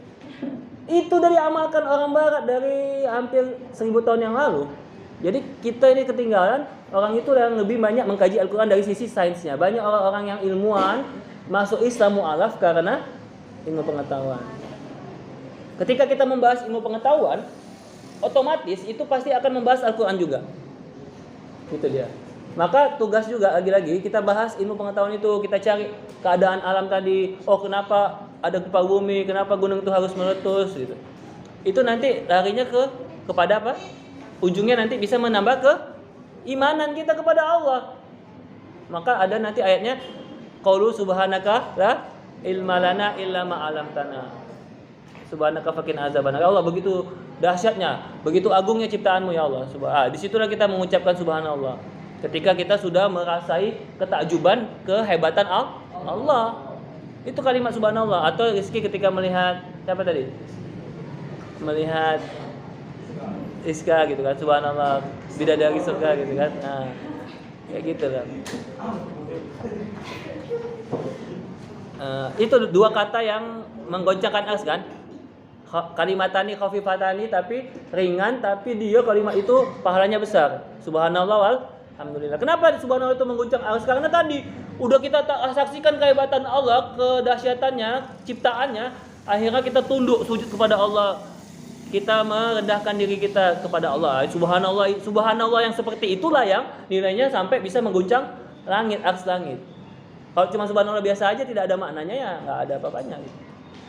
Itu dari amalkan orang barat dari hampir 1000 tahun yang lalu. Jadi kita ini ketinggalan, orang itu yang lebih banyak mengkaji Al-Quran dari sisi sainsnya. Banyak orang-orang yang ilmuwan masuk Islam mu'alaf karena ilmu pengetahuan. Ketika kita membahas ilmu pengetahuan, otomatis itu pasti akan membahas Al-Quran juga. Gitu dia. Maka tugas juga lagi-lagi kita bahas ilmu pengetahuan itu, kita cari keadaan alam tadi. Oh, kenapa ada gempa bumi, kenapa gunung itu harus meletus gitu. Itu nanti larinya kepada apa? Ujungnya nanti bisa menambah keimanan kita kepada Allah. Maka ada nanti ayatnya qaulu subhanaka la ilma lana illa ma 'allamtana. Subhanaka faqina azabannar. Allah begitu dahsyatnya, begitu agungnya ciptaanmu ya Allah. Disitulah kita mengucapkan subhanallah. Ketika kita sudah merasai ketakjuban kehebatan Allah. Itu kalimat subhanallah. Atau Rizki ketika melihat siapa tadi? Melihat Rizka gitu kan, subhanallah, bidadari surga gitu kan. Nah, kayak gitu kan. Itu dua kata yang menggoncangkan ars kan. Kalimatani khafifatani, tapi ringan, tapi dia kalimat itu pahalanya besar. Subhanallah wal alhamdulillah. Kenapa subhanallah itu mengguncang ars? Karena tadi udah kita saksikan kehebatan Allah, kedahsyatannya, ciptaannya, akhirnya kita tunduk sujud kepada Allah. Kita merendahkan diri kita kepada Allah. Subhanallah yang seperti itulah yang nilainya sampai bisa mengguncang langit, ars langit. Kalau cuma subhanallah biasa aja tidak ada maknanya, ya nggak ada apa-apanya gitu.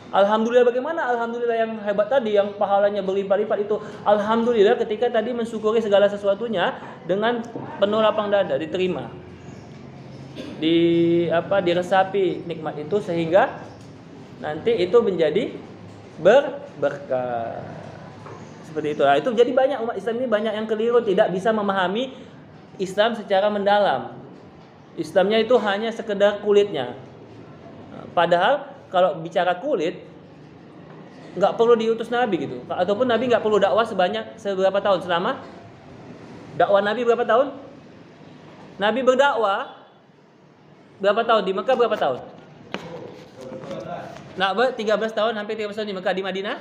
Alhamdulillah bagaimana? Alhamdulillah yang hebat tadi, yang pahalanya berlipat-lipat itu. Alhamdulillah ketika tadi mensyukuri segala sesuatunya dengan penuh lapang dada, diterima. Diresapi nikmat itu sehingga nanti itu menjadi berkah. Seperti itu. Nah, itu jadi banyak umat Islam ini banyak yang keliru, tidak bisa memahami Islam secara mendalam. Islamnya itu hanya sekedar kulitnya. Padahal kalau bicara kulit, nggak perlu diutus Nabi gitu, ataupun Nabi nggak perlu dakwah seberapa tahun selama dakwah Nabi berapa tahun? Nabi berdakwah berapa tahun di Mekah berapa tahun? Nah, 13 tahun, hampir 13 tahun di Mekah. Di Madinah